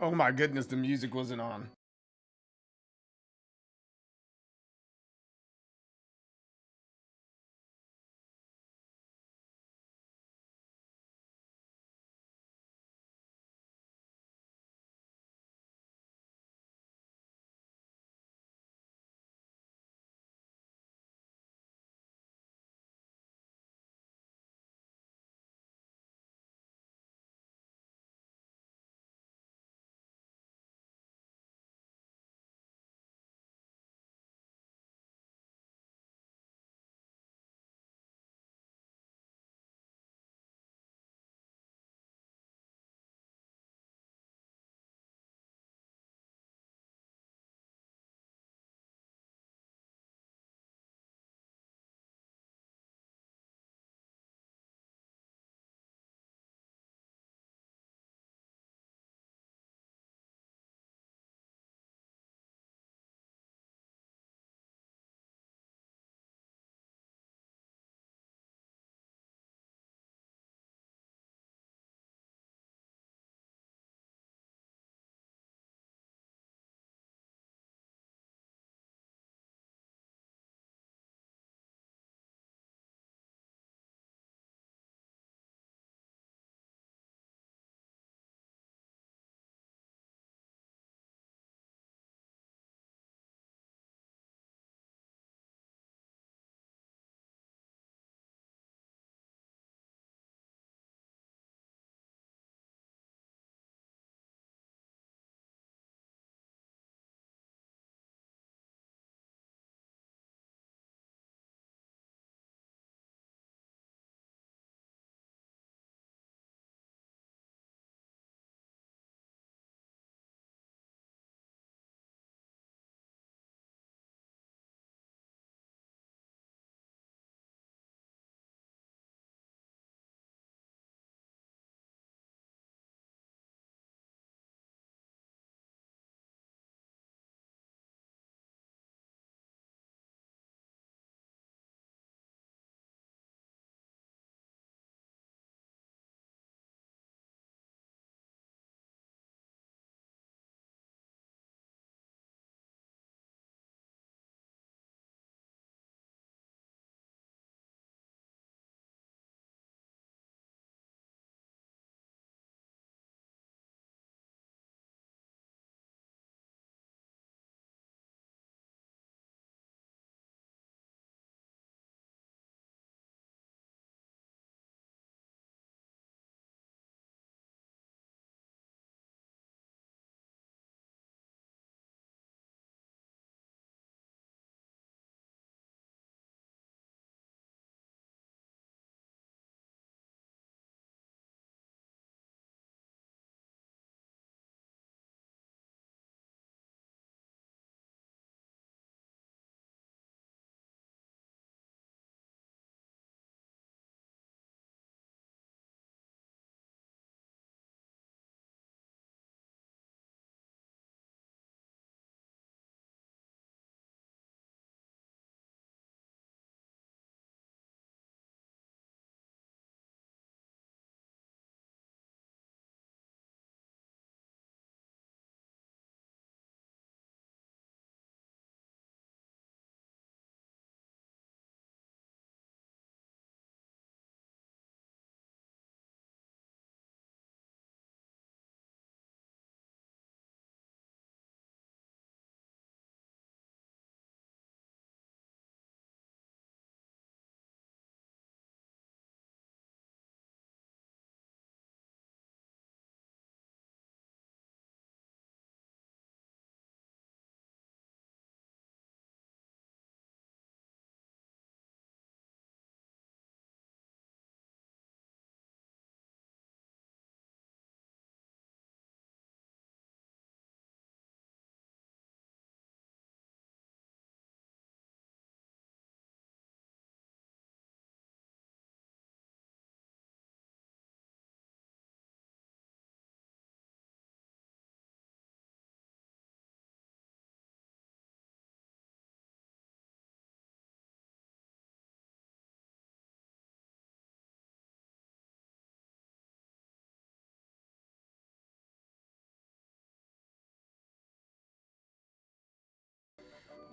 Oh my goodness, the music wasn't on.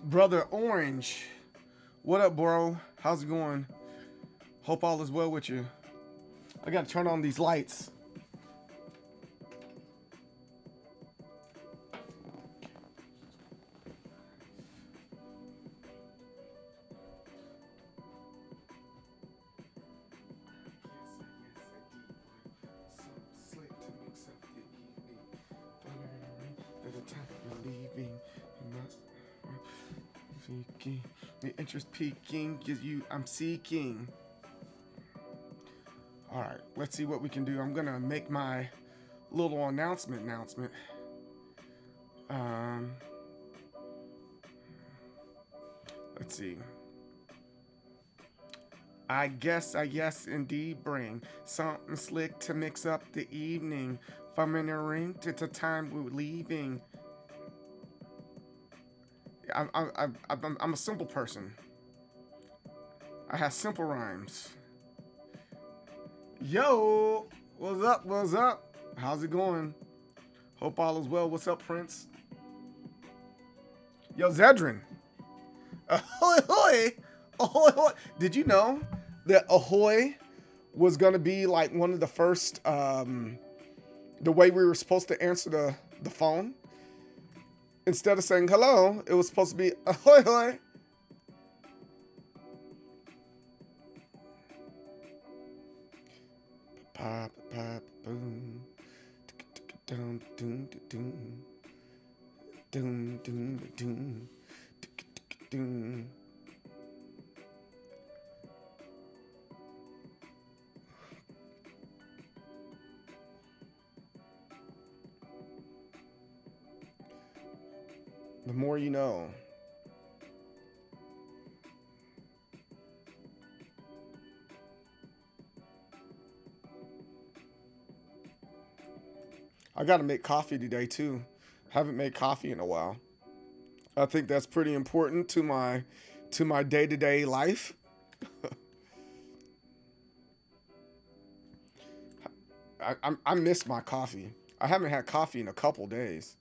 Brother Orange. What up, bro? How's it going? Hope all is well with you. I gotta turn on these lights. The interest peaking gives you. I'm seeking. All right, let's see what we can do. I'm gonna make my little announcement. Um, let's see. I guess indeed bring something slick to mix up the evening. From in a ring to the time we're leaving. I'm a simple person. I have simple rhymes. Yo, what's up? What's up? How's it going? Hope all is well. What's up, Prince? Yo, Zedrin. Ahoy, hoy. Ahoy, hoy. Did you know that ahoy was going to be like one of the first, the way we were supposed to answer the phone? Instead of saying hello, it was supposed to be ahoy, hoy. Pop, pop, boom. Doom, doom, doom. Doom, doom, doom. Doom. The more you know. I got to make coffee today too. Haven't made coffee in a while. I think that's pretty important to my day-to-day life. I miss my coffee. I haven't had coffee in a couple days.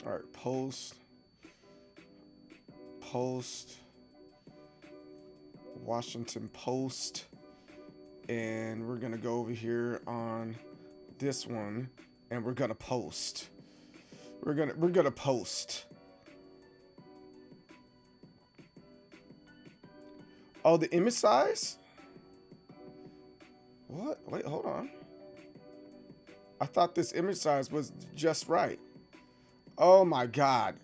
All right, post, Washington Post, and we're gonna go over here on this one, and we're gonna post. We're gonna post. Oh, the image size? What? Wait, hold on. I thought this image size was just right. Oh my God.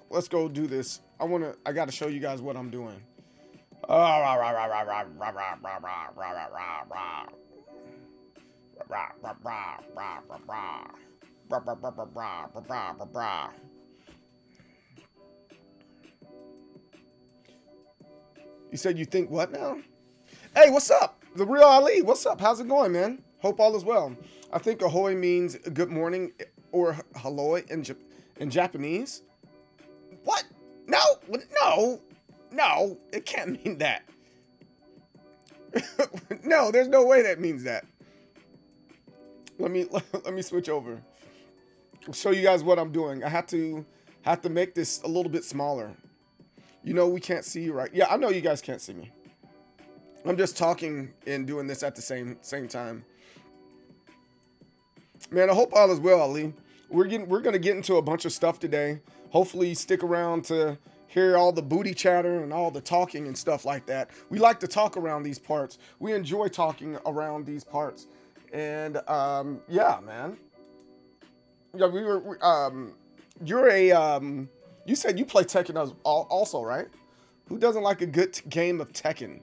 Let's go do this. I gotta show you guys what I'm doing. You said you think what now? Hey, what's up? The real Ali. What's up? How's it going, man? Hope all is well. I think ahoy means good morning or hello in Japanese. What? No, it can't mean that. No, there's no way that means that. Let me switch over. I'll show you guys what I'm doing. I have to make this a little bit smaller. You know we can't see you, right? Yeah, I know you guys can't see me. I'm just talking and doing this at the same time. Man, I hope all is well, Ali. We're gonna get into a bunch of stuff today. Hopefully, stick around to hear all the booty chatter and all the talking and stuff like that. We like to talk around these parts. We enjoy talking around these parts, and yeah, man. Yeah, you're a you said you play Tekken also, right? Who doesn't like a good game of Tekken?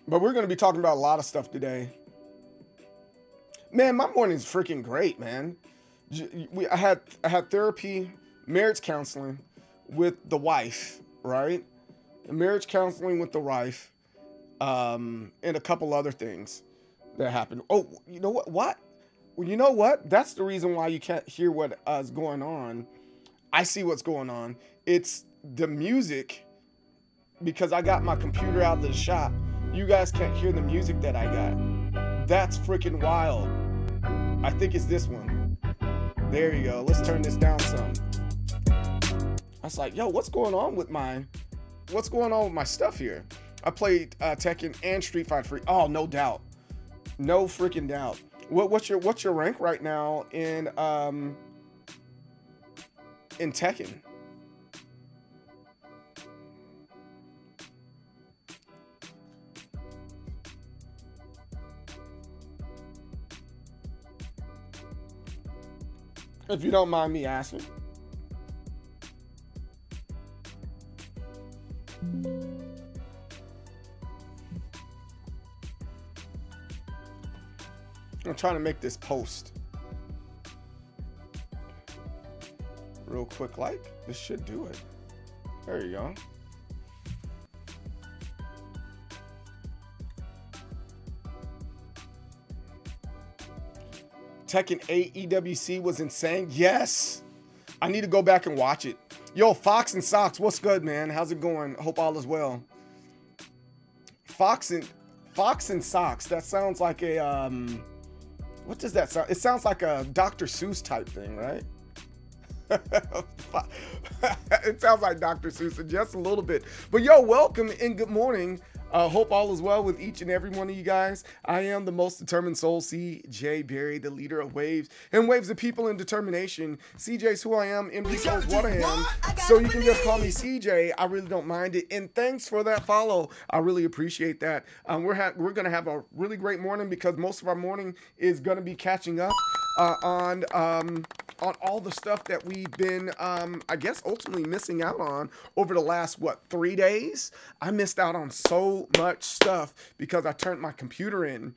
But we're going to be talking about a lot of stuff today. Man, my morning's freaking great, man. I had therapy, marriage counseling with the wife, right? Marriage counseling with the wife, and a couple other things that happened. Oh, you know what? What? Well, you know what? That's the reason why you can't hear what is going on. I see what's going on. It's the music because I got my computer out of the shop. You guys can't hear the music that I got. That's freaking wild. I think it's this one. There you go. Let's turn this down some. I was like, yo, what's going on with my stuff here? I played Tekken and Street Fighter 3. Oh, no doubt. No freaking doubt. What's your rank right now in Tekken? If you don't mind me asking. I'm trying to make this post real quick. Like this should do it. There you go. Tekken 8 EWC was insane. Yes. I need to go back and watch it. Yo, Fox and Socks, what's good, man? How's it going? Hope all is well. Fox and Socks. That sounds like a what does that sound? It sounds like a Dr. Seuss type thing, right? It sounds like Dr. Seuss just a little bit. But yo, welcome and good morning. Hope all is well with each and every one of you guys. I am the most determined soul, CJ Berry, the leader of Waves and Waves of People and Determination. CJ's who I am, MD Soul's what I am. So you can just call me CJ. I really don't mind it. And thanks for that follow. I really appreciate that. We're gonna have a really great morning because most of our morning is gonna be catching up on all the stuff that we've been, I guess, ultimately missing out on over the last, 3 days? I missed out on so much stuff because I turned my computer in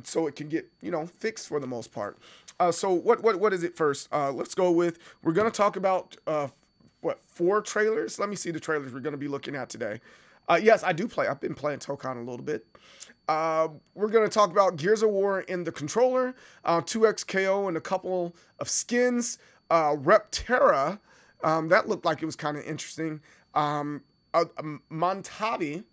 so it can get, fixed for the most part. So what is it first? Let's go with, we're going to talk about, 4 trailers? Let me see the trailers we're going to be looking at today. Yes, I do play. I've been playing Tokon a little bit. We're going to talk about Gears of War in the controller, 2XKO and a couple of skins, Repterra, that looked like it was kind of interesting, Montavi,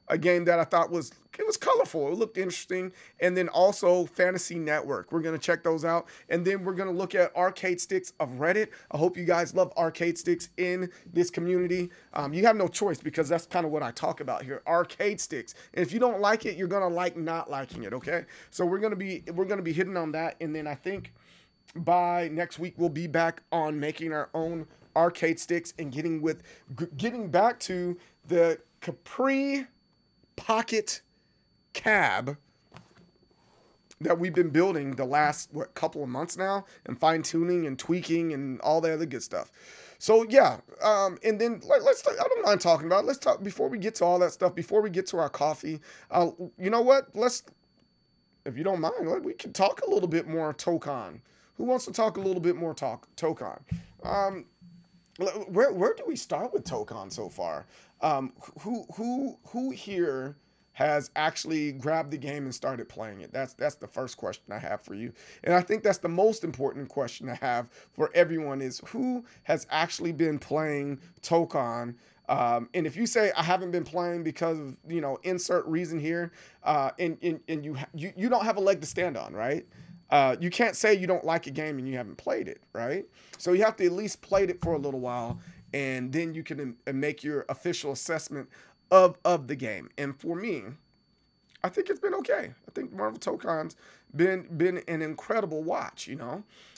a game that I thought was colorful, it looked interesting, and then also Fantasy Network. We're going to check those out, and then we're going to look at arcade sticks of Reddit. I hope you guys love arcade sticks in this community. You have no choice because that's kind of what I talk about here, arcade sticks. And if you don't like it, you're going to like not liking it, okay? So we're going to be hitting on that, and then I think by next week we'll be back on making our own arcade sticks and getting back to the Capri Pocket cab that we've been building the last couple of months now, and fine-tuning and tweaking and all the other good stuff. So yeah, and then let's talk, I don't mind talking about it. Let's talk before we get to all that stuff, before we get to our coffee. You know what, if you don't mind, we can talk a little bit more Tokon. Who wants to talk a little bit more Tokon? Where do we start with Tokon so far? Who here has actually grabbed the game and started playing it? That's the first question I have for you. And I think that's the most important question I have for everyone is who has actually been playing Tokon? And if you say I haven't been playing because of, insert reason here, and you don't have a leg to stand on, right? You can't say you don't like a game and you haven't played it, right? So you have to at least play it for a little while, and then you can make your official assessment of the game. And for me, I think it's been okay. I think Marvel Tokon's been an incredible watch.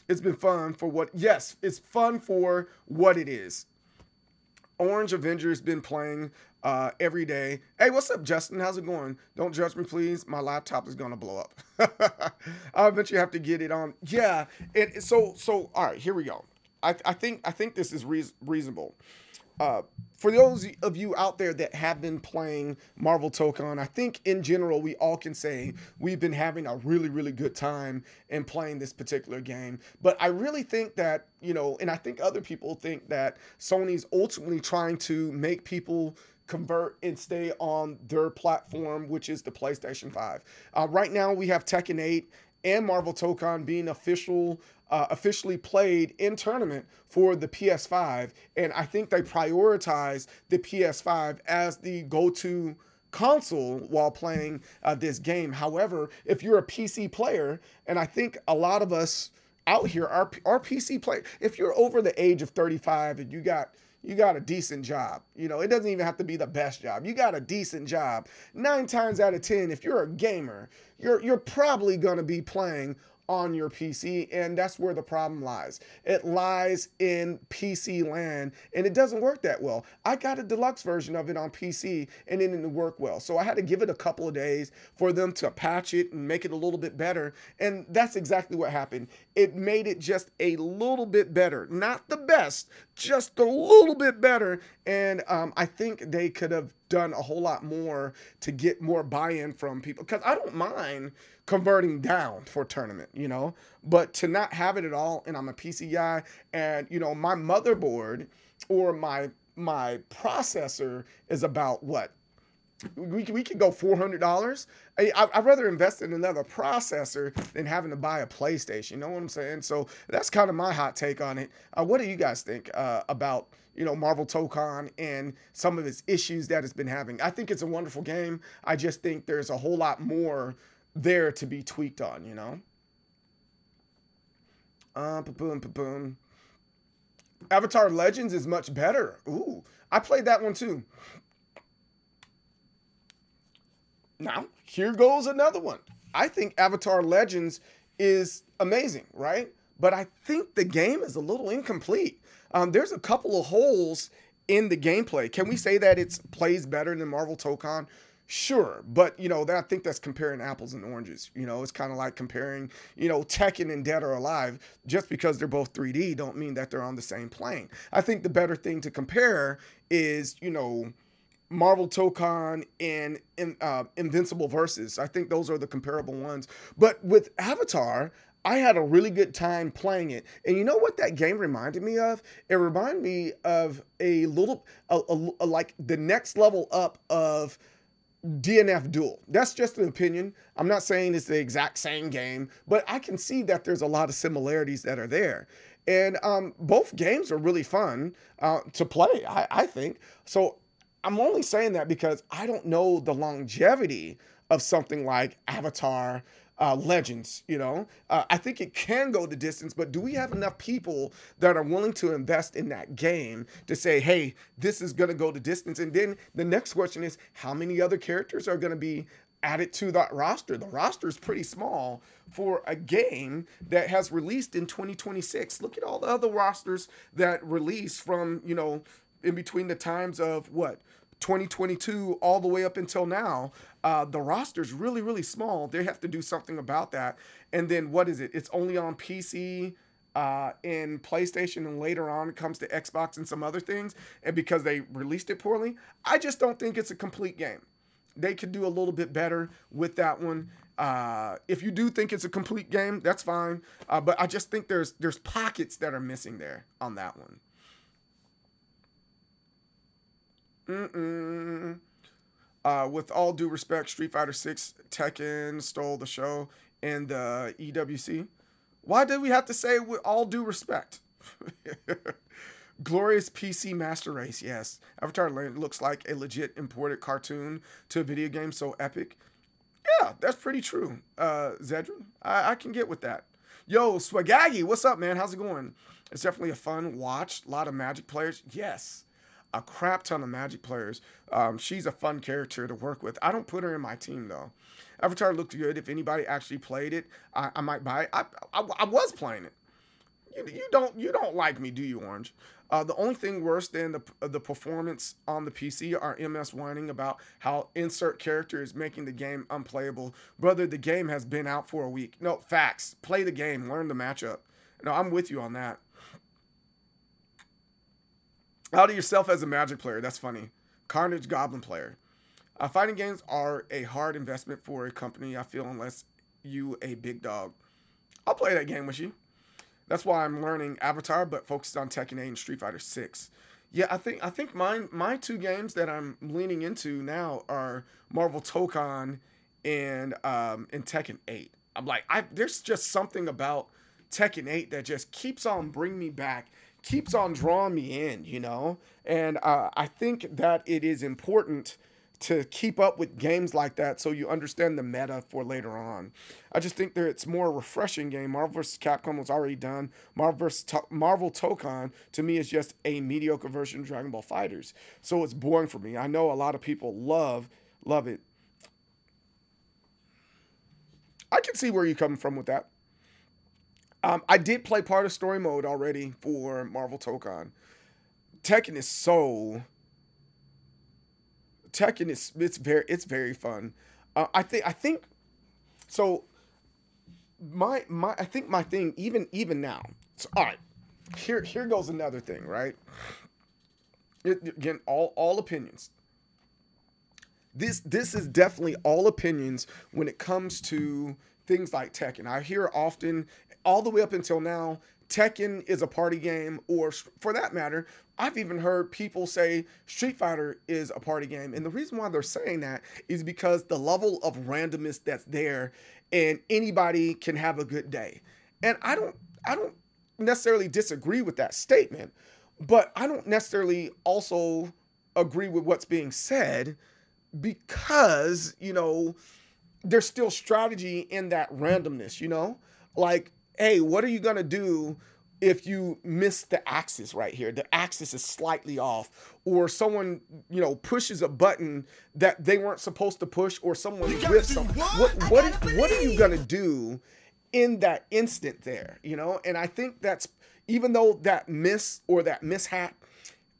It's been fun for it's fun for what it is. Orange Avenger's been playing every day. Hey, what's up, Justin? How's it going? Don't judge me, please. My laptop is gonna blow up. I'll eventually have to get it on. Yeah. So all right, here we go. I think this is reasonable. Uh, for those of you out there that have been playing Marvel Tokon, I think in general we all can say we've been having a really, really good time in playing this particular game. But I really think that, and I think other people think that Sony's ultimately trying to make people convert and stay on their platform, which is the PlayStation 5. Right now we have Tekken 8 and Marvel Tokon being officially played in tournament for the PS5, and I think they prioritize the PS5 as the go-to console while playing this game. However, if you're a PC player, and I think a lot of us out here are PC player, if you're over the age of 35 and you got a decent job. It doesn't even have to be the best job. You got a decent job. 9 times out of 10, if you're a gamer, you're probably gonna be playing on your PC, and that's where the problem lies. It lies in PC land, and it doesn't work that well. I got a deluxe version of it on PC, and it didn't work well. So I had to give it a couple of days for them to patch it and make it a little bit better, and that's exactly what happened. It made it just a little bit better. Not the best, just a little bit better, and I think they could have done a whole lot more to get more buy-in from people, because I don't mind converting down for tournament, but to not have it at all, and I'm a PC guy, and my motherboard or my processor is about what, we could go $400. I'd rather invest in another processor than having to buy a PlayStation. You know what I'm saying? So that's kind of my hot take on it. What do you guys think about Marvel Tokon and some of its issues that it's been having? I think it's a wonderful game. I just think there's a whole lot more there to be tweaked on. Boom, boom. Avatar Legends is much better. Ooh, I played that one too. Now, here goes another one. I think Avatar Legends is amazing, right? But I think the game is a little incomplete. There's a couple of holes in the gameplay. Can we say that it plays better than Marvel Tokon? Sure, but I think that's comparing apples and oranges. It's kind of like comparing, Tekken and Dead or Alive. Just because they're both 3D don't mean that they're on the same plane. I think the better thing to compare is, Marvel Tokon and Invincible Versus. I think those are the comparable ones. But with Avatar, I had a really good time playing it. And you know what that game reminded me of? It reminded me of a little, like the next level up of DNF Duel. That's just an opinion. I'm not saying it's the exact same game, but I can see that there's a lot of similarities that are there. And both games are really fun to play, I think. So I'm only saying that because I don't know the longevity of something like Avatar Legends. I think it can go the distance, but do we have enough people that are willing to invest in that game to say, hey, this is going to go the distance? And then the next question is, how many other characters are going to be added to that roster? The roster is pretty small for a game that has released in 2026. Look at all the other rosters that release from, in between the times of what, 2022 all the way up until now. The roster's really, really small. They have to do something about that. And then what is it? It's only on PC and PlayStation, and later on it comes to Xbox and some other things. And because they released it poorly, I just don't think it's a complete game. They could do a little bit better with that one. If you do think it's a complete game, that's fine. But I just think there's pockets that are missing there on that one. Mm-mm. With all due respect, Street Fighter 6 Tekken stole the show in the EWC. Why did we have to say with all due respect? Glorious PC Master Race, yes. Avatar looks like a legit imported cartoon to a video game so epic. Yeah, that's pretty true, Zedrin. I can get with that. Yo, Swagaggy, what's up, man? How's it going? It's definitely a fun watch. A lot of Magic players. Yes, a crap ton of Magic players. She's a fun character to work with. I don't put her in my team, though. Avatar looked good. If anybody actually played it, I might buy it. I was playing it. You don't like me, do you, Orange? The only thing worse than the performance on the PC are MS whining about how insert character is making the game unplayable. Brother, the game has been out for a week. No, facts. Play the game. Learn the matchup. No, I'm with you on that. Out of yourself as a Magic player. That's funny. Carnage Goblin player. Fighting games are a hard investment for a company, I feel, unless you a big dog. I'll play that game with you. That's why I'm learning Avatar, but focused on Tekken 8 and Street Fighter 6. Yeah, I think my two games that I'm leaning into now are Marvel Tokon and Tekken 8. I'm like, there's just something about Tekken 8 that just keeps on bringing me back, keeps on drawing me in, you know. And I think that it is important to keep up with games like that so you understand the meta for later on. I just think that it's more refreshing game. Marvel vs. Capcom was already done. Marvel Tokon to me is just a mediocre version of Dragon Ball Fighters. So it's boring for me. I know a lot of people love it. I can see where you're coming from with that. I did play part of story mode already for Marvel Tokon. Tekken is so Tekken is it's very fun. I think so. My I think my thing even now. So, all right, here goes another thing. Right, again, all opinions. This is definitely all opinions when it comes to things like Tekken. I hear often, all the way up until now, Tekken is a party game, or for that matter, I've even heard people say Street Fighter is a party game. And the reason why they're saying that is because the level of randomness that's there, and anybody can have a good day. And I don't necessarily disagree with that statement, but I don't necessarily also agree with what's being said because there's still strategy in that randomness, like, hey, what are you gonna do if you miss the axis right here? The axis is slightly off, or someone pushes a button that they weren't supposed to push, or someone whiffs some. What are you gonna do in that instant there? And I think that's, even though that miss or that mishap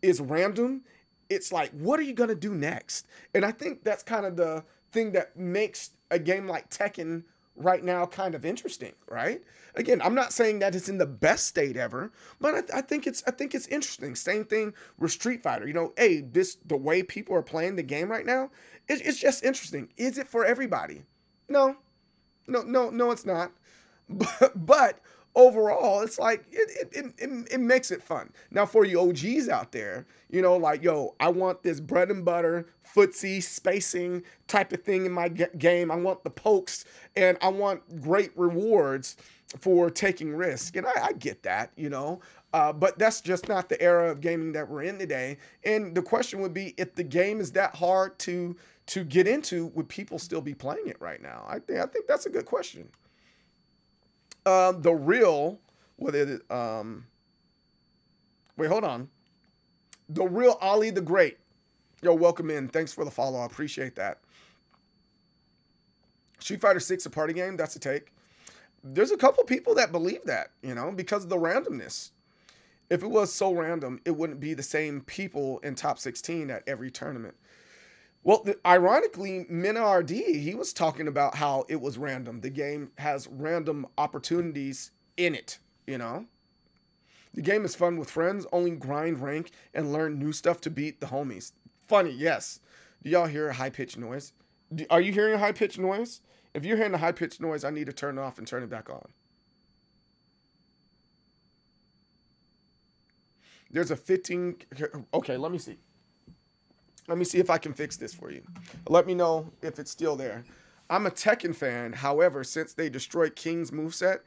is random, it's like, what are you going to do next? And I think that's kind of the thing that makes a game like Tekken right now kind of interesting, right? Again, I'm not saying that it's in the best state ever, but I think it's interesting. Same thing with Street Fighter. Hey, the way people are playing the game right now, it's just interesting. Is it for everybody? No, no, it's not. But overall, it's like it makes it fun. Now, for you OGs out there, like, yo, I want this bread and butter footsie spacing type of thing in my game. I want the pokes, and I want great rewards for taking risk. And I get that, but that's just not the era of gaming that we're in today. And the question would be, if the game is that hard to get into, would people still be playing it right now? I think that's a good question. The real, what is it? Wait, hold on. The real Ali the Great. Yo, welcome in. Thanks for the follow. I appreciate that. Street Fighter 6 a party game? That's a take. There's a couple people that believe that, because of the randomness. If it was so random, it wouldn't be the same people in top 16 at every tournament. Well, ironically, Minard, he was talking about how it was random. The game has random opportunities in it, you know? The game is fun with friends, only grind rank and learn new stuff to beat the homies. Funny, yes. Do y'all hear a high pitched noise? Are you hearing a high pitched noise? If you're hearing a high pitched noise, I need to turn it off and turn it back on. There's a 15. Okay, let me see. Let me see if I can fix this for you. Let me know if it's still there. I'm a Tekken fan. However, since they destroyed King's moveset,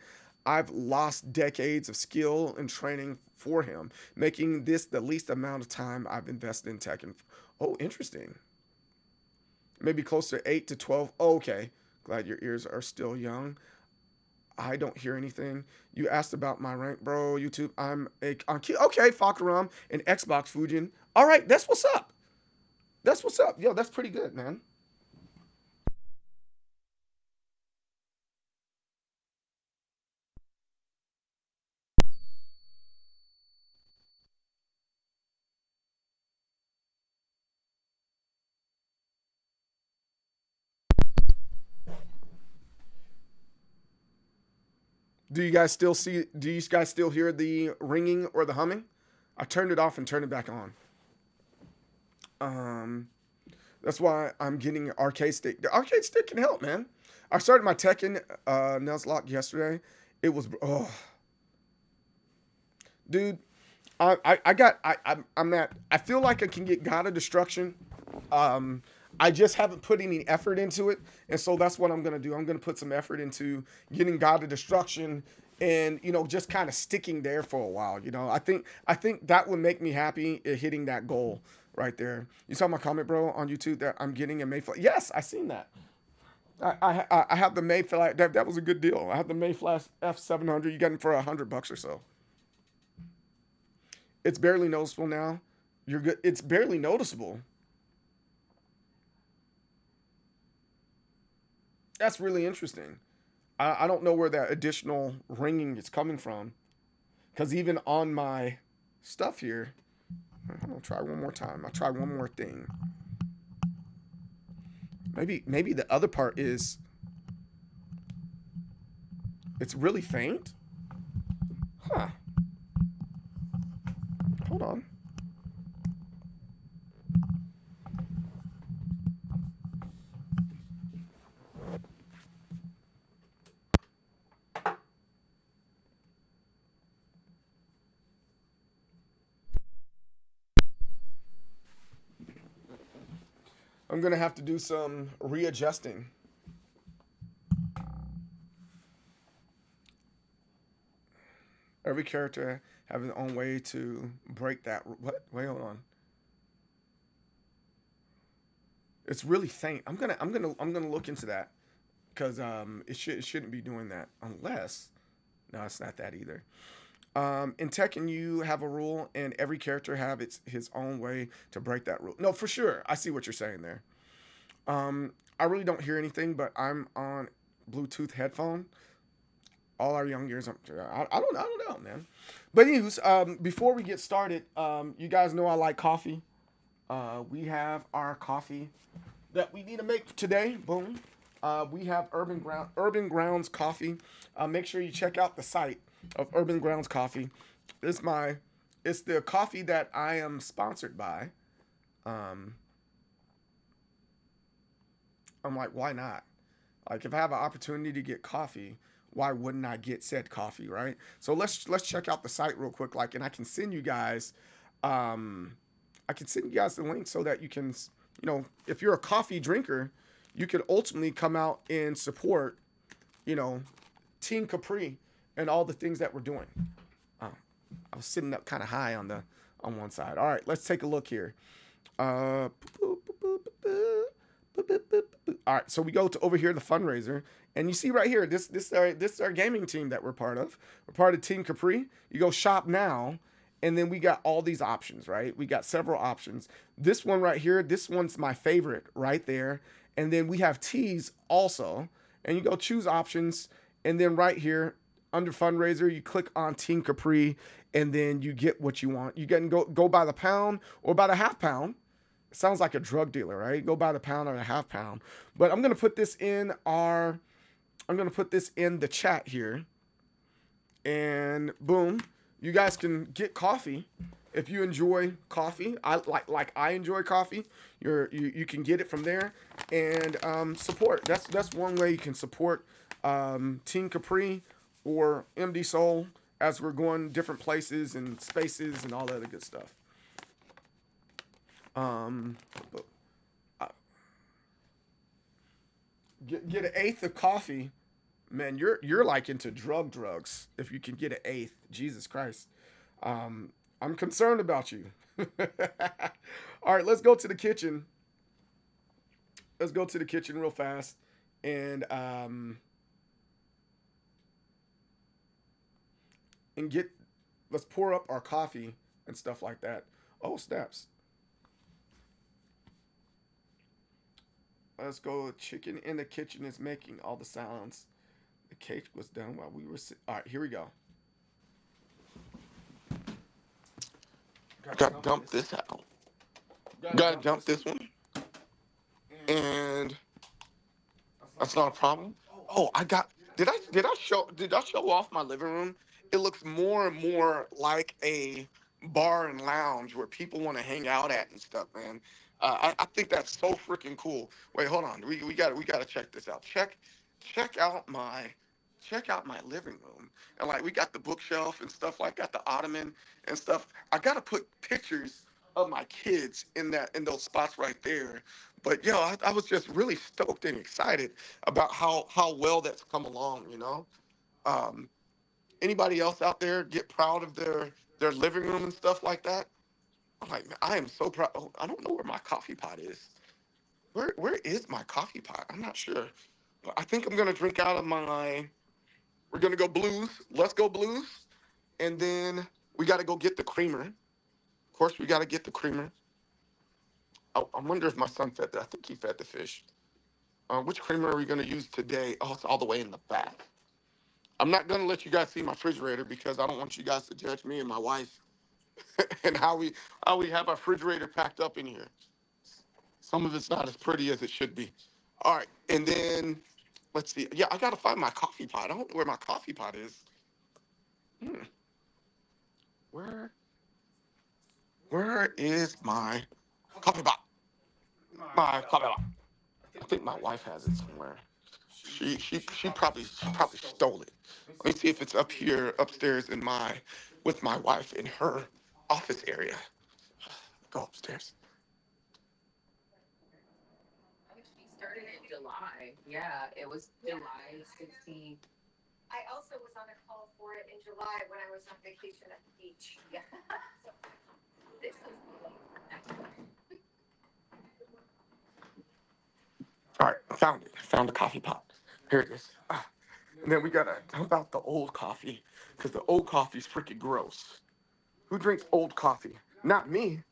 I've lost decades of skill and training for him, making this the least amount of time I've invested in Tekken. Oh, interesting. Maybe close to 8 to 12. Oh, okay. Glad your ears are still young. I don't hear anything. You asked about my rank, bro. YouTube. Okay, Fakaram and Xbox Fujin. All right, that's what's up. That's what's up. Yo, that's pretty good, man. Do you guys still hear the ringing or the humming? I turned it off and turned it back on. Um, that's why I'm getting an arcade stick. The arcade stick can help, man. I started my Tekken Nuzlocke yesterday. It was oh, dude. I got I'm at. I feel like I can get God of Destruction. Um, I just haven't put any effort into it, and so that's what I'm gonna do. I'm gonna put some effort into getting God of Destruction, and just kind of sticking there for a while. I think that would make me happy hitting that goal right there. You saw my comment, bro, on YouTube that I'm getting a Mayfly. Yes, I seen that. I have the Mayfly. That was a good deal. I have the Mayfly F700. You got it for $100 or so. It's barely noticeable now. You're good. It's barely noticeable. That's really interesting. I don't know where that additional ringing is coming from. Because even on my stuff here, I'm gonna try one more time. I'll try one more thing. Maybe the other part is it's really faint. Huh. Hold on. I'm gonna have to do some readjusting. Every character have his own way to break that. What? Wait, hold on. It's really faint. I'm gonna look into that because it shouldn't be doing that unless no, it's not that either. In Tekken, you have a rule, and every character have his own way to break that rule. No, for sure, I see what you're saying there. I really don't hear anything, but I'm on Bluetooth headphone. All our young years, I don't know, man. But anyways, before we get started, you guys know I like coffee. We have our coffee that we need to make today. Boom. We have Urban Grounds Coffee. Make sure you check out the site of Urban Grounds Coffee. It's my, it's the coffee that I am sponsored by. Um, I'm like, why not? Like, if I have an opportunity to get coffee, why wouldn't I get said coffee, right? So let's check out the site real quick, like, and I can send you guys, um, I can send you guys the link so that you can, if you're a coffee drinker, you can ultimately come out and support, you know, Team Capri and all the things that we're doing. Oh, I was sitting up kind of high on one side. All right, let's take a look here. Uh, all right, so we go to over here the fundraiser, and you see right here this is our gaming team that we're part of. We're part of Team Capri. You go shop now, and then we got all these options, right? We got several options. This one right here, this one's my favorite right there, and then we have teas also, and you go choose options, and then right here under fundraiser, you click on Team Capri, and then you get what you want. You can go by the pound or by the half pound. It sounds like a drug dealer, right? Go by the pound or the half pound. But I'm gonna put this in our. I'm gonna put this in the chat here, and boom, you guys can get coffee if you enjoy coffee. I like I enjoy coffee. You can get it from there and support. That's one way you can support Team Capri or MD Soul as we're going different places and spaces and all that other good stuff. Um, uh, get an eighth of coffee, man. You're like into drugs. If you can get an eighth, Jesus Christ, I'm concerned about you. All right, let's go to the kitchen. Let's go to the kitchen real fast, and get let's pour up our coffee and stuff like that. Oh snaps! Let's go. Chicken in the kitchen is making all the sounds. The cake was done while we were. All right, here we go. Gotta Gotta dump dump this. this out. Gotta Gotta dump dump this this one. one, And and that's not a that's not a problem. problem. Oh, I got. Did I show off my living room? It looks more and more like a bar and lounge where people want to hang out at and stuff, man. I think that's so freaking cool. Wait, hold on. We got to check this out. Check out my check out my living room. And like we got the bookshelf and stuff like got the ottoman and stuff. I got to put pictures of my kids in those spots right there. But yo, I was just really stoked and excited about how well that's come along. Um, Anybody else out there get proud of their living room and stuff like that? I'm like, man, I am so proud. Oh, I don't know where my coffee pot is. Where is my coffee pot? I'm not sure. But I think I'm gonna drink out of my. We're gonna go blues. Let's go blues. And then we gotta go get the creamer. Of course, we gotta get the creamer. I wonder if my son fed that. I think he fed the fish. Which creamer are we gonna use today? Oh, it's all the way in the back. I'm not gonna let you guys see my refrigerator because I don't want you guys to judge me and my wife and how we have our refrigerator packed up in here. Some of it's not as pretty as it should be. All right, and then let's see. Yeah, I gotta find my coffee pot. I don't know where my coffee pot is. Hmm. Where where is my coffee pot? My coffee pot. I think my wife has it somewhere. She probably stole it. Let me see if it's up here upstairs in my with my wife in her office area. Go upstairs. She started in July. Yeah, it was July 16th. I also was on a call for it in July when I was on vacation at the beach. Yeah. So this is All right, I found it. I found the coffee pot. Here it is. And then we gotta dump out the old coffee because the old coffee's freaking gross. Who drinks old coffee? Not me.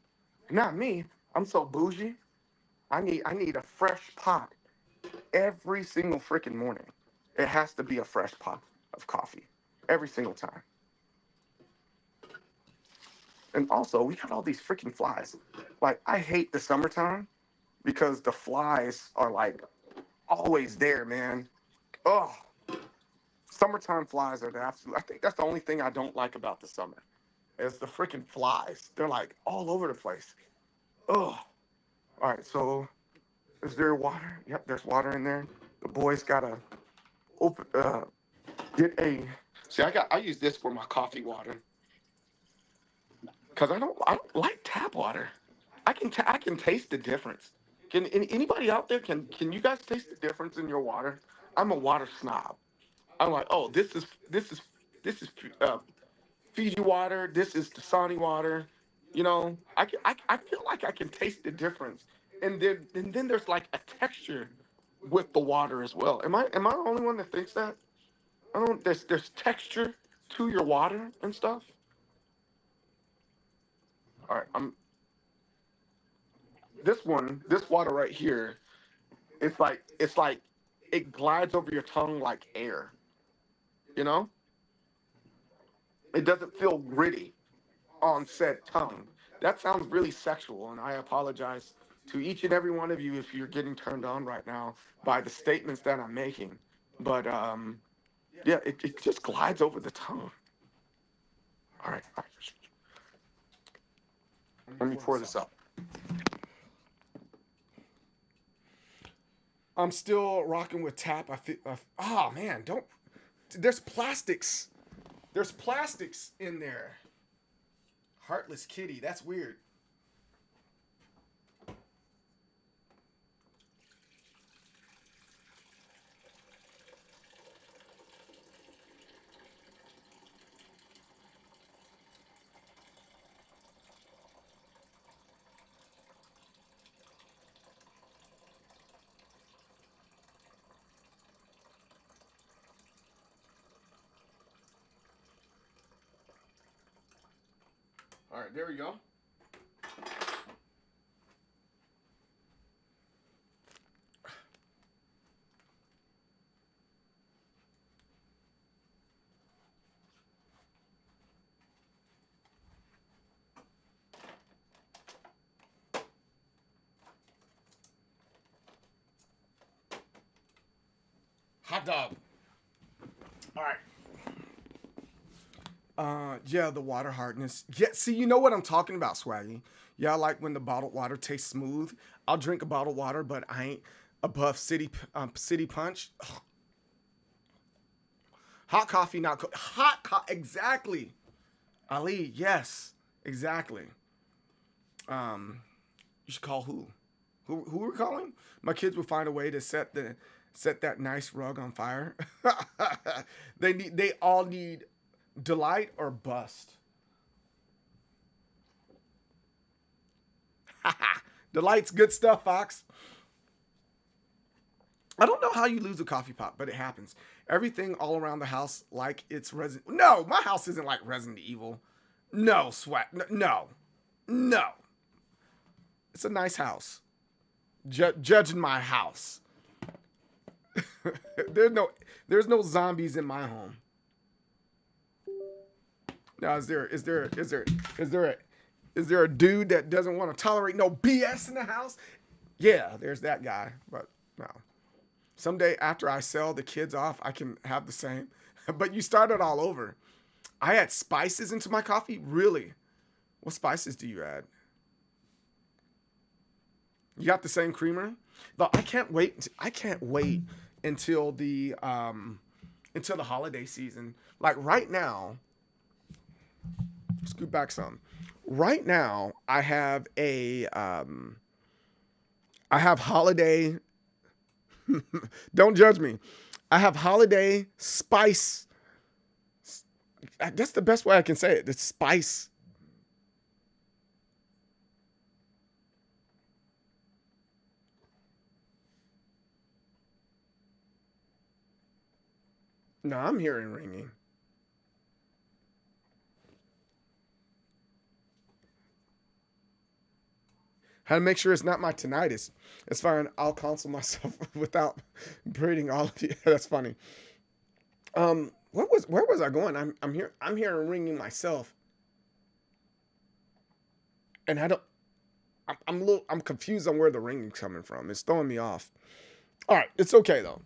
Not me. I'm so bougie. I need a fresh pot every single freaking morning. It has to be a fresh pot of coffee every single time. And also, we got all these freaking flies. Like, I hate the summertime because the flies are like always there, man. Oh, summertime flies are the absolute. I think that's the only thing I don't like about the summer is the freaking flies. They're like all over the place. Oh, all right. So, is there water? Yep, there's water in there. The boys gotta open. Get a. See, I use this for my coffee water because I don't like tap water. I can taste the difference. Can anybody out there can you guys taste the difference in your water? I'm a water snob. I'm like, oh, this is Fiji water. This is Dasani water. I feel like I can taste the difference. And then there's like a texture with the water as well. Am I the only one that thinks that? I don't. There's texture to your water and stuff. All right, this water right here. It's like it glides over your tongue like air. You know, it doesn't feel gritty on said tongue. That sounds really sexual, and I apologize to each and every one of you if you're getting turned on right now by the statements that I'm making. But yeah, it just glides over the tongue. All right. Let me pour this up. I'm still rocking with tap. I feel. Oh man, don't. There's plastics. There's plastics in there. Heartless kitty. That's weird. All right, there we go. Hot dog. All right. Yeah, the water hardness. Yeah, see, you know what I'm talking about, Swaggy. Yeah, I like when the bottled water tastes smooth. I'll drink a bottled water, but I ain't above city punch. Ugh, hot coffee, not hot. Exactly, Ali. Yes, exactly. Um, you should call who? Who we're calling? My kids will find a way to set that nice rug on fire. They all need delight or bust. Delight's good stuff, Fox. I don't know how you lose a coffee pot, but it happens. Everything all around the house, like it's Resident. No, my house isn't like Resident Evil. No, sweat. No, no. It's a nice house. Judging my house, there's no zombies in my home. Now, is there a dude that doesn't want to tolerate no BS in the house? Yeah, there's that guy. But no. Someday after I sell the kids off, I can have the same. But you started all over. I add spices into my coffee? Really? What spices do you add? You got the same creamer? Though I can't wait. I can't wait until the holiday season. Like right now, scoot back some. Right now, I have holiday. Don't judge me. I have holiday spice. That's the best way I can say it. The spice. No, I'm hearing ringing. How to make sure it's not my tinnitus. It's fine. I'll console myself without breeding all of you. That's funny. Where was I going? I'm here ringing myself, and I don't. I'm confused on where the ringing's coming from. It's throwing me off. All right, it's okay though.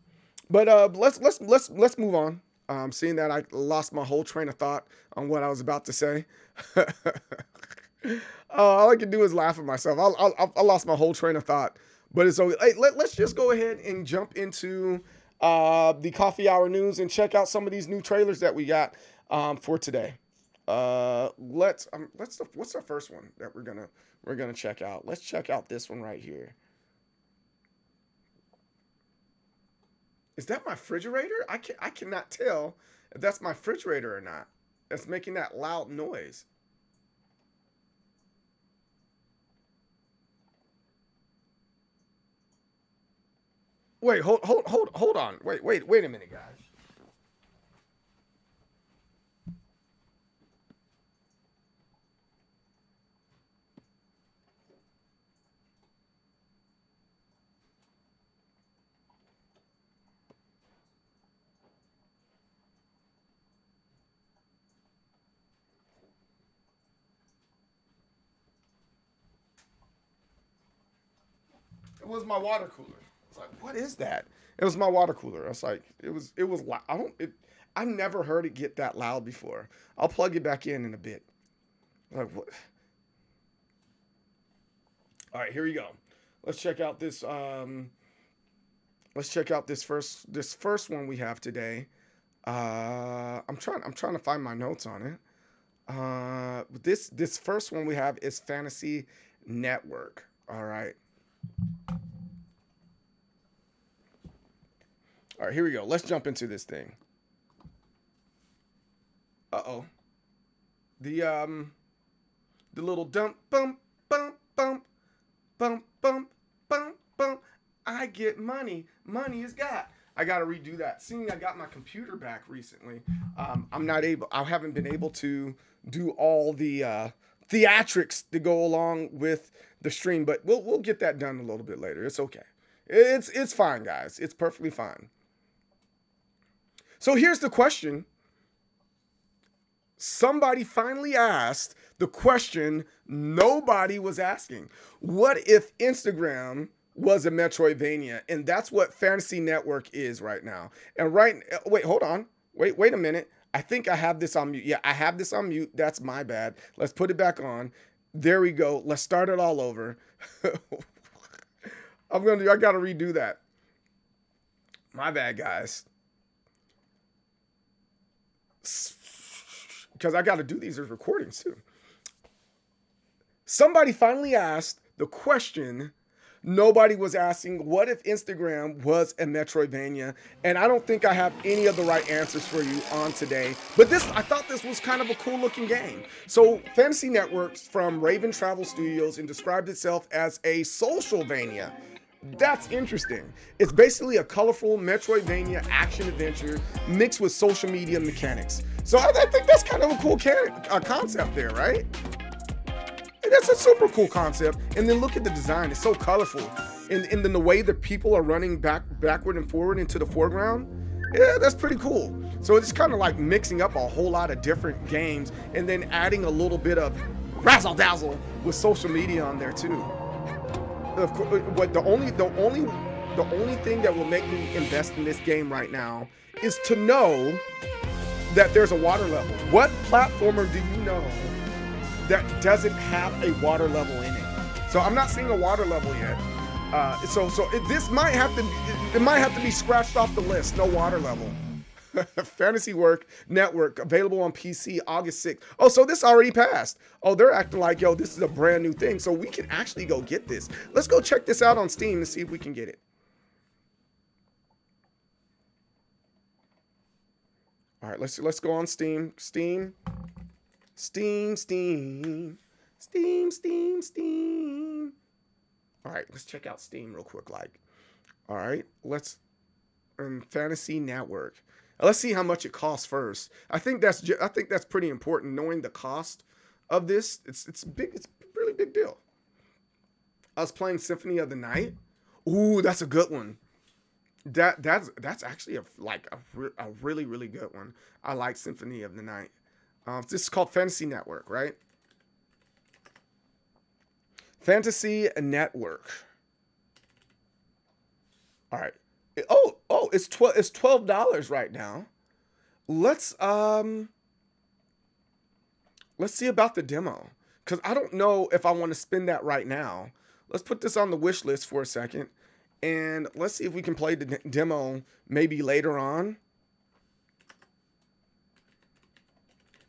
But let's move on. Seeing that I lost my whole train of thought on what I was about to say. All I can do is laugh at myself. I lost my whole train of thought. But it's okay. Hey, let's just go ahead and jump into the coffee hour news and check out some of these new trailers that we got for today. What's the first one that we're gonna check out? Let's check out this one right here. Is that my refrigerator? I cannot tell if that's my refrigerator or not. That's making that loud noise. Wait, hold on. Wait a minute, guys. It was my water cooler. It's like, what is that? It was my water cooler. I was like, it was loud. I never heard it get that loud before. I'll plug it back in a bit. Like what? All right, here we go. Let's check out this. Let's check out this first one we have today. I'm trying to find my notes on it. This first one we have is Fantasy Network. All right. All right, here we go. Let's jump into this thing. Uh oh. The the little dump bump bump bump bump bump bump bump. I get money. Money is got. I got to redo that. Seeing I got my computer back recently, I'm not able. I haven't been able to do all the theatrics to go along with the stream, but we'll get that done a little bit later. It's okay. It's fine, guys. It's perfectly fine. So here's the question. Somebody finally asked the question nobody was asking. What if Instagram was a Metroidvania? And that's what Fantasy Network is right now. And wait, hold on. Wait a minute. I think I have this on mute. Yeah, I have this on mute. That's my bad. Let's put it back on. There we go. Let's start it all over. I gotta redo that. My bad, guys. Because I gotta do these as recordings too. Somebody finally asked the question nobody was asking: what if Instagram was a Metroidvania? And I don't think I have any of the right answers for you on today. But I thought this was kind of a cool looking game. So Fantasy Networks from Raven Travel Studios and described itself as a socialvania. That's interesting. It's basically a colorful Metroidvania action adventure mixed with social media mechanics. So I think that's kind of a cool concept there, right? That's a super cool concept. And then look at the design. It's so colorful. And then the way the people are running backward and forward into the foreground. Yeah, that's pretty cool. So it's kind of like mixing up a whole lot of different games and then adding a little bit of razzle dazzle with social media on there too. Of course, but the only thing that will make me invest in this game right now is to know that there's a water level. What platformer do you know that doesn't have a water level in it? So I'm not seeing a water level yet. This might have to be scratched off the list. No water level. Fantasy Network available on PC August 6th. Oh, so this already passed. Oh, they're acting like, yo, this is a brand new thing. So we can actually go get this. Let's go check this out on Steam and see if we can get it. All right, let's go on Steam. Steam. All right, let's check out Steam real quick. All right, Fantasy Network. Let's see how much it costs first. I think that's pretty important. Knowing the cost of this, it's big. It's a really big deal. I was playing Symphony of the Night. Ooh, that's a good one. That's actually a really really good one. I like Symphony of the Night. This is called Fantasy Network, right? Fantasy Network. All right. It's $12 right now. Let's see about the demo, because I don't know if I want to spend that right now. Let's put this on the wish list for a second, and let's see if we can play the demo maybe later on.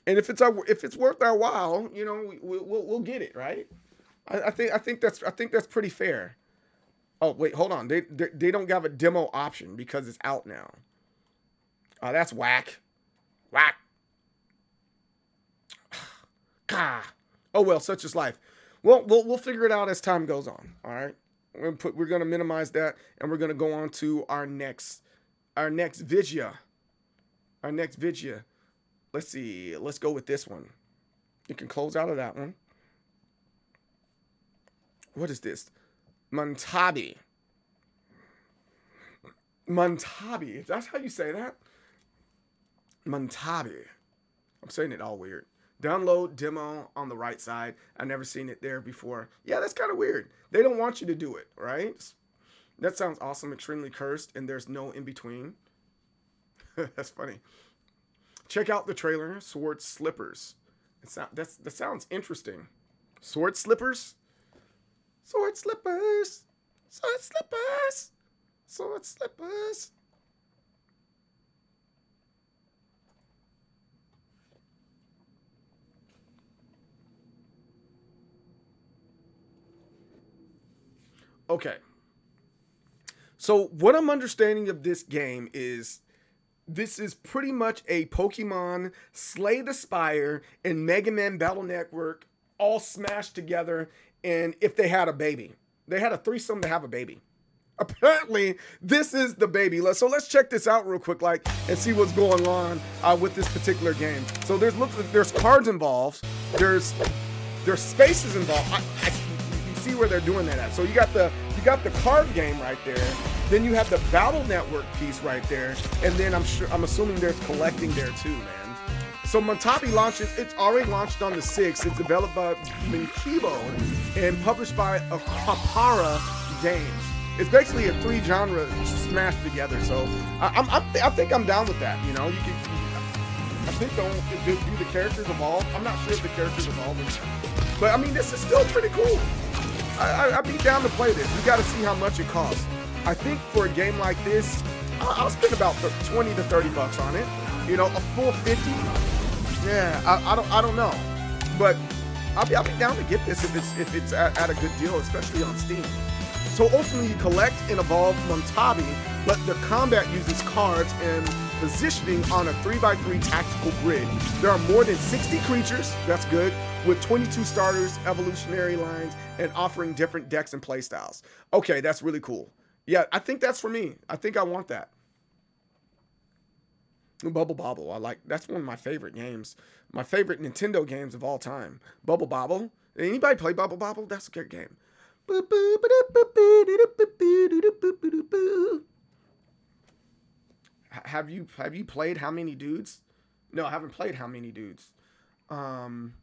And if it's worth our while, you know, we'll get it, right? I think that's pretty fair. Oh wait, hold on. They don't have a demo option because it's out now. Oh, that's whack. Whack. Oh well, such is life. Well, we'll figure it out as time goes on. All right. We're gonna minimize that, and we're gonna go on to our next vidya. Our next vidya. Let's see. Let's go with this one. You can close out of that one. What is this? Mantabi. That's how you say that? Mantabi. I'm saying it all weird. Download demo on the right side. I've never seen it there before. Yeah, that's kind of weird. They don't want you to do it, right? That sounds awesome. Extremely cursed, and there's no in between. That's funny. Check out the trailer. Sword Slippers. That sounds interesting. Sword Slippers? Sword Slippers. Sword Slippers. Sword Slippers. Okay. So what I'm understanding of this game is this is pretty much a Pokemon Slay the Spire and Mega Man Battle Network all smashed together. And if they had a baby, they had a threesome to have a baby. Apparently, this is the baby. So let's check this out real quick, and see what's going on with this particular game. So there's cards involved. There's spaces involved. You see where they're doing that at. So you got the card game right there. Then you have the Battle Network piece right there, and then I'm assuming there's collecting there too, man. So Mantabi it's already launched on the 6th. It's developed by Minkibo and published by Akapara Games. It's basically a 3 genre smashed together. So I think I'm down with that. You know, I think do the characters evolve? I'm not sure if the characters evolve or not. But I mean, this is still pretty cool. I'd be down to play this. We got to see how much it costs. I think for a game like this, I'll spend about 20 to 30 bucks on it. You know, a full 50. Yeah, I don't know, but I'll be down to get this if it's at a good deal, especially on Steam. So ultimately, you collect and evolve Montabi, but the combat uses cards and positioning on a 3x3 tactical grid. There are more than 60 creatures, that's good, with 22 starters, evolutionary lines, and offering different decks and playstyles. Okay, that's really cool. Yeah, I think that's for me. I think I want that. Bubble Bobble, that's one of my favorite games. My favorite Nintendo games of all time. Bubble Bobble. Anybody play Bubble Bobble? That's a good game. Have you played How Many Dudes? No, I haven't played How Many Dudes. Um,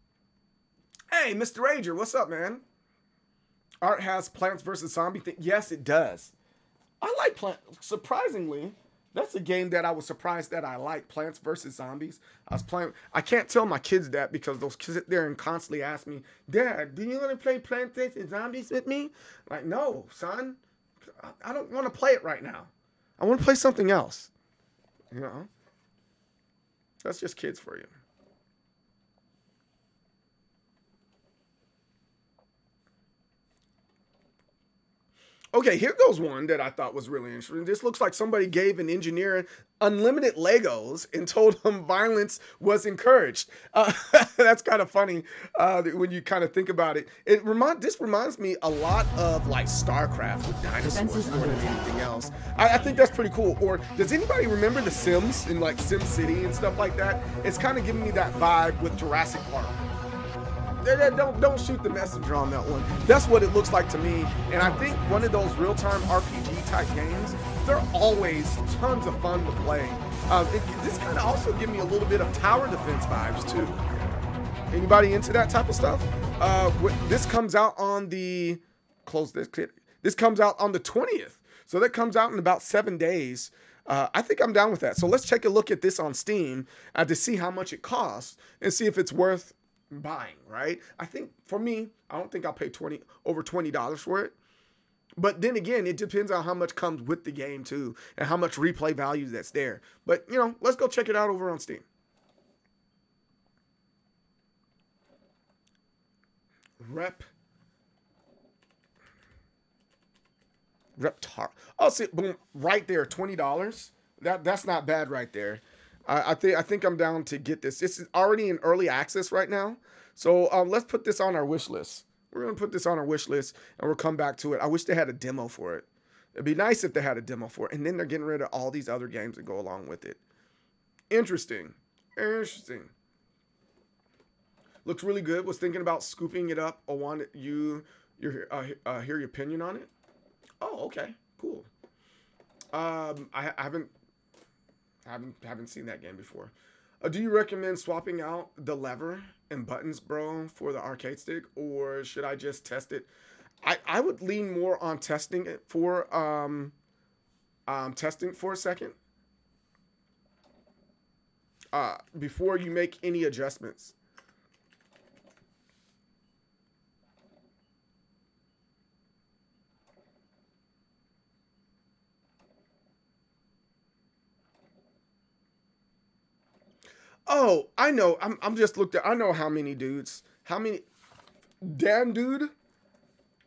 hey, Mr. Rager, what's up, man? Art has Plants vs Zombie thing. Yes, it does. I like Plants. Surprisingly, that's a game that I was surprised that I like. Plants vs Zombies. I was playing. I can't tell my kids that because those kids sit there and constantly ask me, "Dad, do you want to play Plants vs Zombies with me?" Like, no, son. I don't want to play it right now. I want to play something else. You know, that's just kids for you. Okay, here goes one that I thought was really interesting. This looks like somebody gave an engineer unlimited Legos and told him violence was encouraged. That's kind of funny when you kind of think about it. This reminds me a lot of like StarCraft with dinosaurs more than anything else. I think that's pretty cool. Or does anybody remember The Sims and like Sim City and stuff like that? It's kind of giving me that vibe with Jurassic Park. Don't shoot the messenger on that one. That's what it looks like to me. And I think one of those real-time RPG type games, they're always tons of fun to play. This kind of also give me a little bit of tower defense vibes too. Anybody into that type of stuff? This comes out on the close this. This comes out on the 20th, so that comes out in about 7 days. I think I'm down with that. So let's take a look at this on Steam to see how much it costs and see if it's worth buying, right? I think for me, I don't think I'll pay over $20 for it. But then again, it depends on how much comes with the game too, and how much replay value that's there. But you know, let's go check it out over on Steam. Rep Reptar. Oh, see, boom, right there, $20. That's not bad right there. I think I'm down to get this. This is already in early access right now, so let's put this on our wish list. We're gonna put this on our wish list, and we'll come back to it. I wish they had a demo for it. It'd be nice if they had a demo for it, and then they're getting rid of all these other games that go along with it. Interesting, interesting. Looks really good. Was thinking about scooping it up. I wanted hear your opinion on it. Oh, okay, cool. I haven't seen that game before. Do you recommend swapping out the lever and buttons, bro, for the arcade stick, or should I just test it? I would lean more on testing for a second before you make any adjustments. Oh, I know. I'm just looked at. I know how many dudes. How many? Damn, dude.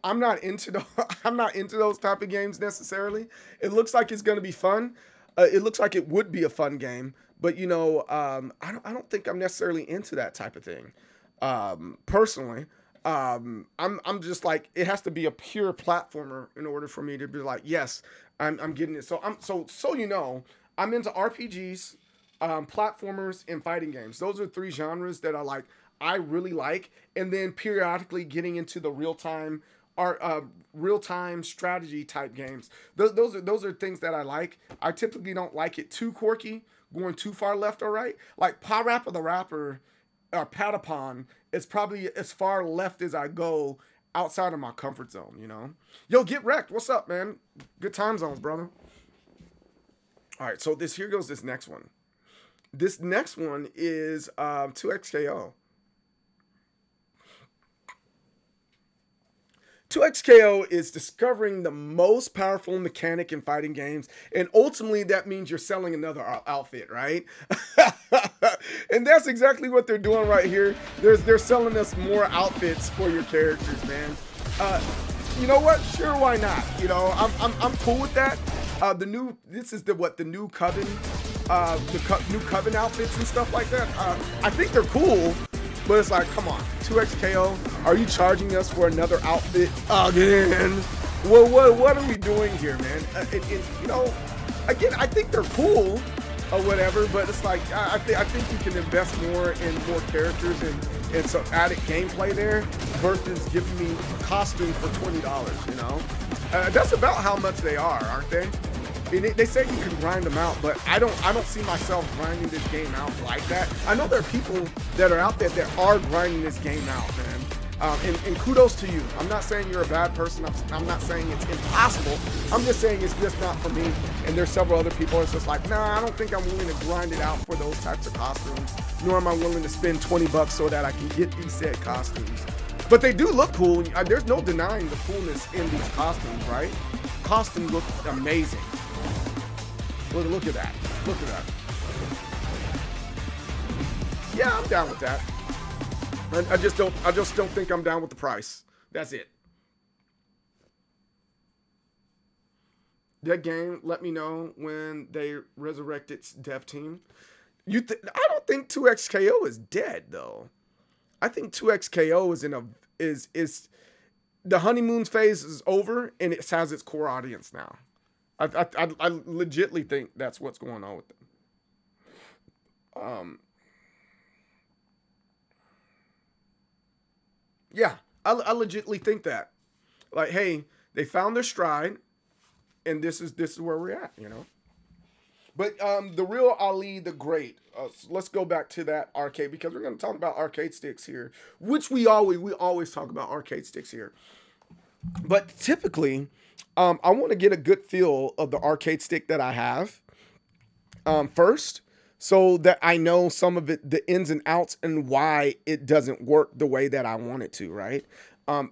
I'm not into the. I'm not into those type of games necessarily. It looks like it's gonna be fun. It looks like it would be a fun game, but you know, I don't think I'm necessarily into that type of thing. Personally, I'm just like it has to be a pure platformer in order for me to be like, yes, I'm getting it. So you know, I'm into RPGs, platformers, and fighting games. Those are three genres that I really like, and then periodically getting into the real time strategy type games. Those are things that I like. I typically don't like it too quirky, going too far left or right. Like Pa Rappa the Rapper or Patapon is probably as far left as I go outside of my comfort zone. You know, yo, get wrecked. What's up, man? Good time zones, brother. All right, so this here goes this next one. This next one is 2XKO. 2XKO is discovering the most powerful mechanic in fighting games, and ultimately that means you're selling another outfit, right? And that's exactly what they're doing right here. They're selling us more outfits for your characters, man. Uh, you know what? Sure, why not? You know, I'm cool with that. The new this is the new coven, new coven outfits and stuff like that. I think they're cool, but it's like, come on, 2XKO, are you charging us for another outfit again? Well, what are we doing here, man? You know, again, I think they're cool or whatever, but it's like I think you can invest more in more characters and some added gameplay there versus giving me costumes for $20. You know, that's about how much they are, aren't they? And they say you can grind them out, but I don't see myself grinding this game out like that. I know there are people that are out there that are grinding this game out, man. And kudos to you. I'm not saying you're a bad person. I'm not saying it's impossible. I'm just saying it's just not for me. And there's several other people. It's just like, nah, I don't think I'm willing to grind it out for those types of costumes. Nor am I willing to spend $20 so that I can get these said costumes. But they do look cool. There's no denying the coolness in these costumes, right? Costumes look amazing. Look at that. Look at that. Yeah, I'm down with that. I just don't think I'm down with the price. That's it. That game, let me know when they resurrect its dev team. I don't think 2XKO is dead though. I think 2XKO is in a is the honeymoon phase is over and it has its core audience now. I legitly think that's what's going on with them. Um, yeah, I legitly think that. Like, hey, they found their stride, and this is where we're at, you know. But the real Ali the Great. So let's go back to that arcade because we're going to talk about arcade sticks here, which we always talk about arcade sticks here. But typically, I want to get a good feel of the arcade stick that I have first, so that I know some of it, the ins and outs, and why it doesn't work the way that I want it to, right?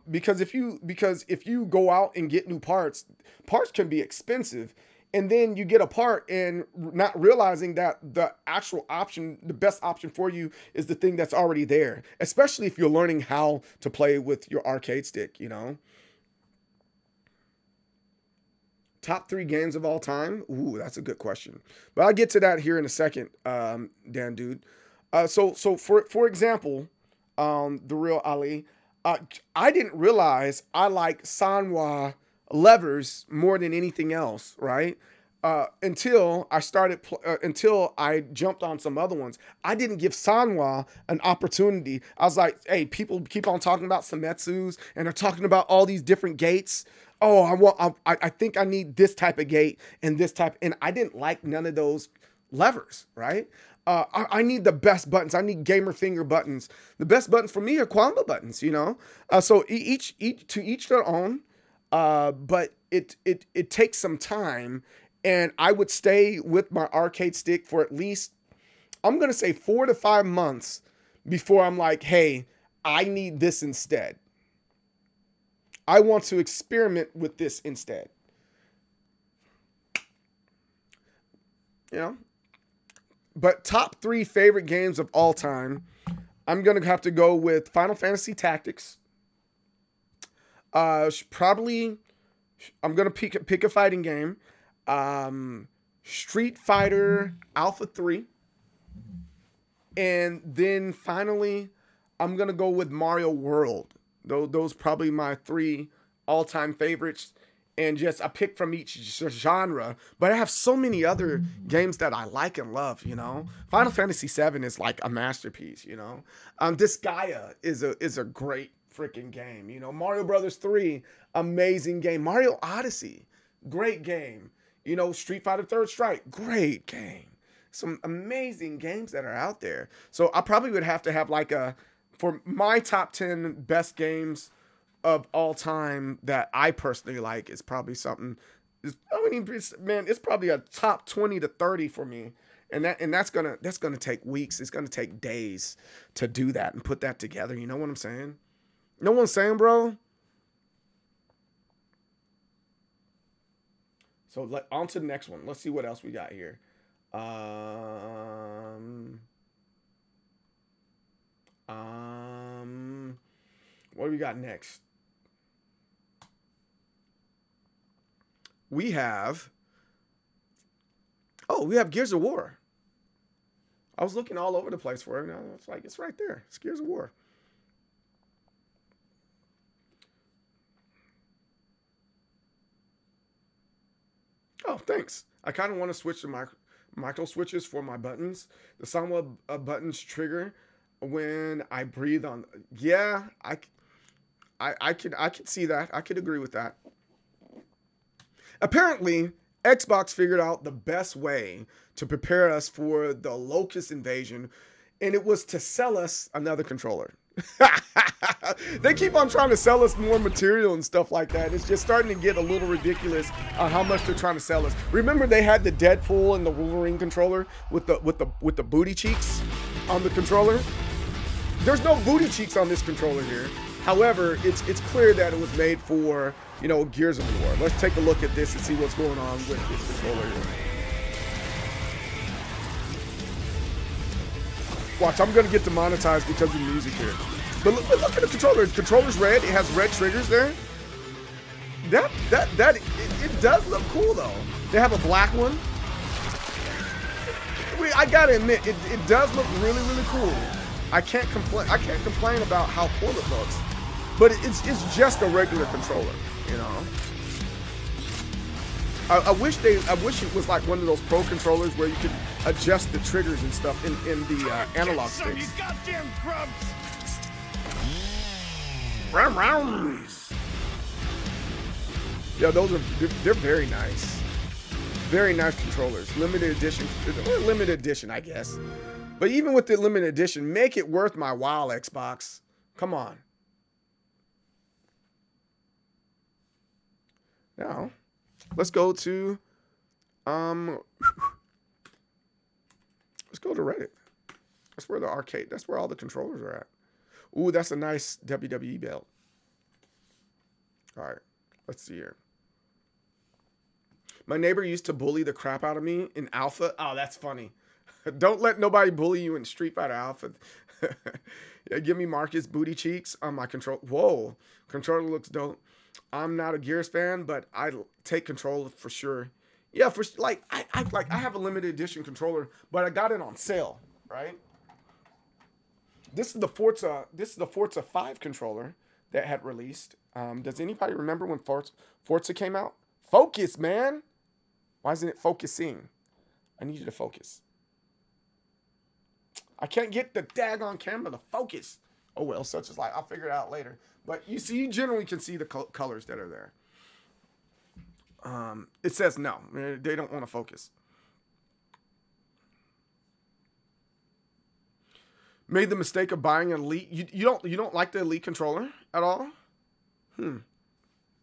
Because if you go out and get new parts, parts can be expensive, and then you get a part and not realizing that the actual option, the best option for you, is the thing that's already there. Especially if you're learning how to play with your arcade stick, you know. Top three games of all time? Ooh, that's a good question. But I'll get to that here in a second, Dan, dude. So for example, the real Ali, uh, I didn't realize I like Sanwa levers more than anything else, right? Until I jumped on some other ones. I didn't give Sanwa an opportunity. I was like, hey, people keep on talking about Sametsus and they're talking about all these different gates. Oh, I think I need this type of gate and this type, and I didn't like none of those levers, right? I need the best buttons. I need gamer finger buttons. The best buttons for me are Quamba buttons, you know. So each to each their own. But it takes some time, and I would stay with my arcade stick for at least, I'm gonna say, 4 to 5 months before I'm like, hey, I need this instead. I want to experiment with this instead. You know. But top three favorite games of all time, I'm gonna have to go with Final Fantasy Tactics. Probably I'm gonna pick a fighting game. Um, Street Fighter Alpha 3, and then finally I'm gonna go with Mario World. Those probably my three all-time favorites. And just I pick from each genre, but I have so many other games that I like and love. You know, Final Fantasy VII is like a masterpiece. You know, Disgaea is a great freaking game. You know, Mario Brothers 3, amazing game. Mario Odyssey, great game. You know, Street Fighter Third Strike, great game. Some amazing games that are out there. So I probably would have to have like for my top 10 best games of all time that I personally like is probably something. I mean, man, it's probably a top 20 to 30 for me. And that's gonna take weeks. It's gonna take days to do that and put that together. You know what I'm saying? You know what I'm saying, bro? So on to the next one. Let's see what else we got here. What do we got next? We have Gears of War. I was looking all over the place for it. Now it's like it's right there. It's Gears of War. Oh, thanks. I kind of want to switch to micro switches for my buttons. The sound of buttons trigger when I breathe on. Yeah, I could see that. I could agree with that. Apparently, Xbox figured out the best way to prepare us for the Locust invasion, and it was to sell us another controller. They keep on trying to sell us more material and stuff like that. It's just starting to get a little ridiculous on how much they're trying to sell us. Remember, they had the Deadpool and the Wolverine controller with the booty cheeks on the controller. There's no booty cheeks on this controller here. However, it's clear that it was made for, Gears of War. Let's take a look at this and see what's going on with this controller here. Watch, I'm gonna get demonetized because of the music here. But look at the controller. The controller's red. It has red triggers there. It does look cool though. They have a black one. I gotta admit, it does look really, really cool. I can't complain about how cool it looks. But it's just a regular controller, I wish it was like one of those pro controllers where you could adjust the triggers and stuff in the analog sticks. Yeah, they're very nice. Very nice controllers. Limited edition, I guess. But even with the limited edition, make it worth my while, Xbox. Come on. Now, let's go to let's go to Reddit. That's where the arcade, that's where all the controllers are at. Ooh, that's a nice WWE belt. All right, let's see here. My neighbor used to bully the crap out of me in Alpha. Oh, that's funny. Don't let nobody bully you in Street Fighter Alpha. Yeah, give me Marcus booty cheeks on my control. Whoa, controller looks dope. I'm not a Gears fan, but I take controller for sure. Yeah, I have a limited edition controller, but I got it on sale, right? This is the Forza 5 controller that had released. Does anybody remember when Forza came out? Focus, man. Why isn't it focusing? I need you to focus. I can't get the daggone camera to focus. Oh well, such as like, I'll figure it out later. But you generally can see the colors that are there. It says no, they don't want to focus. Made the mistake of buying an Elite. You don't like the Elite controller at all?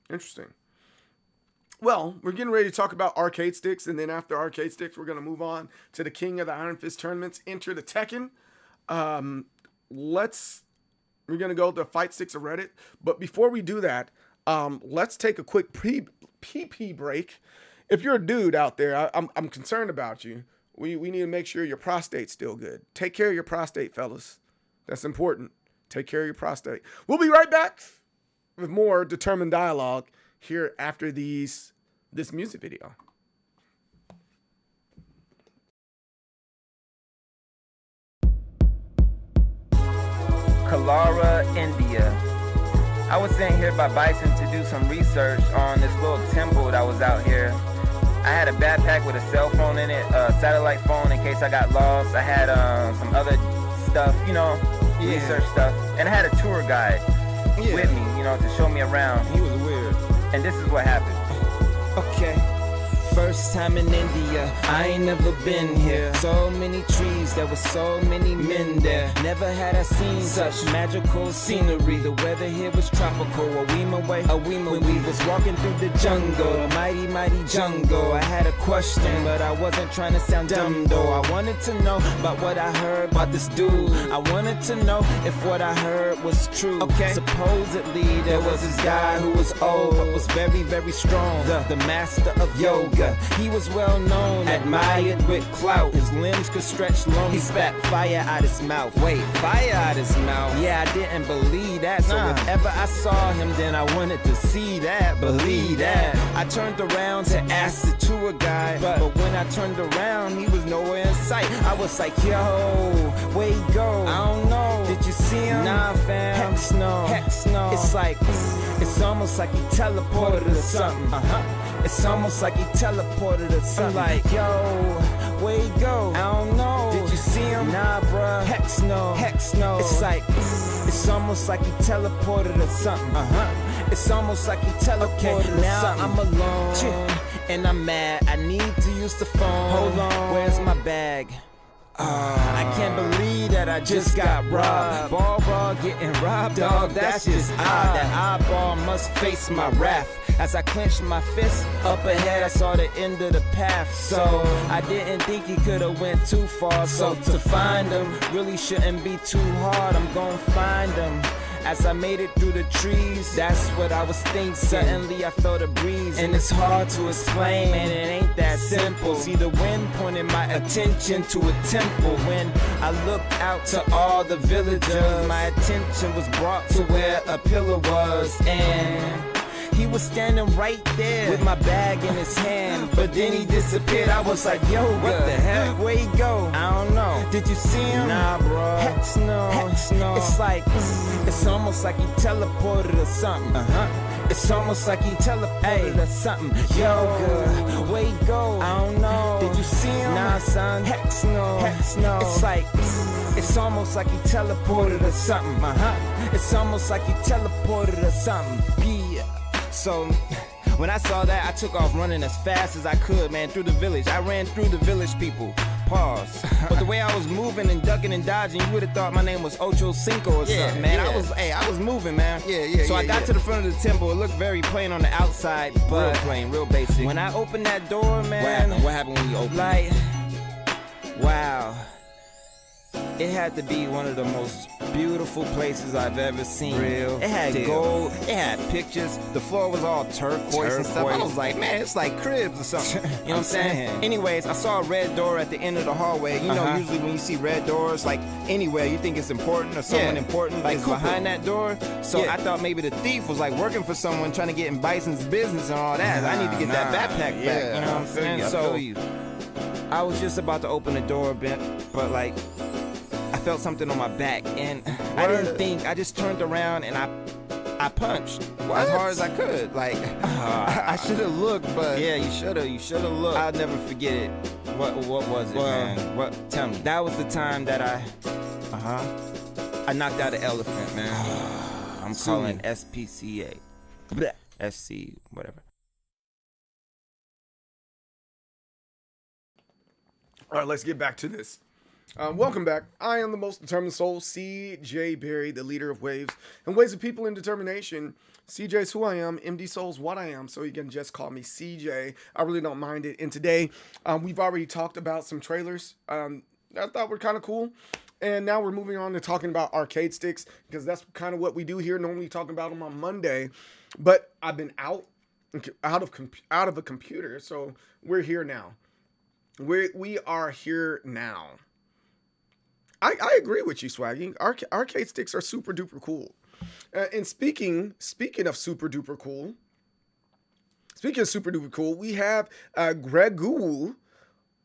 Interesting. Well, we're getting ready to talk about arcade sticks, and then after arcade sticks, we're going to move on to the king of the Iron Fist tournaments, enter the Tekken. We're going to go to Fight Sticks of Reddit. But before we do that, let's take a quick pee break. If you're a dude out there, I'm concerned about you. We need to make sure your prostate's still good. Take care of your prostate, fellas. That's important. Take care of your prostate. We'll be right back with more determined dialogue here after this music video. Kalara, India. I was sent here by Bison to do some research on this little temple that was out here. I had a backpack with a cell phone in it, a satellite phone in case I got lost. I had some other stuff, research stuff. And I had a tour guide with me, to show me around. He was weird. And this is what happened. Okay. first time in India, I ain't never been here. So many trees, there were so many men there. Never had I seen such magical scenery. The weather here was tropical. A Weema when we was walking through the jungle, a mighty, mighty jungle. I had a question, but I wasn't trying to sound dumb though. I wanted to know about what I heard about this dude. I wanted to know if what I heard was true. Okay. Supposedly there was this guy who was old, but was very, very strong. The master of yoga. He was well known, admired with clout. His limbs could stretch long. He spat fire out his mouth. Wait, fire out his mouth? Yeah, I didn't believe that. So if ever I saw him, then I wanted to see that, believe that. I turned around to ask the tour guide, but when I turned around, he was nowhere in sight. I was like, yo, where he go? I don't know. Did you see him? Nah, fam. Heck no. Heck no. It's like, it's almost like he teleported or something. It's almost like he teleported or something. Like, yo, where he go? I don't know. Did you see him? Nah, bruh. Heck no. Heck no. It's like, it's almost like he teleported or something. It's almost like he teleported or now something. I'm alone and I'm mad. I need to use the phone. Hold on. Where's my bag? I can't believe that I just got robbed. Ball getting robbed, dog, that's just odd. That eyeball must face my wrath. As I clenched my fist, up ahead I saw the end of the path. So I didn't think he could've went too far. So to find him really shouldn't be too hard. I'm gonna find him. As I made it through the trees, that's what I was thinking. Suddenly I felt a breeze, and it's hard to explain, man, it ain't that simple. See, the wind pointed my attention to a temple. When I looked out to all the villagers, my attention was brought to where a pillar was, and he was standing right there with my bag in his hand. But then he disappeared. I was like, yo, what the heck? Where he go? I don't know. Did you see him? Nah, bro. Heck no. Heck no. It's like, it's almost like he teleported or something. It's almost like he teleported or something. Yo, where he go? I don't know. Did you see him? Nah, son. Heck no. Heck no. It's like, it's almost like he teleported or something. It's almost like he teleported or something. So when I saw that, I took off running as fast as I could, man, through the village. I ran through the village people. Pause. But the way I was moving and ducking and dodging, you would have thought my name was Ocho Cinco or something, man. I was moving, man. So I got to the front of the temple. It looked very plain on the outside, but real plain, real basic. When I opened that door, man, what happened when you opened? Like, wow. It had to be one of the most beautiful places I've ever seen. Real. It had gold. It had pictures. The floor was all turquoise and stuff. I was like, man, it's like cribs or something. You know what I'm saying? Anyways, I saw a red door at the end of the hallway. You know, usually when you see red doors, like anywhere, you think it's important or someone important like is behind that door. So I thought maybe the thief was like working for someone trying to get in Bison's business and all that. I need to get that backpack back. You know what I'm saying? So I was just about to open the door, but like, I felt something on my back, and I didn't think. I just turned around and I punched as hard as I could. Like, I should have looked, but yeah, you should have looked. I'll never forget it. What was it, man? What? Tell me. That was the time that I knocked out an elephant, man. I'm calling SPCA, SC, whatever. All right, let's get back to this. Welcome back. I am the most determined soul, CJ Berry, the leader of Waves and Waves of People in Determination. CJ is who I am. MD Soul is what I am. So you can just call me CJ. I really don't mind it. And today, we've already talked about some trailers. I thought were kind of cool. And now we're moving on to talking about arcade sticks, because that's kind of what we do here. Normally talking about them on Monday, but I've been out of a computer, so we're here now. We are here now. I agree with you, Swaggy. Arcade sticks are super duper cool. And speaking of super duper cool, we have Greg Gould,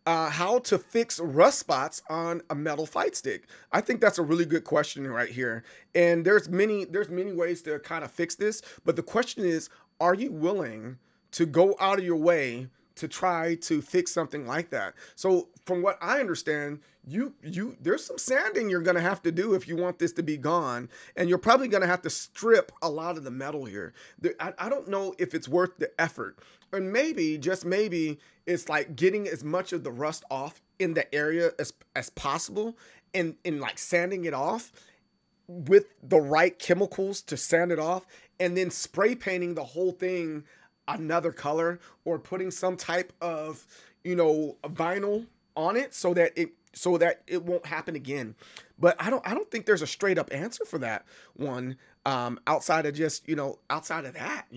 how to fix rust spots on a metal fight stick. I think that's a really good question right here. And there's many ways to kind of fix this, but the question is, are you willing to go out of your way to try to fix something like that? So from what I understand, there's some sanding you're gonna have to do if you want this to be gone, and you're probably gonna have to strip a lot of the metal here. I don't know if it's worth the effort, and maybe just maybe it's like getting as much of the rust off in the area as possible, and like sanding it off with the right chemicals to sand it off, and then spray painting the whole thing another color, or putting some type of vinyl on it so that it won't happen again. But I don't think there's a straight up answer for that one, outside of just outside of that,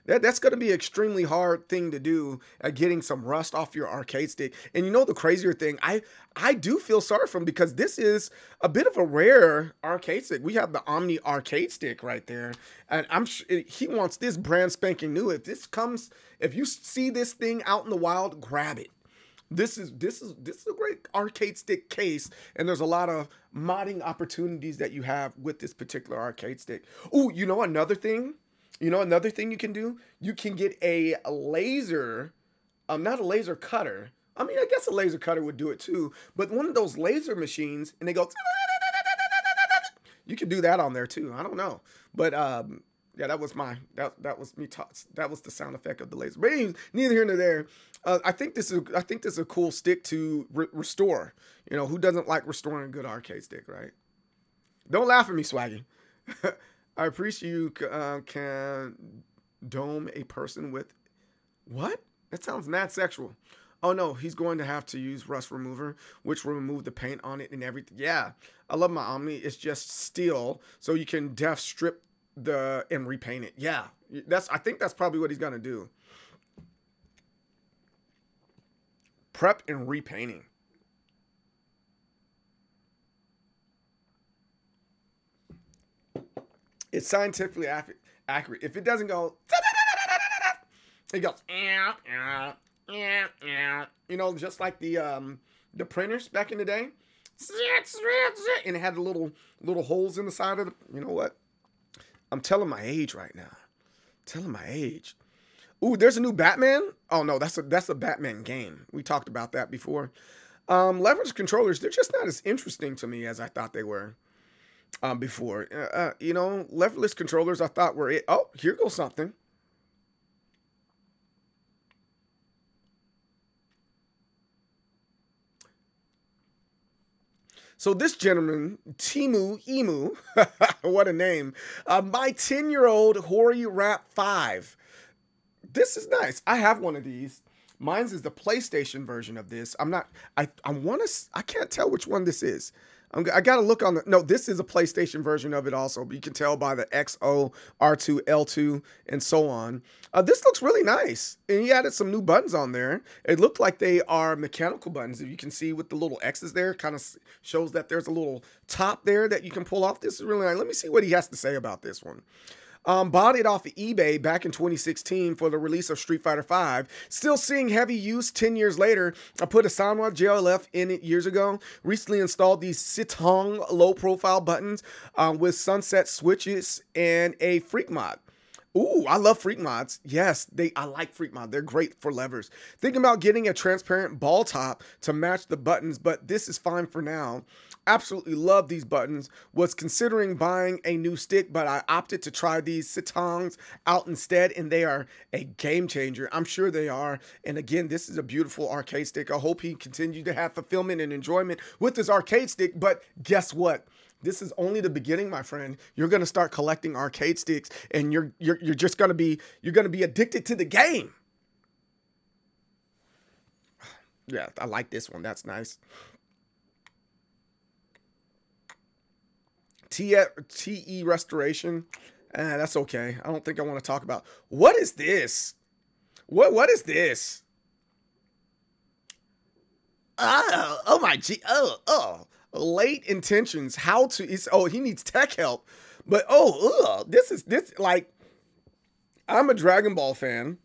that's going to be an extremely hard thing to do, getting some rust off your arcade stick. And the crazier thing, I do feel sorry for him, because this is a bit of a rare arcade stick. We have the Omni arcade stick right there, and he wants this brand spanking new. If you see this thing out in the wild, grab it. This is a great arcade stick case, and there's a lot of modding opportunities that you have with this particular arcade stick. Oh, another thing, you can do. You can get a laser, not a laser cutter. I mean, I guess a laser cutter would do it too, but one of those laser machines, and they go. You can do that on there too. I don't know, but yeah, that was me. That was the sound effect of the laser. But anyways, neither here nor there. I think this is a cool stick to restore. Who doesn't like restoring a good arcade stick, right? Don't laugh at me, Swaggy. I appreciate you can dome a person with what? That sounds mad sexual. Oh no, he's going to have to use rust remover, which will remove the paint on it and everything. Yeah, I love my Omni. It's just steel, so you can strip and repaint it. Yeah, I think that's probably what he's gonna do. Prep and repainting. It's scientifically accurate. If it doesn't go, it goes, just like the printers back in the day, and it had the little holes in the side of the. You know what? I'm telling my age right now. Telling my age. Ooh, there's a new Batman. Oh no, that's a Batman game. We talked about that before. Leverage controllers, they're just not as interesting to me as I thought they were before. Leverless controllers I thought were it. Oh, here goes something. So this gentleman, Timu Emu, what a name. My 10-year-old Hori Rap 5. This is nice. I have one of these. Mine's is the PlayStation version of this. I can't tell which one this is. I got to look on no, this is a PlayStation version of it also, but you can tell by the XO, R2, L2, and so on. This looks really nice. And he added some new buttons on there. It looked like they are mechanical buttons. If you can see with the little X's there, kind of shows that there's a little top there that you can pull off. This is really nice. Let me see what he has to say about this one. Bought it off of eBay back in 2016 for the release of Street Fighter V. Still seeing heavy use 10 years later. I put a Sanwa JLF in it years ago. Recently installed these Sitong low profile buttons with sunset switches and a freak mod. Ooh, I love freak mods. Yes, I like freak mod. They're great for levers. Thinking about getting a transparent ball top to match the buttons, but this is fine for now. Absolutely love these buttons. Was considering buying a new stick, but I opted to try these Sitongs out instead, and they are a game changer. I'm sure they are. And again, this is a beautiful arcade stick. I hope he continues to have fulfillment and enjoyment with his arcade stick, but guess what? This is only the beginning, my friend. You're gonna start collecting arcade sticks, and you're just gonna be addicted to the game. Yeah, I like this one. That's nice. TE restoration. That's okay. I don't think I want to talk about. What is this? What is this? Oh my G. Oh. Late intentions. How to? He needs tech help. But this like, I'm a Dragon Ball fan.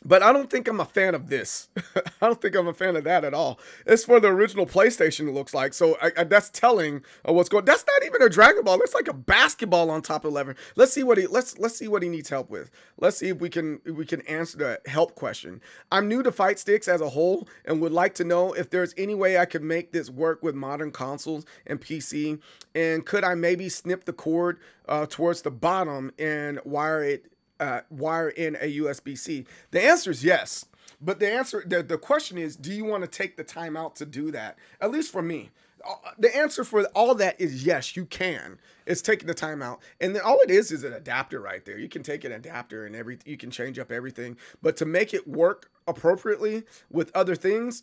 But I don't think I'm a fan of this. I don't think I'm a fan of that at all. It's for the original PlayStation. It looks like so. That's telling of what's going. That's not even a Dragon Ball. That's like a basketball on top of lever. Let's see what he let's see what he needs help with. Let's see if we can answer the help question. I'm new to fight sticks as a whole and would like to know if there's any way I could make this work with modern consoles and PC. And could I maybe snip the cord towards the bottom and wire in a USB-C? The answer is yes. But the question is, do you want to take the time out to do that? At least for me. The answer for all that is yes, you can. It's taking the time out. And then all it is an adapter right there. You can take an adapter and you can change up everything. But to make it work appropriately with other things,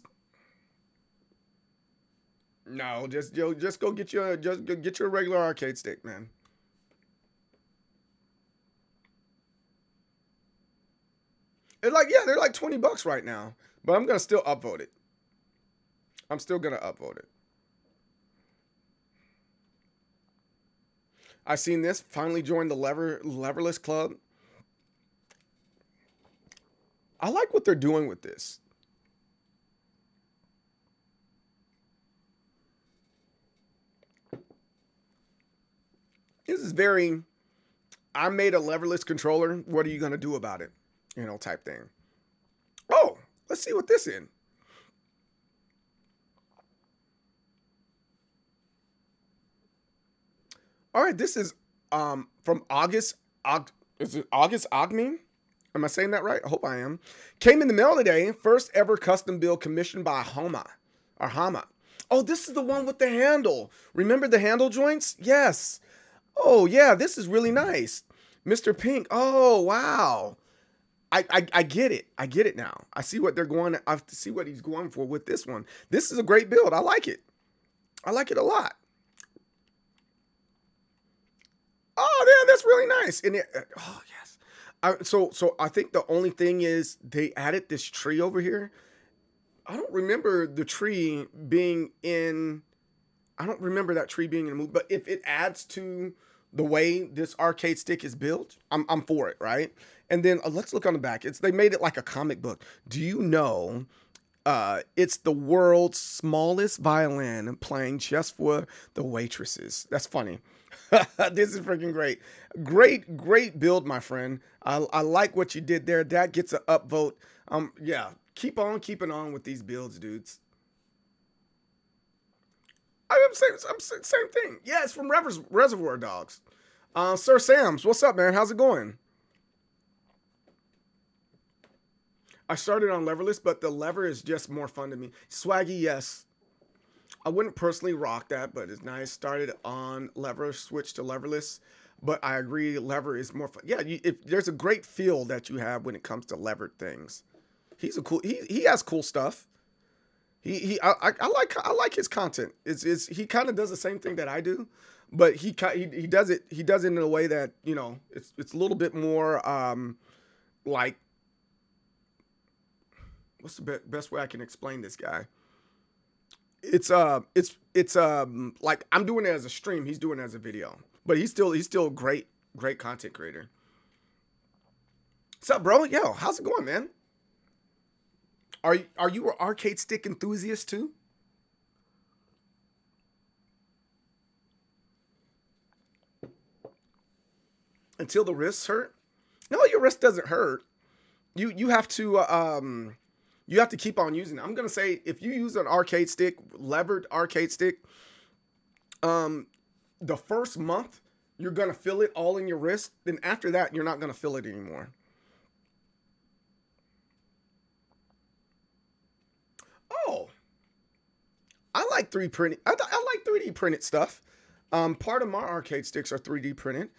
no, just go get your regular arcade stick, man. They're like $20 right now. But I'm gonna still upvote it. I'm still gonna upvote it. I seen this. Finally joined the leverless club. I like what they're doing with this. This is very. I made a leverless controller. What are you gonna do about it? Type thing. Oh, let's see what this in. All right, this is from August. Is it August Ogme? Am I saying that right? I hope I am. Came in the mail today. First ever custom build commissioned by Hama. Oh, this is the one with the handle. Remember the handle joints? Yes. Oh yeah, this is really nice. Mr. Pink. Oh wow. I get it. I get it now. I see what they're going. I see what he's going for with this one. This is a great build. I like it. I like it a lot. Oh, yeah, that's really nice. And oh yes. So I think the only thing is they added this tree over here. I don't remember the tree being in. I don't remember that tree being in a movie. But if it adds to the way this arcade stick is built, I'm for it, right? And then let's look on the back. They made it like a comic book. Do you know it's the world's smallest violin playing just for the waitresses? That's funny. This is freaking great. Great build, my friend. I like what you did there. That gets an upvote. Yeah, keep on keeping on with these builds, dudes. Same thing. Yeah, it's from Reservoir Dogs. Sir Sam's, what's up, man? How's it going? I started on leverless, but the lever is just more fun to me. Swaggy, yes. I wouldn't personally rock that, but it's nice. Started on lever, switched to leverless. But I agree, lever is more fun. Yeah, if there's a great feel that you have when it comes to levered things. He has cool stuff. I like his content. It's he kind of does the same thing that I do, but he does it in a way that it's a little bit more like what's the best way I can explain this guy? It's like I'm doing it as a stream. He's doing it as a video, but he's still a great content creator. What's up, bro? Yo, how's it going, man? Are you an arcade stick enthusiast too? Until the wrists hurt? No, your wrist doesn't hurt. You have to you have to keep on using it. I'm gonna say if you use an arcade stick, levered arcade stick, um, the first month you're gonna feel it all in your wrist. Then after that, you're not gonna feel it anymore. Oh, I like 3D printing. I like 3D printed stuff. Part of my arcade sticks are 3D printed.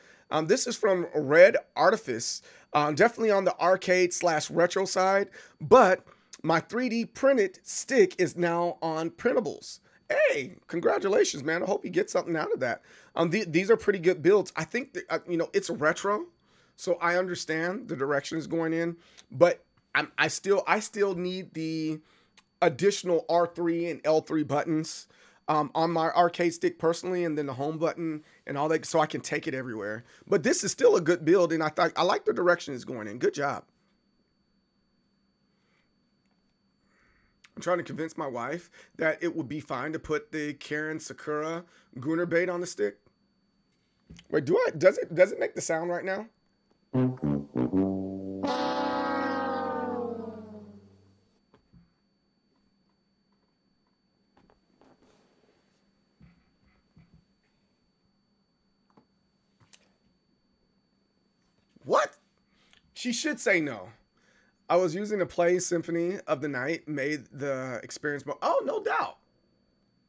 This is from Red Artifice. Definitely on the arcade slash retro side, but my 3D printed stick is now on printables. Hey, congratulations, man! I hope you get something out of that. These are pretty good builds. I think that, it's retro, so I understand the direction is going in, but I still need the additional R3 and L3 buttons on my arcade stick personally, and then the home button and all that, so I can take it everywhere. But this is still a good build, and I like the direction it's going in. Good job. I'm trying to convince my wife that it would be fine to put the Karen Sakura Gunner bait on the stick. Wait, do I? Does it make the sound right now? What? She should say no. I was using to play Symphony of the Night, made the experience more. Oh, no doubt.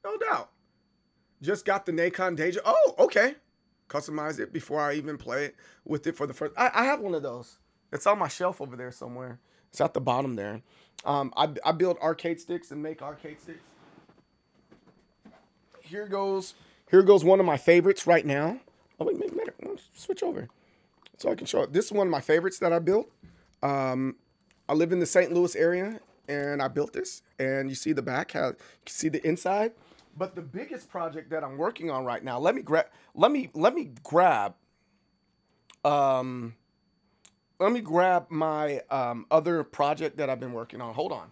No doubt. Just got the Nacon Deja. Oh, okay. Customize it before I even play it with it for the first. I have one of those. It's on my shelf over there somewhere. It's at the bottom there. I build arcade sticks and make arcade sticks. Here goes. Here goes one of my favorites right now. Oh wait, switch over so I can show it. This is one of my favorites that I built. Um, I live in the St. Louis area, and I built this. And you see the back, how you can see the inside. But the biggest project that I'm working on right now, um, let me grab my other project that I've been working on. Hold on.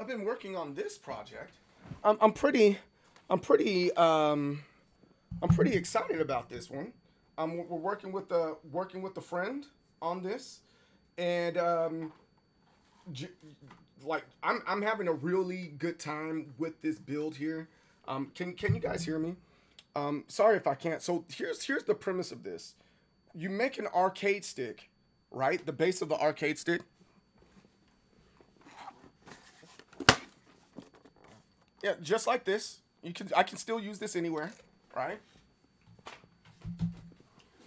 I've been working on this project. I'm, I'm pretty, I'm pretty, I'm pretty excited about this one. We're working with a friend on this, and j- like I'm having a really good time with this build here. Can you guys hear me? Sorry if I can't. So here's the premise of this. You make an arcade stick, right? The base of the arcade stick. Yeah, just like this. I can still use this anywhere, right?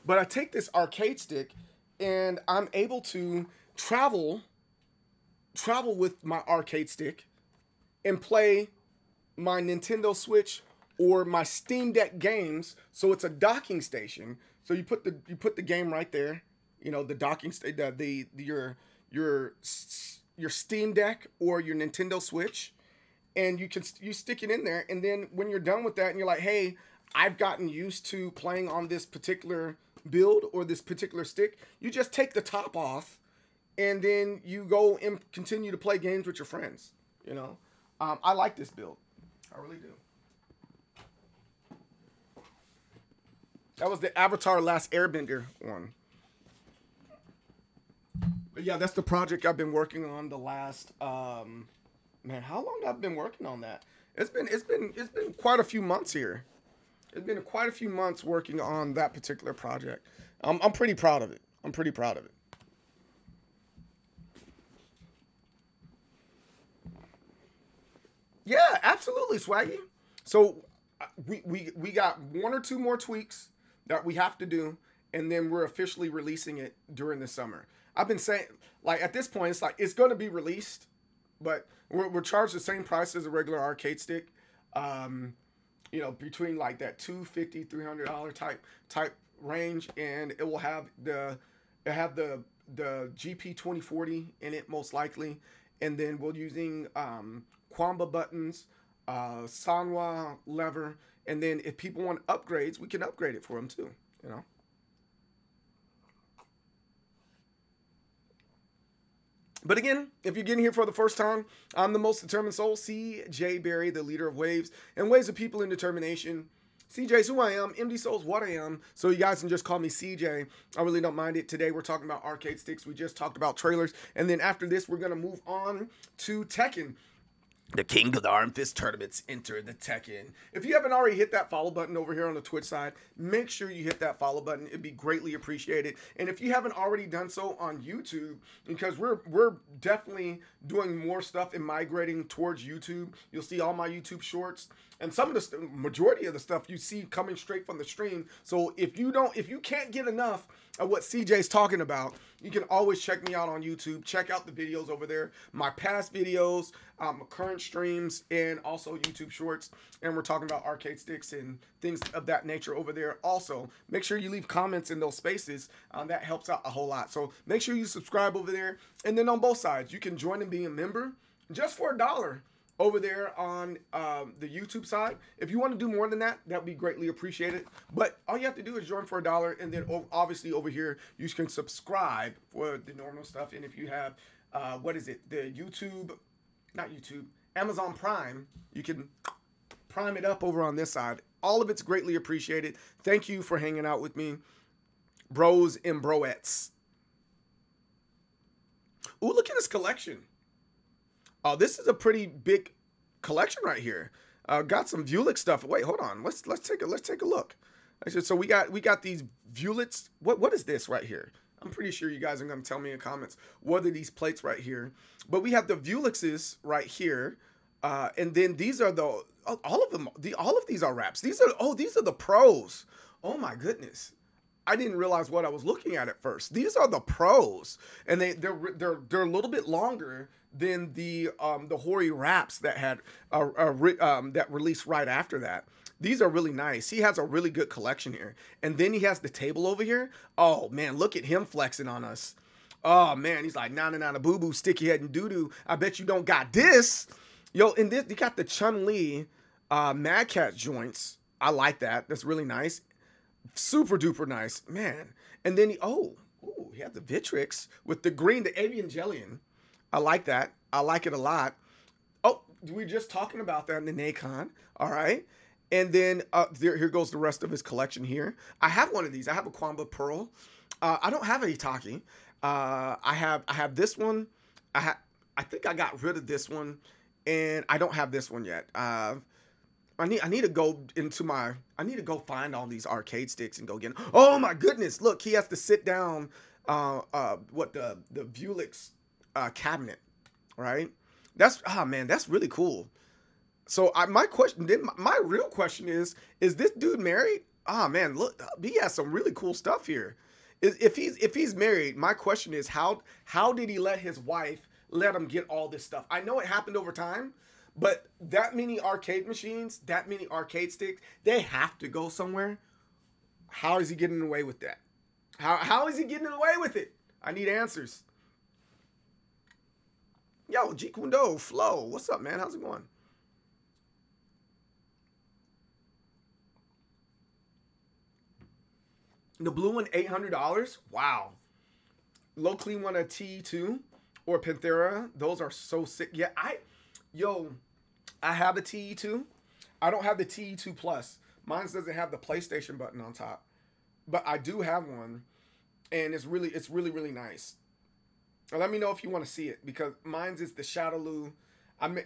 But I take this arcade stick and I'm able to travel travel with my arcade stick and play my Nintendo Switch or my Steam Deck games. So it's a docking station. So you put the game right there. You know, the docking station, your your Steam Deck or your Nintendo Switch, and you stick it in there. And then when you're done with that, and you're like, hey, I've gotten used to playing on this particular build or this particular stick. You just take the top off, and then you go and continue to play games with your friends. You know, I like this build. I really do. That was the Avatar Last Airbender one. But yeah, that's the project I've been working on the last man, how long I've been working on that? It's been quite a few months here. It's been quite a few months working on that particular project. I'm pretty proud of it. I'm pretty proud of it. Yeah, absolutely, Swaggy. So we got one or two more tweaks that we have to do, and then we're officially releasing it during the summer. I've been saying, like at this point, it's like it's going to be released, but we're charged the same price as a regular arcade stick. Um, you know, between like that $250 $300 type range, and it will have the GP2040 in it most likely, and then we're using Quamba buttons, Sanwa lever, and then if people want upgrades, we can upgrade it for them too. You know. But again, if you're getting here for the first time, I'm the most determined soul, CJ Berry, the leader of Waves, and Waves of People in Determination. CJ's who I am, MD Soul's what I am, so you guys can just call me CJ. I really don't mind it. Today we're talking about arcade sticks. We just talked about trailers, and then after this, we're going to move on to Tekken. The king of the arm fist tournaments enter the Tekken. If you haven't already hit that follow button over here on the Twitch side, make sure you hit that follow button. It'd be greatly appreciated. And if you haven't already done so on YouTube, because we're definitely doing more stuff and migrating towards YouTube. You'll see all my YouTube shorts And some of the majority of the stuff you see coming straight from the stream. So if you can't get enough of what CJ's talking about, you can always check me out on YouTube. Check out the videos over there, my past videos, current streams, and also YouTube Shorts. And we're talking about arcade sticks and things of that nature over there. Also, make sure you leave comments in those spaces. That helps out a whole lot. So make sure you subscribe over there. And then on both sides, you can join and be a member just for $1 over there on the YouTube side. If you want to do more than that, that would be greatly appreciated. But all you have to do is join for $1, and then obviously over here you can subscribe for the normal stuff. And if you have the Amazon Prime, you can prime it up over on this side. All of it's greatly appreciated. Thank you for hanging out with me, bros and broettes. Ooh, look at this collection. Oh, this is a pretty big collection right here. Got some Vuelich stuff. Wait, hold on. Let's take a look. So we got these Vuelichs. What is this right here? I'm pretty sure you guys are gonna tell me in comments what are these plates right here. But we have the Vuelichs right here, and then these are all of them. All of these are wraps. These are the pros. Oh my goodness. I didn't realize what I was looking at first. These are the pros, and they're a little bit longer than the Hori wraps that had that released right after that. These are really nice. He has a really good collection here, and then he has the table over here. Oh man, look at him flexing on us. Oh man, he's like na boo boo, sticky head and doo doo. I bet you don't got this, yo. And this, you got the Chun-Li Mad Cat joints. I like that. That's really nice. Super duper nice, man. And then he had the Vitrix with the green, the Evangelion. I like that. I like it a lot. Oh, we were just talking about that in the Nacon. All right. And then here goes the rest of his collection here. I have one of these. I have a Kwamba Pearl. I don't have a Itaki. I have this one. I think I got rid of this one, and I don't have this one yet. I need to go find all these arcade sticks and go get them. Oh my goodness, look, he has to sit down the Vuelich's cabinet, right? That's really cool. So my real question is this dude married? Man, look, he has some really cool stuff here. If he's married, my question is how did he let his wife let him get all this stuff? I know it happened over time. But that many arcade machines, that many arcade sticks, they have to go somewhere. How is he getting away with that? How is he getting away with it? I need answers. Yo, Jeet Kune Do, Flo, what's up, man? How's it going? The blue one, $800. Wow. Low clean one, a T2 or Panthera. Those are so sick. Yeah, I have a TE2. I don't have the TE2 Plus. Mine doesn't have the PlayStation button on top, but I do have one, and it's really nice. Now, let me know if you want to see it because mine's is the Shadowloo.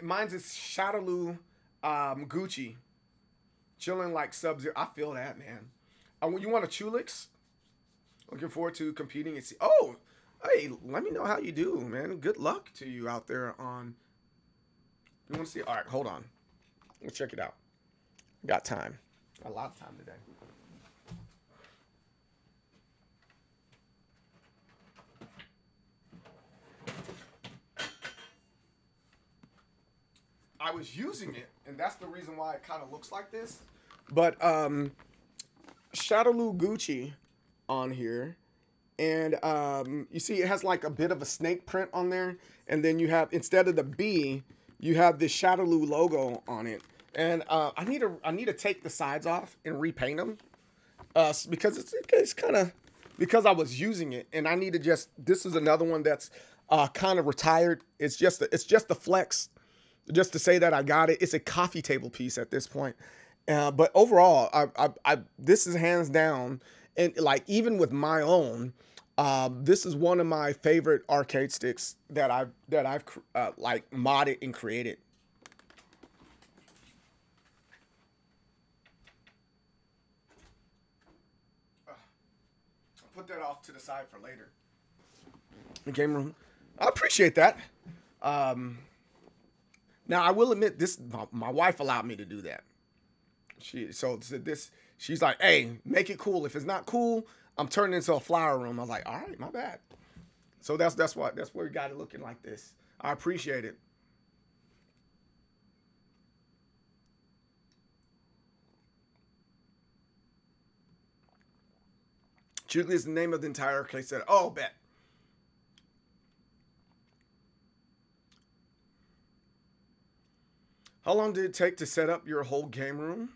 Mine's is Shadowloo Gucci, chilling like Sub-Zero. I feel that, man. You want a Chulix? Looking forward to competing and see. Oh, hey, let me know how you do, man. Good luck to you out there on. You want to see? All right, hold on. Let's check it out. Got time. A lot of time today. I was using it, and that's the reason why it kind of looks like this. But Shadowloo Gucci on here, and you see it has like a bit of a snake print on there, and then you have, instead of the B, you have the Shadowloo logo on it. And I need to take the sides off and repaint them because it's kind of, because I was using it, and I need to just, this is another one that's kind of retired. It's just the flex, just to say that I got it. It's a coffee table piece at this point. But overall, this is hands down, and like even with my own, this is one of my favorite arcade sticks that I've like modded and created. Put that off to the side for later. The game room. I appreciate that. Now I will admit this. My wife allowed me to do that. She's like, hey, make it cool. If it's not cool, I'm turning into a flower room. I was like, all right, my bad. So that's where we got it looking like this. I appreciate it. Chugli is the name of the entire case set. Oh, bet. How long did it take to set up your whole game room?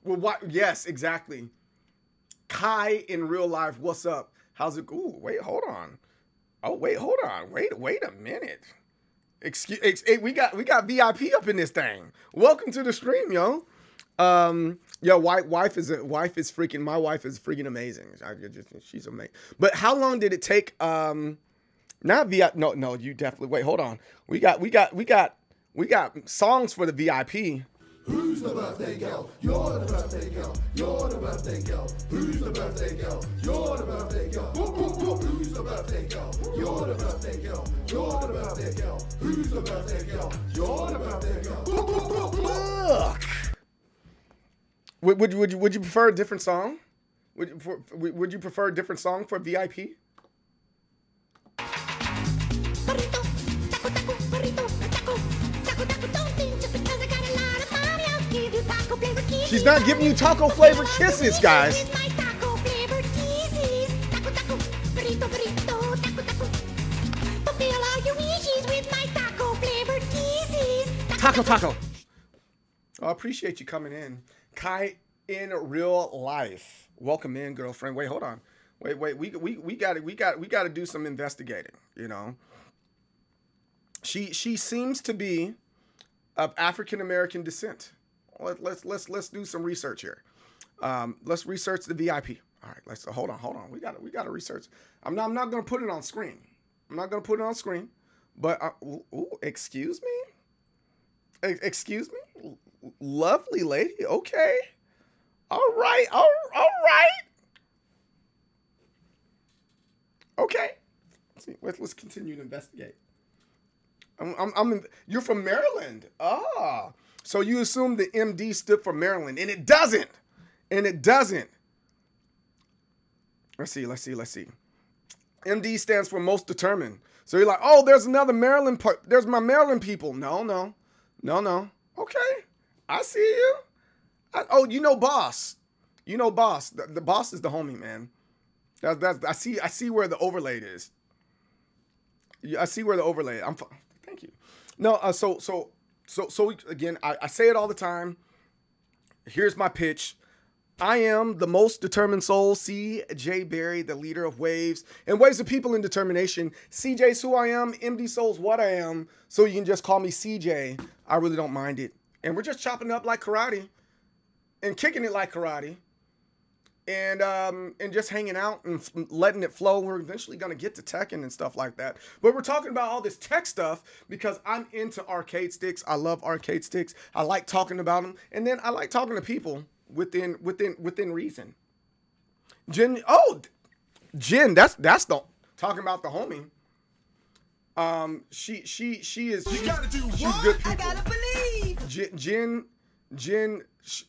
Well, what? Yes, exactly. Kai in real life, what's up? How's it? Ooh, wait, hold on. Oh, wait, hold on. Wait a minute. We got VIP up in this thing. Welcome to the stream, yo. Yo, wife is freaking. My wife is freaking amazing. She's amazing. But how long did it take? Not VIP. No, you definitely wait. Hold on. We got songs for the VIP. Who's the birthday girl? You're the birthday girl. You're the birthday girl. Who's the birthday girl? You're the birthday girl. Who's the birthday girl? You're the birthday girl. You're the birthday girl. Who's the birthday girl? You're the birthday girl. Look. Would you prefer a different song? Would you prefer a different song for VIP? She's not giving you taco flavored kisses, guys. Taco. I appreciate you coming in. Kai in real life. Welcome in, girlfriend. Wait, hold on. Wait. We got to do some investigating, you know. She seems to be of African American descent. Let's do some research here. Let's research the VIP. All right, let's hold on. We got to research. I'm not going to put it on screen. But excuse me? Excuse me? Lovely lady. Okay. All right. Okay. Let's continue to investigate. You're from Maryland. Ah. So you assume the MD stood for Maryland, and it doesn't. Let's see. MD stands for most determined. So you're like, oh, there's another Maryland. There's my Maryland people. No. Okay, I see you. You know Boss. The Boss is the homie, man. I see where the overlay is. I see where the overlay. Thank you. No. So again, I say it all the time. Here's my pitch. I am the most determined soul, C.J. Berry, the leader of Waves. And Waves of People in Determination. CJ's who I am, MD Soul's what I am. So you can just call me CJ. I really don't mind it. And we're just chopping up like karate. And kicking it like karate. And just hanging out and letting it flow. We're eventually going to get to Tekken and stuff like that. But we're talking about all this tech stuff because I'm into arcade sticks. I love arcade sticks. I like talking about them. And then I like talking to people within reason. Jen, that's the talking about the homie. She is she's good people. I gotta believe. Jen,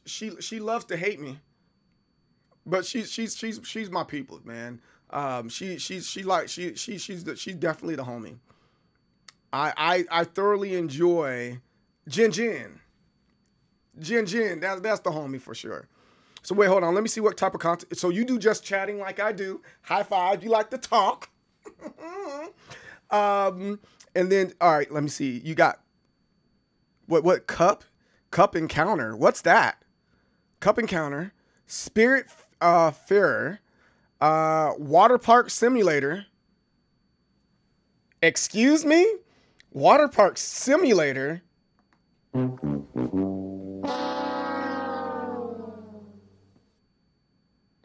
she loves to hate me. But she's my people, man. She's definitely the homie. I thoroughly enjoy Jen. That's the homie for sure. So wait, hold on. Let me see what type of content. So you do just chatting like I do. High five. You like to talk. And then all right. Let me see. You got what cup encounter? What's that? Cup encounter. Spirit Fairer. Water park simulator. Excuse me? Water park simulator.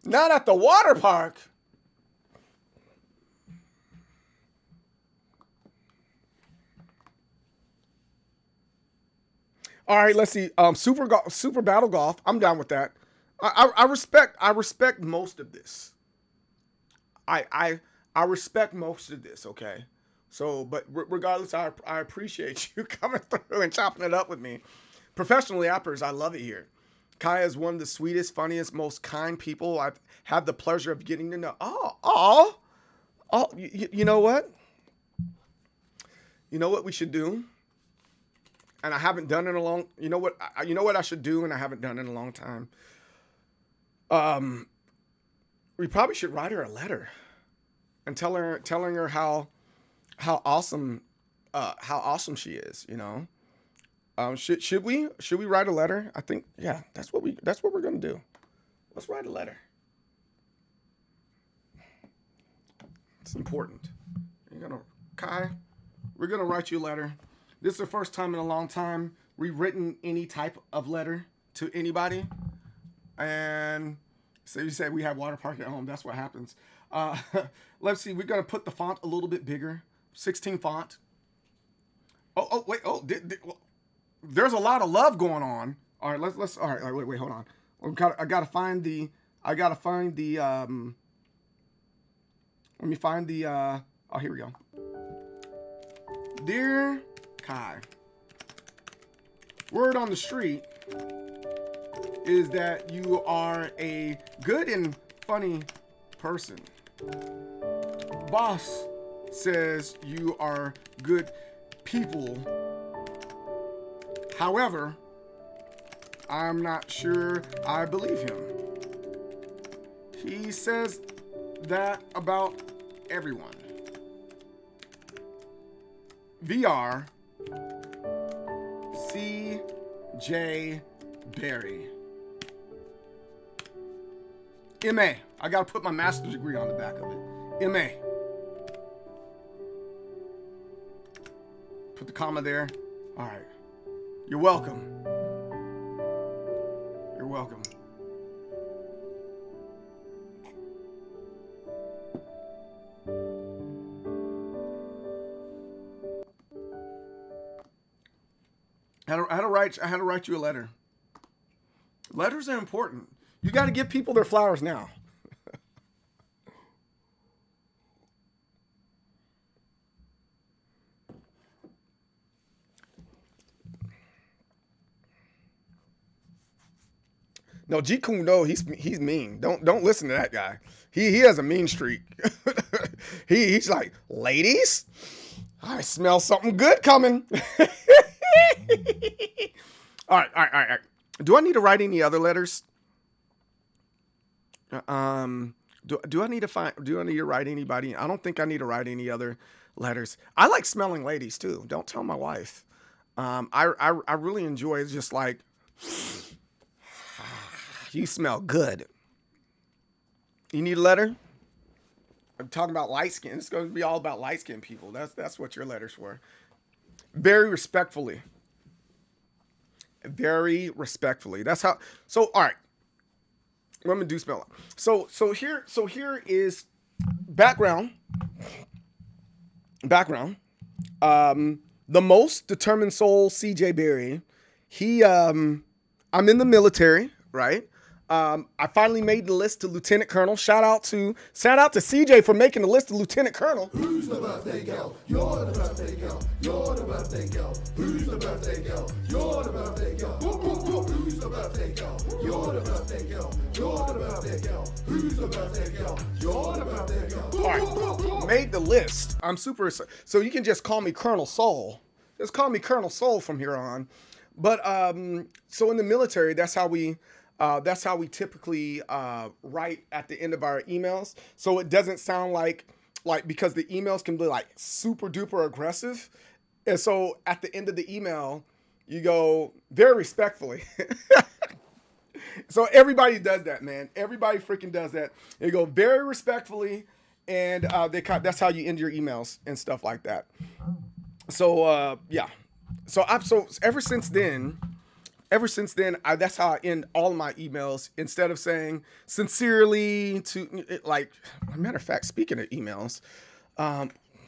Not at the water park. All right, let's see. Super Battle Golf. I'm down with that. I respect most of this. I respect most of this. Okay. So, but regardless, I appreciate you coming through and chopping it up with me. Professional yappers, I love it here. Kaya is one of the sweetest, funniest, most kind people I've had the pleasure of getting to know. You know what? You know what we should do? And I haven't done it in a long. You know what? You know what I should do, and I haven't done it in a long time. We probably should write her a letter and telling her how awesome she is. You know. Should we write a letter? I think that's what we're gonna do. Let's write a letter. It's important. Kai, we're gonna write you a letter. This is the first time in a long time we've written any type of letter to anybody. And so you say we have water park at home. That's what happens. Let's see. We're gonna put the font a little bit bigger. 16 font. Wait. There's a lot of love going on. All right, let's. All right, wait, hold on. I gotta find the. Let me find the. Oh, here we go. Dear Kai, word on the street is that you are a good and funny person. Boss says you are good people. However, I'm not sure I believe him. He says that about everyone. VR C.J. Berry. M.A. I gotta put my master's degree on the back of it. M.A. Put the comma there. All right. You're welcome. You're welcome. I had to write you a letter. Letters are important. You got to give people their flowers now. No, G Kun, no, he's mean. Don't listen to that guy. He has a mean streak. he's like, ladies, I smell something good coming. All right. Do I need to write any other letters? Do I need to write anybody? I don't think I need to write any other letters. I like smelling ladies too. Don't tell my wife. I really enjoy it. It's just like, you smell good. You need a letter? I'm talking about light skin. It's going to be all about light skin people. That's what your letter's for. Very respectfully. Very respectfully. That's how. So all right. Let me do spell it. So here is background. The most determined soul, C.J. Berry. I'm in the military, right? I finally made the list to Lieutenant Colonel. Shout out to CJ for making the list to Lieutenant Colonel. Who's the birthday girl? You're the birthday girl. You're the birthday girl. Who's the birthday girl? You're the birthday girl. Boom, boom, boom. Who's the birthday girl? You're the birthday girl. You're the birthday girl. Who's the birthday girl? You're the birthday girl. Boom, All right, boom, boom, boom. made the list. I'm super. So you can just call me Colonel Soul. Just call me Colonel Soul from here on. But so in the military, that's how we typically write at the end of our emails. So it doesn't sound like because the emails can be like super duper aggressive. And so at the end of the email, you go very respectfully. So everybody does that, man. Everybody freaking does that. You go very respectfully, and that's how you end your emails and stuff like that. So yeah. So ever since then, that's how I end all of my emails. Instead of saying sincerely to, like, as a matter of fact, speaking of emails,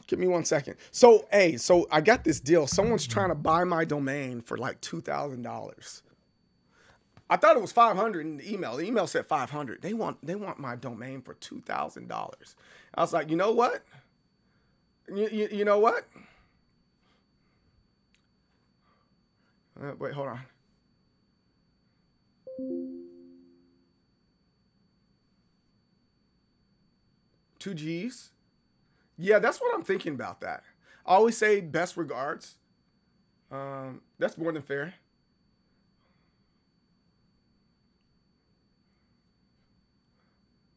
give me 1 second. So I got this deal. Someone's trying to buy my domain for like $2,000. I thought it was $500 in the email. The email said $500. They want my domain for $2,000. I was like, you know what? You know what? Wait, hold on. Two G's. Yeah, that's what I'm thinking about. That I always say best regards. That's more than fair.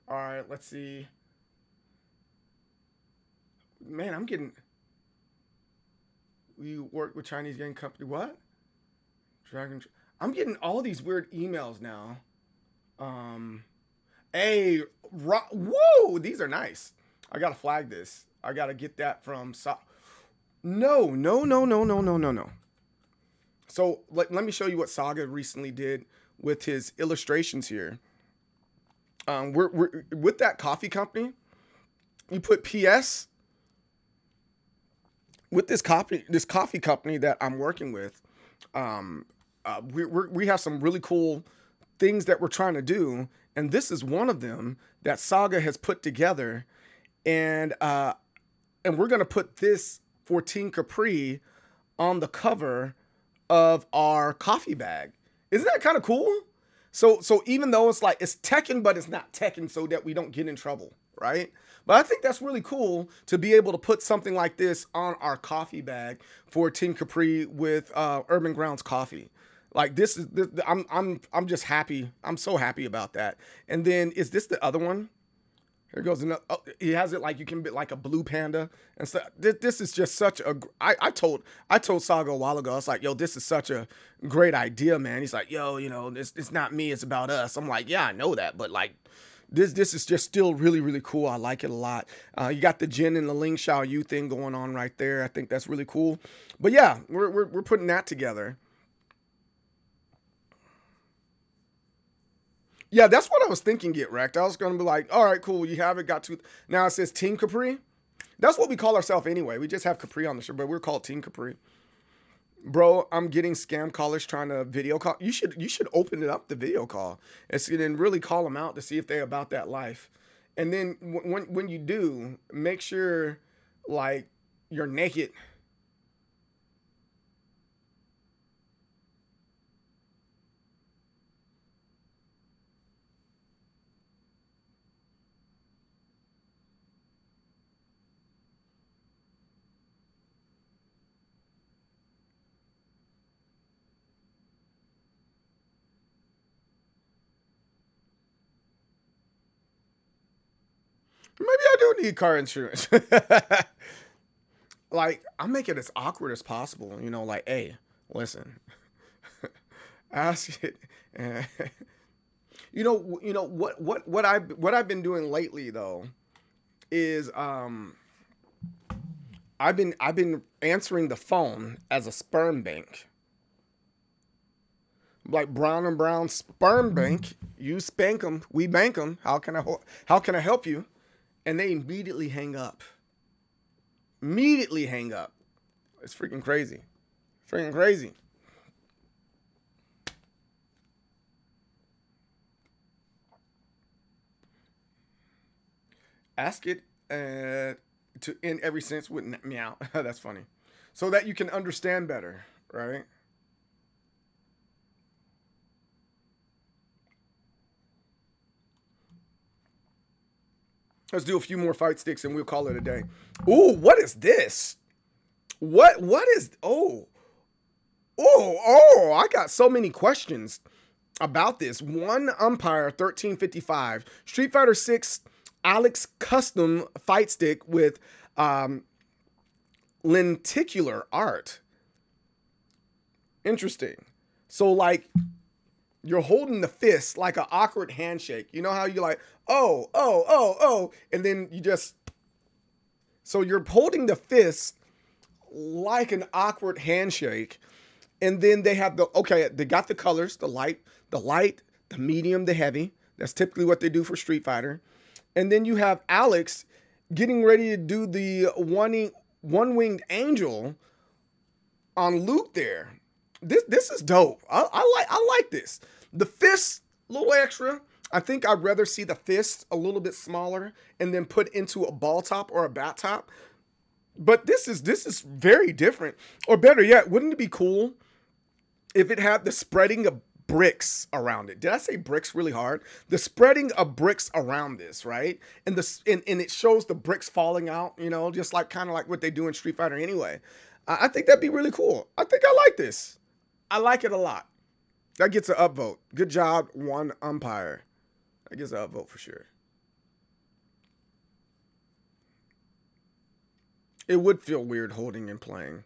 All right, let's see. Man, I'm getting. We work with Chinese game company. What? Dragon. I'm getting all these weird emails now. Um, hey, whoa, these are nice. I gotta flag this. I gotta get that from. No, no, no, no, no, no, no, no. So let me show you what Saga recently did with his illustrations here. We're with that coffee company. You put PS with this coffee company that I'm working with. Um, we have some really cool things that we're trying to do, and this is one of them that Saga has put together, and we're gonna put this 14 Capri on the cover of our coffee bag. Isn't that kind of cool? So even though it's like it's Tekken, but it's not Tekken, so that we don't get in trouble, right? But I think that's really cool to be able to put something like this on our coffee bag for Team Capri with Urban Grounds Coffee. Like I'm just happy. I'm so happy about that. And then is this the other one? Here goes another. Oh, he has it like you can be like a blue panda and stuff. This is just such a. I told Saga a while ago. I was like, yo, this is such a great idea, man. He's like, yo, it's not me, it's about us. I'm like, yeah, I know that, but like, this is just still really really cool. I like it a lot. You got the Jin and the Ling Xiao Yu thing going on right there. I think that's really cool. But yeah, we're putting that together. Yeah, that's what I was thinking. Get wrecked. I was gonna be like, all right, cool. You have it. Got to. Now it says Team Capri. That's what we call ourselves anyway. We just have Capri on the show, but we're called Team Capri. Bro, I'm getting scam callers trying to video call. You should open it up the video call and then really call them out to see if they're about that life. And then when you do, make sure like you're naked. Maybe I do need car insurance. Like I make it as awkward as possible. Like, hey, listen, ask it. What I've been doing lately though is I've been answering the phone as a sperm bank, like Brown and Brown sperm bank. You spank them, we bank them. How can I help you? And they immediately hang up. Immediately hang up. It's freaking crazy. Freaking crazy. Ask it to in every sense with meow. That's funny. So that you can understand better, right? Let's do a few more fight sticks and we'll call it a day. Ooh, what is this? What is I got so many questions about this. One umpire 1355 Street Fighter 6 Alex custom fight stick with lenticular art. Interesting. So like you're holding the fist like an awkward handshake. You know how you like, oh, and then you just so you're holding the fist like an awkward handshake. And then they got the colors, the light, the medium, the heavy. That's typically what they do for Street Fighter. And then you have Alex getting ready to do the one-winged angel on Luke there. This is dope. I like this. The fist a little extra. I think I'd rather see the fist a little bit smaller and then put into a ball top or a bat top. But this is very different. Or better yet, wouldn't it be cool if it had the spreading bricks around it. Did I say bricks really hard? The spreading of bricks around this, right? And it shows the bricks falling out, just like kind of like what they do in Street Fighter anyway. I think that'd be really cool. I think I like this. I like it a lot. That gets an upvote. Good job, one umpire. That gets an upvote for sure. It would feel weird holding and playing.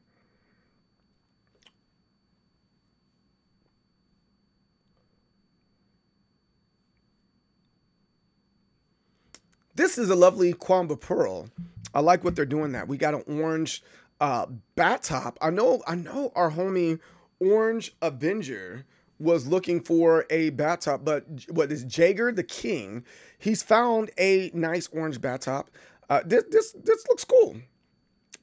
This is a lovely Kwamba Pearl. I like what they're doing. That we got an orange bat top. I know our homie Orange Avenger was looking for a bat top, but what is Jager the King? He's found a nice orange bat top. This looks cool.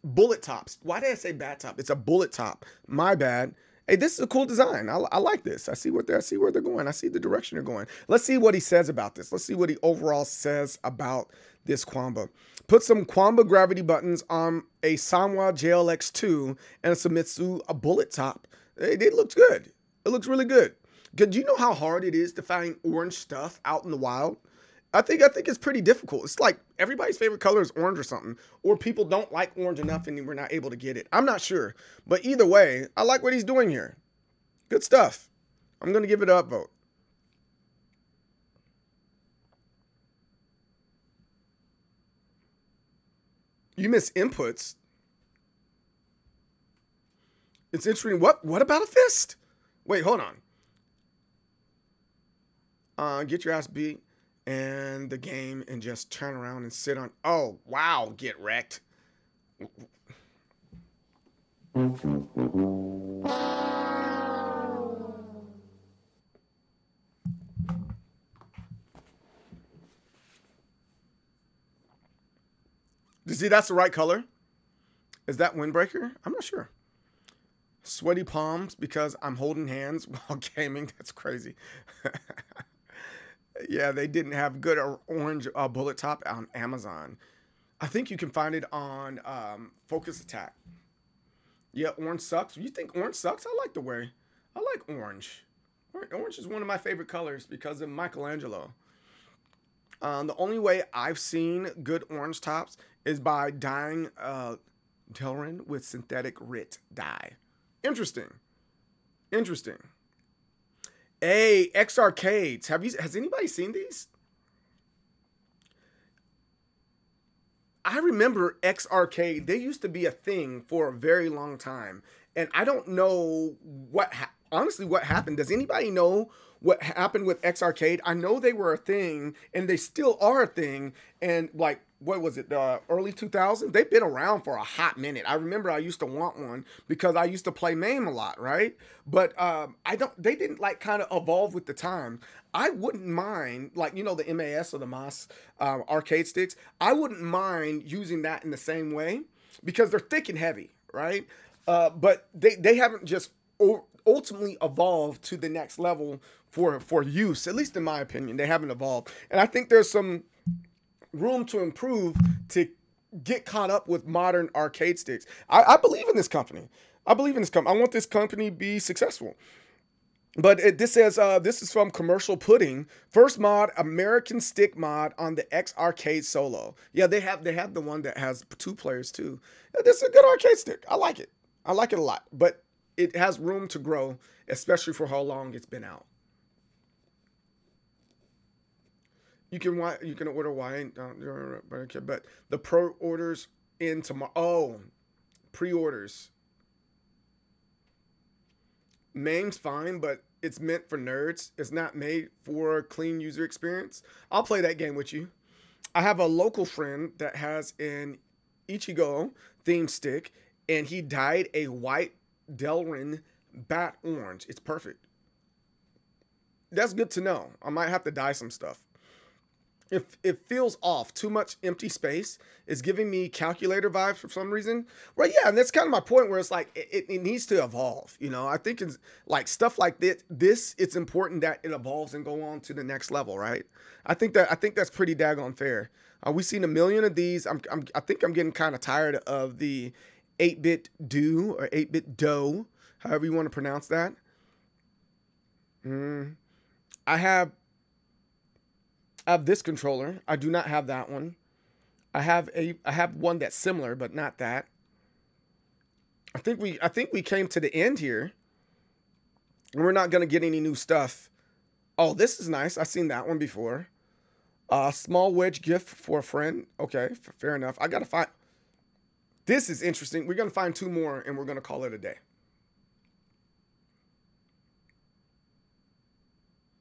Bullet tops. Why did I say bat top? It's a bullet top. My bad. Hey, this is a cool design. I like this. I see where they're going. I see the direction they're going. Let's see what he says about this. Let's see what he overall says about this Kwamba. Put some Kwamba gravity buttons on a Sanwa JLX2 and a Sumitsu a bullet top. It looks good. It looks really good. Do you know how hard it is to find orange stuff out in the wild? I think it's pretty difficult. It's like everybody's favorite color is orange or something, or people don't like orange enough and we're not able to get it. I'm not sure, but either way, I like what he's doing here. Good stuff. I'm gonna give it an upvote. You miss inputs. It's interesting. What about a fist? Wait, hold on. Get your ass beat and the game and just turn around and sit on. Oh, wow, get wrecked. You see, that's the right color. Is that Windbreaker? I'm not sure. Sweaty palms because I'm holding hands while gaming. That's crazy. Yeah, they didn't have good orange bullet top on Amazon. I think you can find it on Focus Attack. Yeah, orange sucks. You think orange sucks? I like the way. I like orange. Orange is one of my favorite colors because of Michelangelo. The only way I've seen good orange tops is by dyeing Delrin with synthetic RIT dye. Interesting. Hey, X Arcades. Has anybody seen these? I remember X Arcade. They used to be a thing for a very long time. And I don't know honestly what happened. Does anybody know what happened with X Arcade? I know they were a thing and they still are a thing. And like, what was it? The early 2000s? They've been around for a hot minute. I remember I used to want one because I used to play MAME a lot, right? But they didn't like kind of evolve with the time. I wouldn't mind, like, the MAS or the MAS arcade sticks. I wouldn't mind using that in the same way because they're thick and heavy, right? But they haven't just ultimately evolved to the next level for use, at least in my opinion. They haven't evolved. And I think there's some room to improve to get caught up with modern arcade sticks. I believe in this company. I want this company to be successful. But this says this is from Commercial Pudding. First mod, American stick mod on the X Arcade Solo. Yeah, they have the one that has 2 players too. Yeah, this is a good arcade stick. I like it. I like it a lot. But it has room to grow, especially for how long it's been out. You can order wine, but the pro orders in tomorrow. Oh, pre-orders. MAME's fine, but it's meant for nerds. It's not made for a clean user experience. I'll play that game with you. I have a local friend that has an Ichigo themed stick, and he dyed a white Delrin bat orange. It's perfect. That's good to know. I might have to dye some stuff. If it feels off, too much empty space is giving me calculator vibes for some reason. Right, yeah, and that's kind of my point where it's like it needs to evolve. I think it's like stuff like this. It's important that it evolves and go on to the next level, right? I think that's pretty daggone fair. We've seen a million of these. I think I'm getting kind of tired of the 8-bit do or 8-bit dough, however you want to pronounce that. Mm, I have I have this controller. I do not have that one. I have one that's similar, but not that. I think we came to the end here, and we're not gonna get any new stuff. Oh, this is nice. I've seen that one before. Small wedge gift for a friend. Okay, fair enough. I gotta find. This is interesting. We're gonna find two more, and we're gonna call it a day.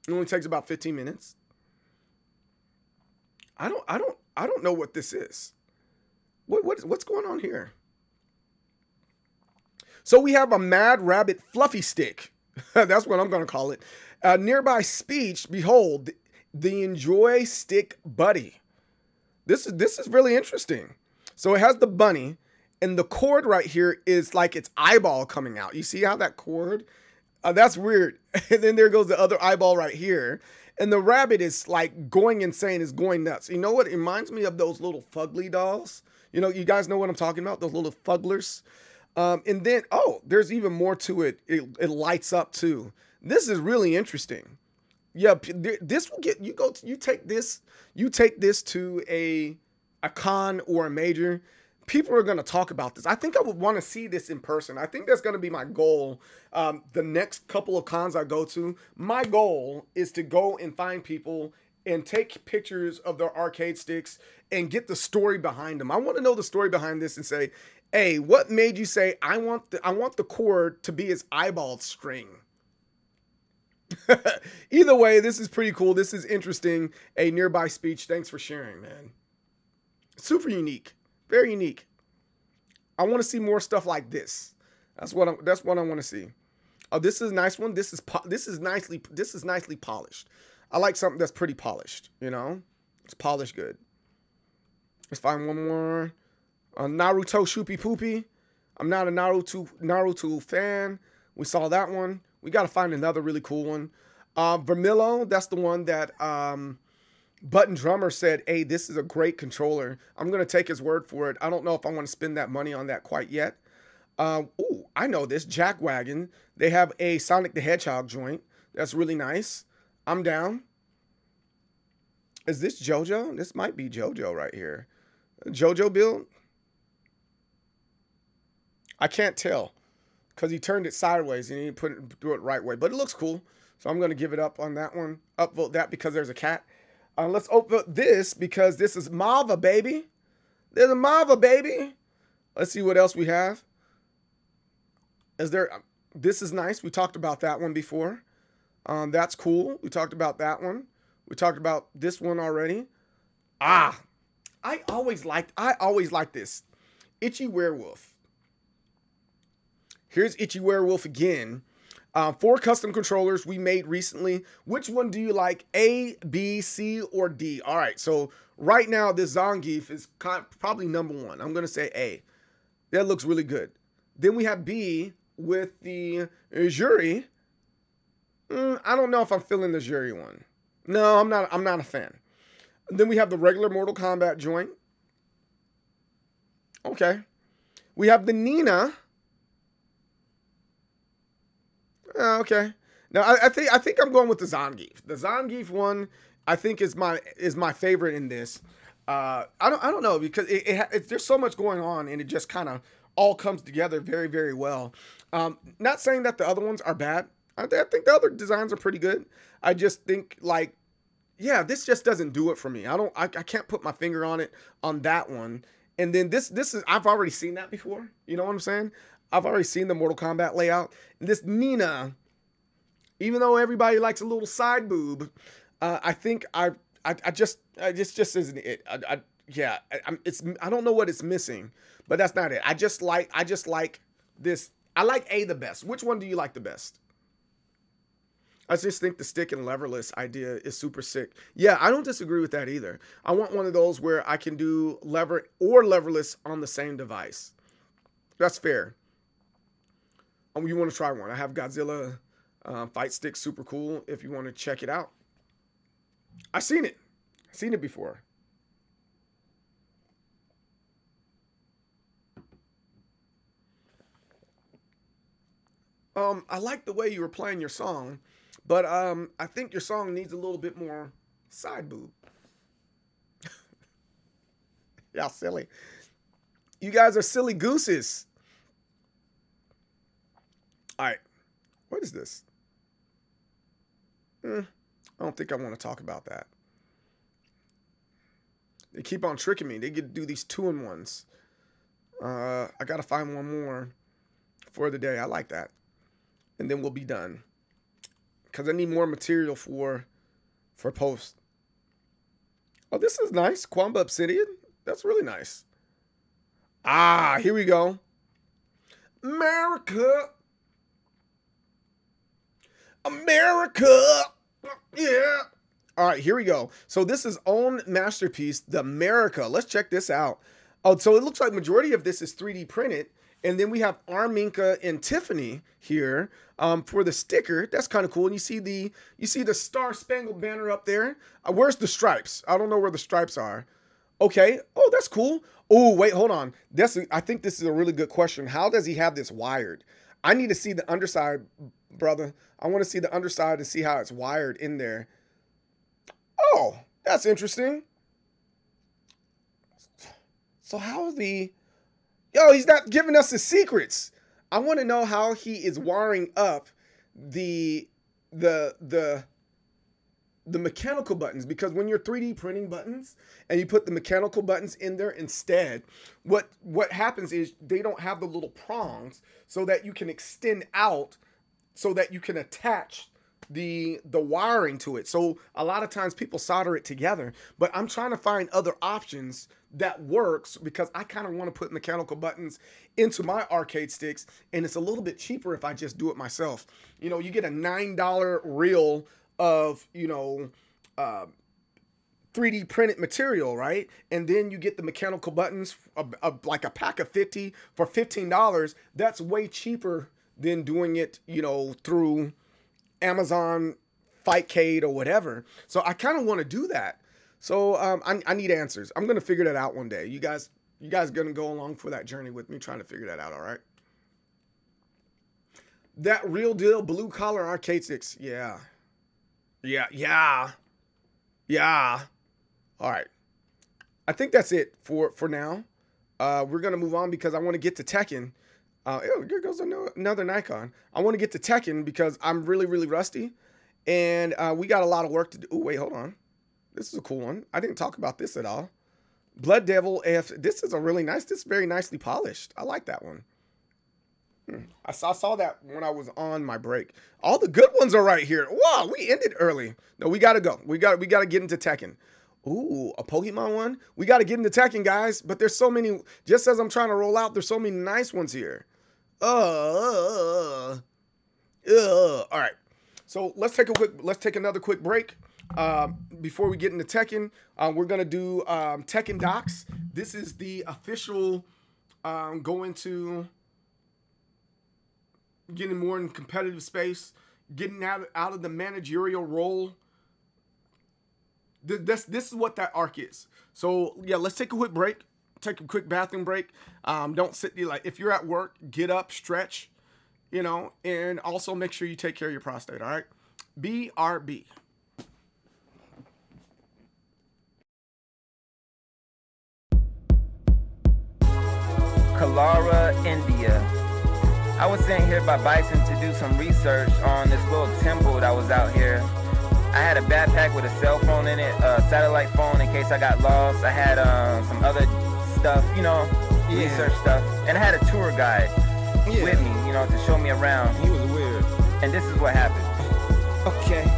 It only takes about 15 minutes. I don't know what this is. What's going on here? So we have a Mad Rabbit Fluffy Stick. That's what I'm gonna call it. Nearby speech. Behold, the Enjoy Stick Buddy. This is really interesting. So it has the bunny, and the cord right here is like its eyeball coming out. You see how that cord? That's weird. And then there goes the other eyeball right here. And the rabbit is like going insane, is going nuts. You know what? It reminds me of those little fugly dolls. You know, you guys know what I'm talking about? Those little fugglers. And then, oh, there's even more to it. It lights up too. This is really interesting. Yeah, this will get you go. You take this to a con or a major. People are going to talk about this. I think I would want to see this in person. I think that's going to be my goal. The next couple of cons I go to, my goal is to go and find people and take pictures of their arcade sticks and get the story behind them. I want to know the story behind this and say, hey, what made you say I want the cord to be his eyeball string? Either way, this is pretty cool. This is interesting. A nearby speech. Thanks for sharing, man. Super unique. Very unique. I want to see more stuff like this. That's what I want to see. Oh, this is a nice one. This is nicely polished. I like something that's pretty polished, you know? It's polished good. Let's find one more. Naruto Shoopy Poopy. I'm not a Naruto fan. We saw that one. We got to find another really cool one. Vermillo, that's the one that Button Drummer said, hey, this is a great controller. I'm going to take his word for it. I don't know if I want to spend that money on that quite yet. Ooh, I know this. Jackwagon. They have a Sonic the Hedgehog joint. That's really nice. I'm down. Is this JoJo? This might be JoJo right here. JoJo build? I can't tell because he turned it sideways and he didn't do it right way. But it looks cool. So I'm going to give it up on that one. Upvote that because there's a cat. Let's upvote this because this is Mava, baby. There's a Mava, baby. Let's see what else we have. This is nice. We talked about that one before. That's cool. We talked about that one. We talked about this one already. I always liked this. Itchy Werewolf. Here's Itchy Werewolf again. 4 custom controllers we made recently. Which one do you like? A, B, C, or D? All right, so right now this Zangief is probably number 1. I'm going to say A. That looks really good. Then we have B with the Jury. I don't know if I'm feeling the Jury one. No, I'm not a fan. And then we have the regular Mortal Kombat joint. Okay. We have the Nina. Okay. Now I think I'm going with the Zangief. The Zangief one I think is my favorite in this. I don't know because there's so much going on and it just kind of all comes together very, very well. Not saying that the other ones are bad. I think the other designs are pretty good. I just think like, yeah, this just doesn't do it for me. I can't put my finger on it on that one. And then this is I've already seen that before. You know what I'm saying? I've already seen the Mortal Kombat layout. And this Nina, even though everybody likes a little side boob, I think I just isn't it. I don't know what it's missing, but that's not it. I just like this. I like A the best. Which one do you like the best? I just think the stick and leverless idea is super sick. Yeah, I don't disagree with that either. I want one of those where I can do lever or leverless on the same device. That's fair. You want to try one? I have Godzilla fight stick, super cool. If you want to check it out, I've seen it before. I like the way you were playing your song, But I think your song needs a little bit more side boob. Y'all silly. You guys are silly gooses. All right. What is this? I don't think I want to talk about that. They keep on tricking me. They get to do these 2-in-1s. I got to find one more for the day. I like that. And then we'll be done. Because I need more material for post. Oh, this is nice. Quamba Obsidian. That's really nice. Ah, here we go. America. America. Yeah. All right, here we go. So this is own masterpiece, the America. Let's check this out. Oh, so it looks like majority of this is 3D printed. And then we have Arminka and Tiffany here for the sticker. That's kind of cool. And you see the Star Spangled Banner up there. Where's the stripes? I don't know where the stripes are. Okay. Oh, that's cool. Oh, wait, hold on. I think this is a really good question. How does he have this wired? I need to see the underside, brother. I want to see the underside to see how it's wired in there. Oh, that's interesting. So how is the... Yo, he's not giving us the secrets. I want to know how he is wiring up the mechanical buttons, because when you're 3D printing buttons and you put the mechanical buttons in there instead, what happens is they don't have the little prongs so that you can extend out so that you can attach the wiring to it. So a lot of times people solder it together, but I'm trying to find other options that works because I kind of want to put mechanical buttons into my arcade sticks, and it's a little bit cheaper if I just do it myself. You know, you get a $9 reel of, 3D printed material, right? And then you get the mechanical buttons, like a pack of 50 for $15. That's way cheaper than doing it, through Amazon, Fightcade, or whatever. So I kind of want to do that. So I need answers. I'm gonna figure that out one day. You guys gonna go along for that journey with me, trying to figure that out. All right. That real deal blue collar arcade sticks. Yeah. All right. I think that's it for now. We're gonna move on because I want to get to Tekken. Here goes another Nikon. I want to get to Tekken because I'm really, really rusty. And we got a lot of work to do. Oh, wait, hold on. This is a cool one. I didn't talk about this at all. Blood Devil AF. This is this is very nicely polished. I like that one. I saw that when I was on my break. All the good ones are right here. Wow, we ended early. No, we got to go. We got to get into Tekken. Ooh, a Pokemon one? We got to get into Tekken, guys. But there's so many, just as I'm trying to roll out, there's so many nice ones here. All right. So let's take another quick break. Before we get into Tekken, we're gonna do Tekken Docs. This is the official going to getting more in competitive space, getting out of the managerial role. This is what that arc is. So yeah, let's take a quick break. Take a quick bathroom break. Don't sit there, like if you're at work, get up, stretch, and also make sure you take care of your prostate. All right. BRB. Kalara, India. I was sent here by Bison to do some research on this little temple that was out here. I had a backpack with a cell phone in it, a satellite phone in case I got lost. I had some other stuff, research stuff. And I had a tour guide with me, to show me around. He was weird. And this is what happened. Okay.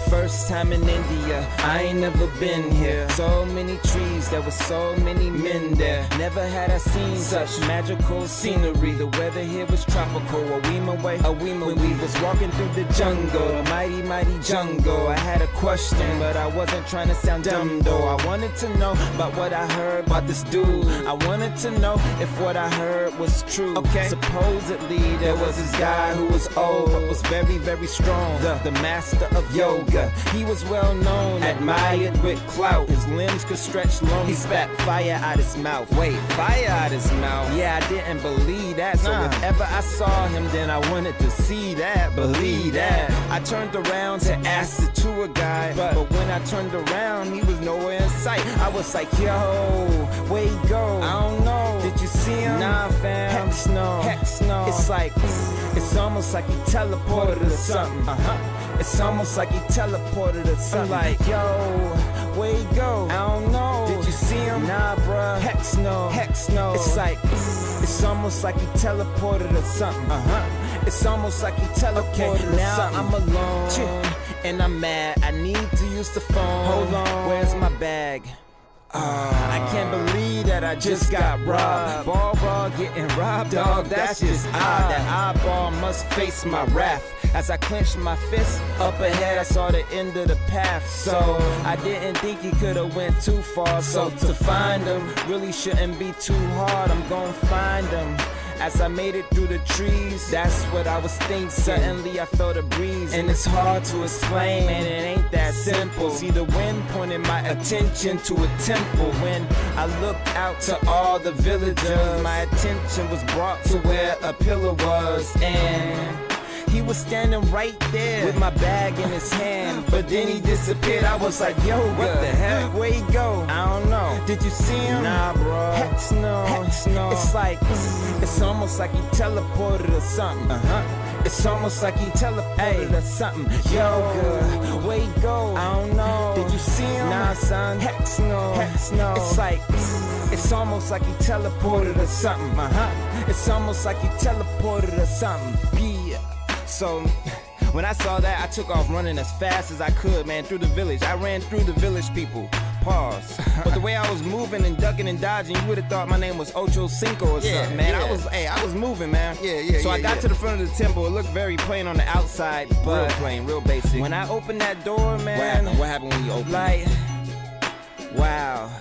First time in India, I ain't never been here. So many trees, there were so many men there. Never had I seen such magical scenery. The weather here was tropical. A Weema when we was walking through the jungle, a mighty, mighty jungle. I had a question, but I wasn't trying to sound dumb though. I wanted to know about what I heard about this dude. I wanted to know if what I heard was true. Okay. Supposedly there was this guy who was old, but was very, very strong. The master of yoga. Yoga. He was well known, admired with clout. His limbs could stretch long. He spat fire out his mouth. Wait, fire out his mouth? Yeah, I didn't believe that. So if ever I saw him, then I wanted to see that, believe that. I turned around to ask the tour guide, but when I turned around, he was nowhere in sight. I was like, yo, where he go? I don't know. Did you see him? Nah, fam. Heck no. Heck no. It's like, it's almost like he teleported or something. It's almost like he teleported or something. I'm like, yo, where he go? I don't know. Did you see him? Nah, bruh. Heck no. Heck no. It's like, it's almost like he teleported or something. It's almost like he teleported or now something. I'm alone and I'm mad. I need to use the phone. Hold on. Where's my bag? I can't believe that I just got robbed. Ball getting robbed, dog, that's just odd. That eyeball must face my wrath. As I clenched my fist, up ahead I saw the end of the path. So I didn't think he could've went too far. So to find him really shouldn't be too hard. I'm gonna find him. As I made it through the trees, that's what I was thinking. Suddenly I felt a breeze, and it's hard to explain, and it ain't that simple. See, the wind pointed my attention to a temple. When I looked out to all the villagers, my attention was brought to where a pillar was, and he was standing right there with my bag in his hand. But then he disappeared. I was like, yo, what the heck? Where he go? I don't know. Did you see him? Nah, bro. Heck no. Heck no. It's like, it's almost like he teleported or something. It's almost like he teleported or something. Yo, where he go? I don't know. Did you see him? Nah, son. Heck no. Heck no. It's like, it's almost like he teleported or something. It's almost like he teleported or something. Yeah. So when I saw that, I took off running as fast as I could, man, through the village. I ran through the village people. Pause. But the way I was moving and ducking and dodging, you would have thought my name was Ocho Cinco or something, man. I was moving, man. So I got to the front of the temple. It looked very plain on the outside, but real plain, real basic. When I opened that door, man, what happened when you opened? Like, wow.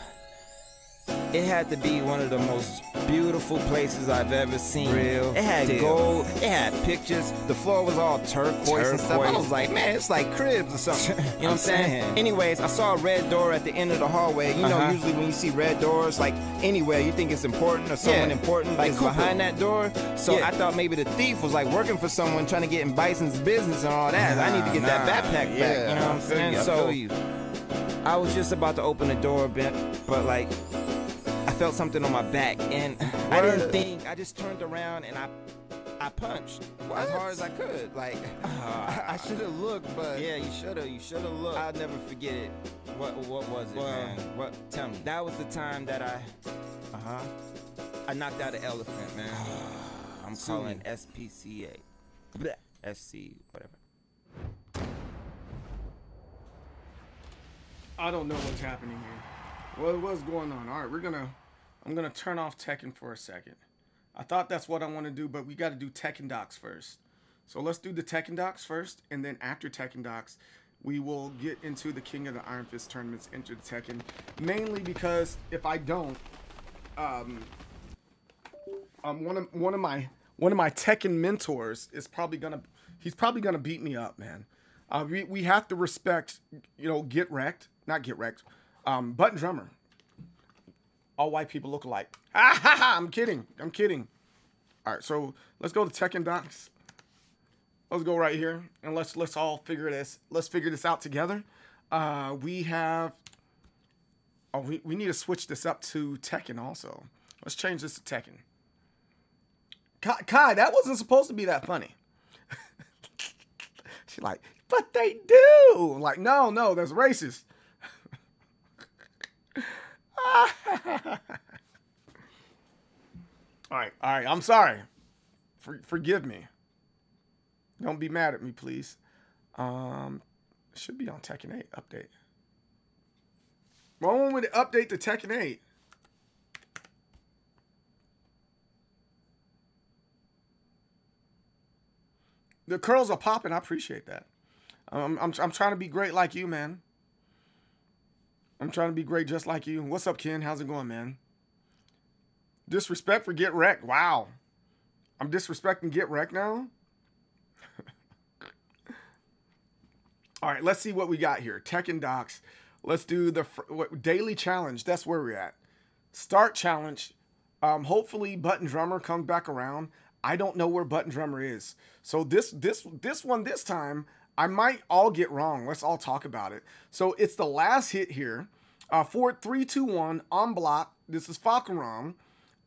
It had to be one of the most beautiful places I've ever seen. Real. It had gold. It had pictures. The floor was all turquoise and stuff. I was like, man, it's like cribs or something. You know what I'm saying? Anyways, I saw a red door at the end of the hallway. You know, usually when you see red doors, like anywhere, you think it's important or someone important like is behind that door. So I thought maybe the thief was like working for someone trying to get in Bison's business and all that. I need to get that backpack back. You know what I'm saying? So I was just about to open the door, but like, I felt something on my back, and I didn't think. I just turned around and I punched as hard as I could. Like, I should have looked, but yeah, you should have looked. I'll never forget it. What was it, man? What? Tell me. That was the time that I knocked out an elephant, man. I'm calling SPCA, SC, whatever. I don't know what's happening here. What's going on? All right, I'm gonna turn off Tekken for a second. I thought that's what I want to do, but we got to do Tekken docs first. So let's do the Tekken docs first, and then after Tekken docs, we will get into the King of the Iron Fist tournaments, into the Tekken. Mainly because if I don't, one of my Tekken mentors is probably gonna beat me up, man. We have to respect, Get Wrecked, not Get Wrecked, Button Drummer. All white people look alike. I'm kidding. All right, so let's go to Tekken docs. Let's go right here and let's all figure this. Let's figure this out together. We need to switch this up to Tekken also. Let's change this to Tekken. Kai, that wasn't supposed to be that funny. She's like, but they do. Like, no, that's racist. All right. I'm sorry. Forgive me. Don't be mad at me, please. Should be on Tekken 8 update. Why won't we update the Tekken 8? The curls are popping. I appreciate that. I'm trying to be great like you, man. I'm trying to be great just like you. What's up, Ken? How's it going, man? Disrespect for Get Wrecked. Wow. I'm disrespecting Get Wrecked now? All right, let's see what we got here. Tekken docs. Let's do the daily challenge. That's where we're at. Start challenge. Hopefully, Button Drummer comes back around. I don't know where Button Drummer is. So this one this time, I might all get wrong. Let's all talk about it. So it's the last hit here. 4, 3, 2, 1 on block. This is Falcaron.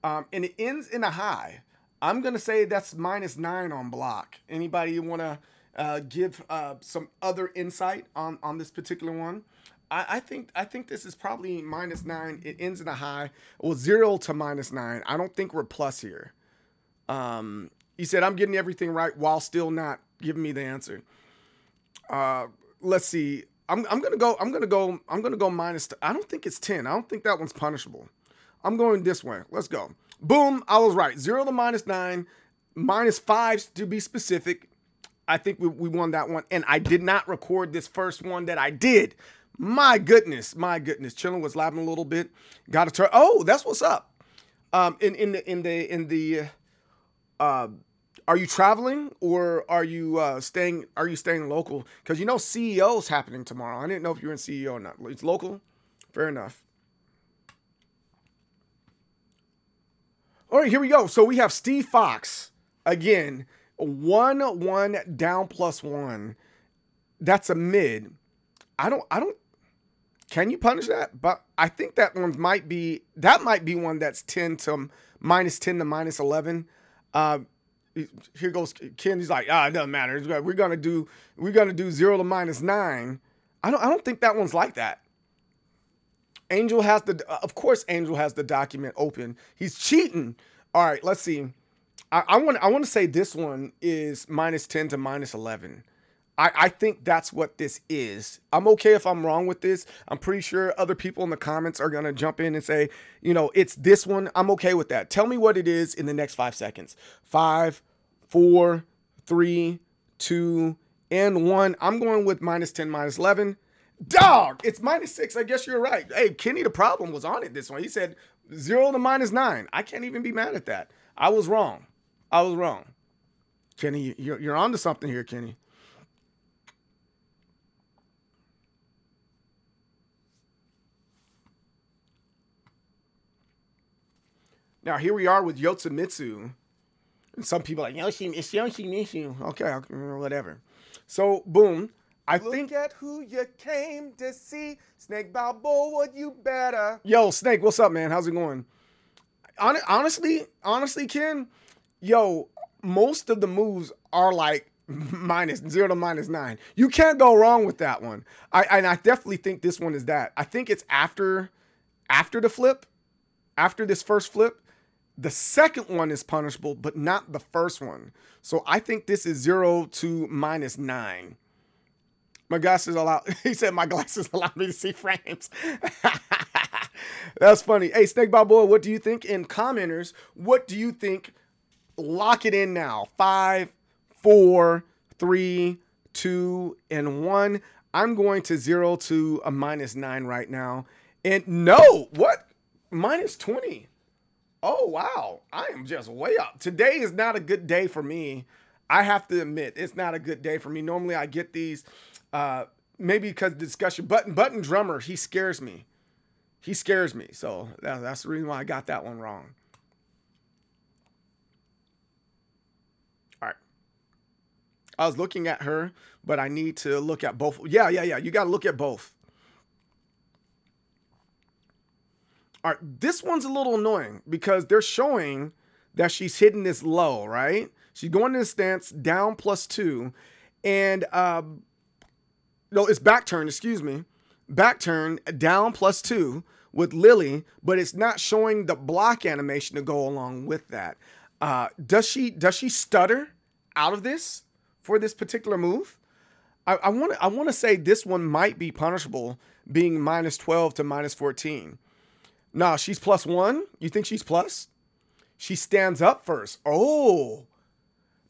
And it ends in a high. I'm gonna say that's -9 on block. Anybody want to give some other insight on this particular one? I think this is probably -9. It ends in a high. Well, 0 to -9. I don't think we're plus here. He said I'm getting everything right while still not giving me the answer. Let's see. I'm gonna go minus. I don't think it's 10. I don't think that one's punishable. I'm going this way. Let's go. Boom. I was right. 0 to -9, -5 to be specific. I think we won that one. And I did not record this first one that I did. My goodness. Chillin' was laughing a little bit. Got to turn. Oh, that's what's up. Are you traveling or are you staying? Are you staying local? Because you know CEO's happening tomorrow. I didn't know if you were in CEO or not. It's local. Fair enough. All right, here we go. So we have Steve Fox again. 1-1 down +1. That's a mid. I don't. Can you punish that? But I think that one might be one that's -10 to -11. Here goes Ken. He's like, it doesn't matter. We're gonna do 0 to -9. I don't think that one's like that. Angel has of course Angel has the document open. He's cheating. All right, let's see. I want to say this one is -10 to -11. I think that's what this is. I'm okay if I'm wrong with this. I'm pretty sure other people in the comments are gonna jump in and say, it's this one. I'm okay with that. Tell me what it is in the next 5 seconds. 5, 4, 3, 2, and 1. I'm going with -10, -11. Dog, it's -6. I guess you're right. Hey, Kenny, the problem was on it this one. He said 0 to -9. I can't even be mad at that. I was wrong. Kenny, you're onto something here, Kenny. Now, here we are with Yotsumitsu. And some people are like, Yoshimitsu. Okay, whatever. So, boom. Look at who you came to see. Snake Balboa, you better. Yo, Snake, what's up, man? How's it going? Honestly, Ken, most of the moves are like -0 to -9. You can't go wrong with that one. I definitely think this one is that. I think it's after the flip, after this first flip. The second one is punishable, but not the first one. So I think this is 0 to -9. My glasses allow. He said my glasses allow me to see frames. That's funny. Hey, Snake Balboa, what do you think? And commenters, what do you think? Lock it in now. 5, 4, 3, 2, and 1. I'm going to 0 to a -9 right now. And no, what? -20. Oh, wow. I am just way up. Today is not a good day for me. I have to admit, it's not a good day for me. Normally I get these, maybe because of the discussion. Button Drummer, he scares me. So that's the reason why I got that one wrong. All right. I was looking at her, but I need to look at both. Yeah. You got to look at both. All right, this one's a little annoying because they're showing that she's hitting this low, right? She's going to the stance down +2, and no, it's back turn. Excuse me, back turn down +2 with Lily, but it's not showing the block animation to go along with that. Does she stutter out of this for this particular move? I want to say this one might be punishable, being -12 to -14. Nah, she's +1. You think she's plus? She stands up first. Oh,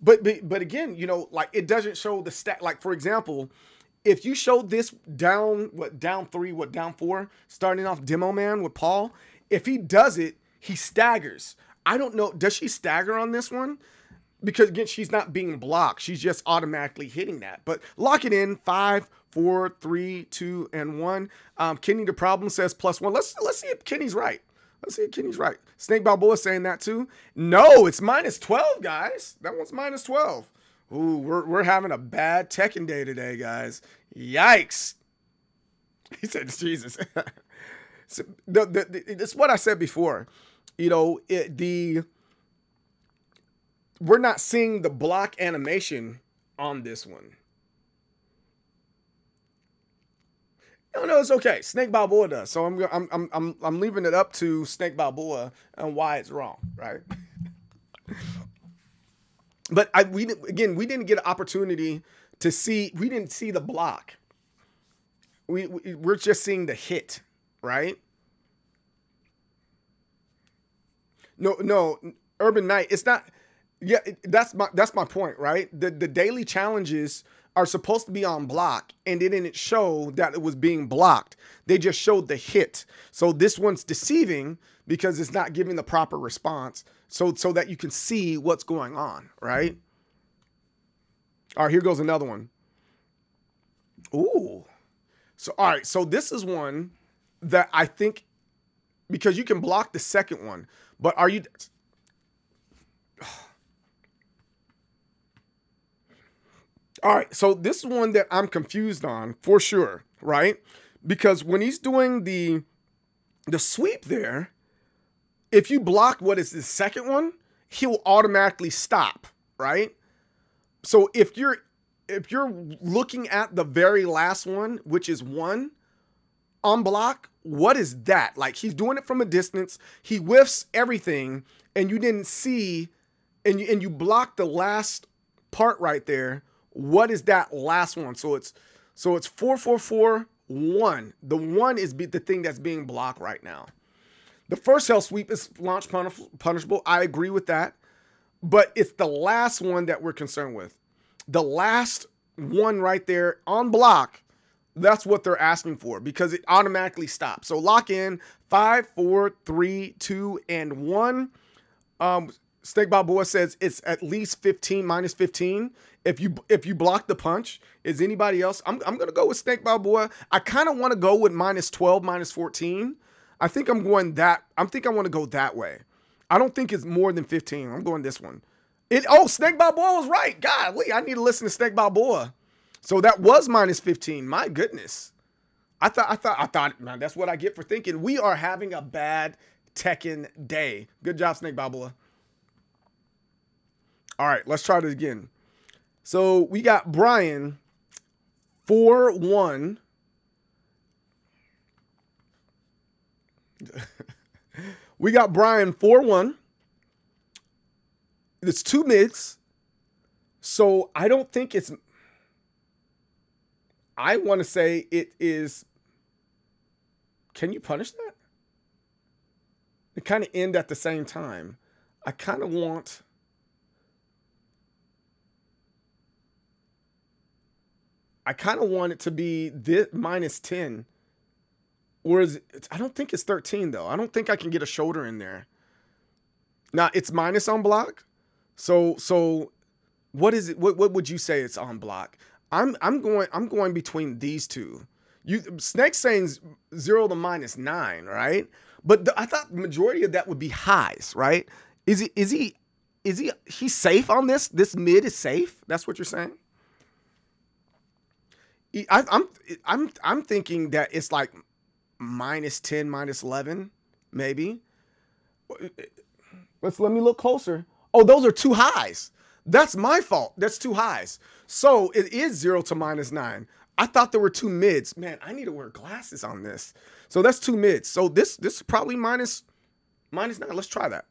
but again, like it doesn't show the stat. Like for example, if you showed this down 3, down 4, starting off Demo Man with Paul, if he does it, he staggers. I don't know. Does she stagger on this one? Because again, she's not being blocked. She's just automatically hitting that. But lock it in. 5, 4, 3, 2, and 1. Kenny the Problem says +1. Let's see if Kenny's right. Snake Balboa saying that too. No, it's -12, guys. That one's -12. Ooh, we're having a bad Tekken day today, guys. Yikes. He said, Jesus. So it's what I said before. You know, we're not seeing the block animation on this one. No, it's okay. Snake Balboa does. So I'm leaving it up to Snake Balboa and why it's wrong, right? But we didn't get an opportunity to see. We didn't see the block. We're just seeing the hit, right? No, Urban Knight. It's not. Yeah, that's my point, right? The daily challenges are supposed to be on block, and they didn't show that it was being blocked. They just showed the hit. So this one's deceiving because it's not giving the proper response, so that you can see what's going on, right? All right, here goes another one. Ooh. So all right, so this is one that I think, because you can block the second one, but are you? All right, so this is one that I'm confused on for sure, right? Because when he's doing the sweep there, if you block what is the second one, he'll automatically stop, right? So if you're looking at the very last one, which is 1 on block, what is that? Like, he's doing it from a distance, he whiffs everything, and you didn't see, and you block the last part right there. What is that last one? So it's 4, 4, 4, 1. The 1 is the thing that's being blocked right now. The first hell sweep is launch punishable. I agree with that. But it's the last one that we're concerned with. The last one right there on block, that's what they're asking for, because it automatically stops. So lock in 5, 4, 3, 2, and 1. Snake Balboa says it's at least 15, -15. If you block the punch. Is anybody else? I'm gonna go with Snake Balboa. I kind of want to go with -12, -14. I think I want to go that way. I don't think it's more than 15. I'm going this one. Snake Balboa was right. Golly, I need to listen to Snake Balboa. So that was -15. My goodness. I thought, man, that's what I get for thinking. We are having a bad Tekken day. Good job, Snake Balboa. All right, let's try this again. So we got Brian 4-1. We got Brian 4-1. It's 2 mids. So I don't think it's. I want to say it is. Can you punish that? It kind of end at the same time. I kind of want. It to be this -10. Or is it, I don't think it's 13 though. I don't think I can get a shoulder in there. Now it's minus on block. So what is it? What would you say it's on block? I'm going between these two. Snake's saying 0 to -9, right? But I thought the majority of that would be highs, right? Is he safe on this? This mid is safe? That's what you're saying? I'm thinking that it's like -10, -11, maybe. Let me look closer. Oh, those are 2 highs. That's my fault. That's 2 highs. So it is 0 to -9. I thought there were 2 mids. Man, I need to wear glasses on this. So that's 2 mids. So this is probably -9. Let's try that.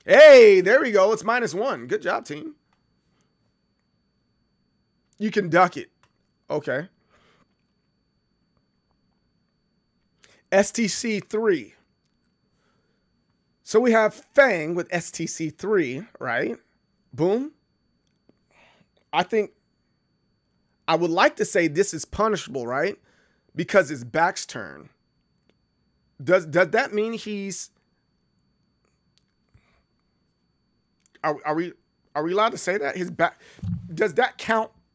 Hey, there we go. It's -1. Good job, team. You can duck it. Okay. STC3. So we have Fang with STC3, right? Boom. I think I would like to say this is punishable, right? Because it's back's turn. Does that mean he's? Are we allowed to say that his back? Does that count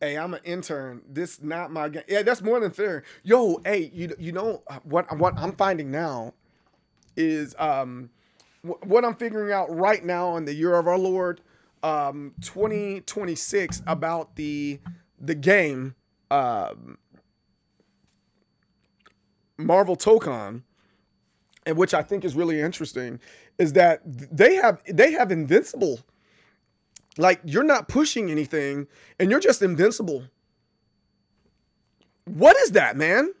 Hey, I'm an intern. This not my game. Yeah, that's more than fair. Yo, hey, you know what I'm finding now is what I'm figuring out right now in the year of our Lord 2026 about the game Marvel Tokon, and which I think is really interesting, is that they have invincible. Like, you're not pushing anything and you're just invincible. What is that, man?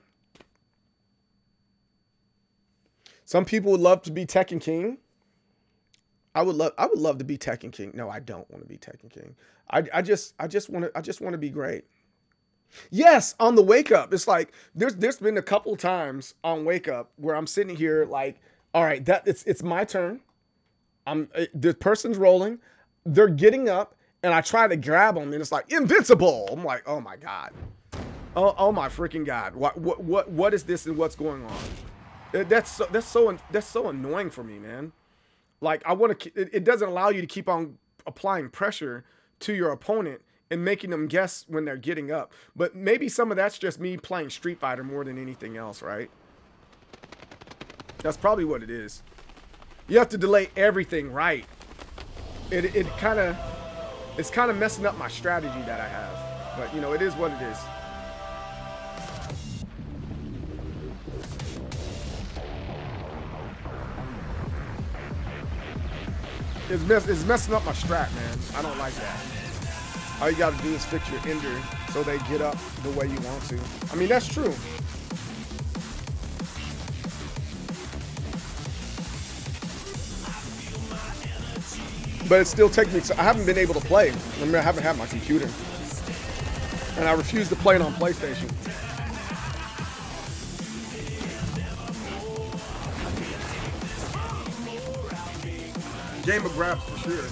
Some people would love to be Tekken King. I would love to be Tekken King. No, I don't want to be Tekken King. I just want to be great. Yes, on the wake up. It's like there's been a couple times on wake up where I'm sitting here like, all right, that it's my turn. The person's rolling, they're getting up, and I try to grab them, and it's like invincible. I'm like, oh my god, oh my freaking god, what is this and what's going on? That's so annoying for me, man. Like, I want to. It doesn't allow you to keep on applying pressure to your opponent and making them guess when they're getting up. But maybe some of that's just me playing Street Fighter more than anything else, right? That's probably what it is. You have to delay everything, right? It's kind of messing up my strategy that I have. But, you know, it is what it is. It's messing up my strat, man. I don't like that. All you gotta do is fix your ender so they get up the way you want to. I mean, that's true. But it still takes me, I haven't been able to play. I mean, I haven't had my computer. And I refuse to play it on PlayStation. Game of grabs for sure.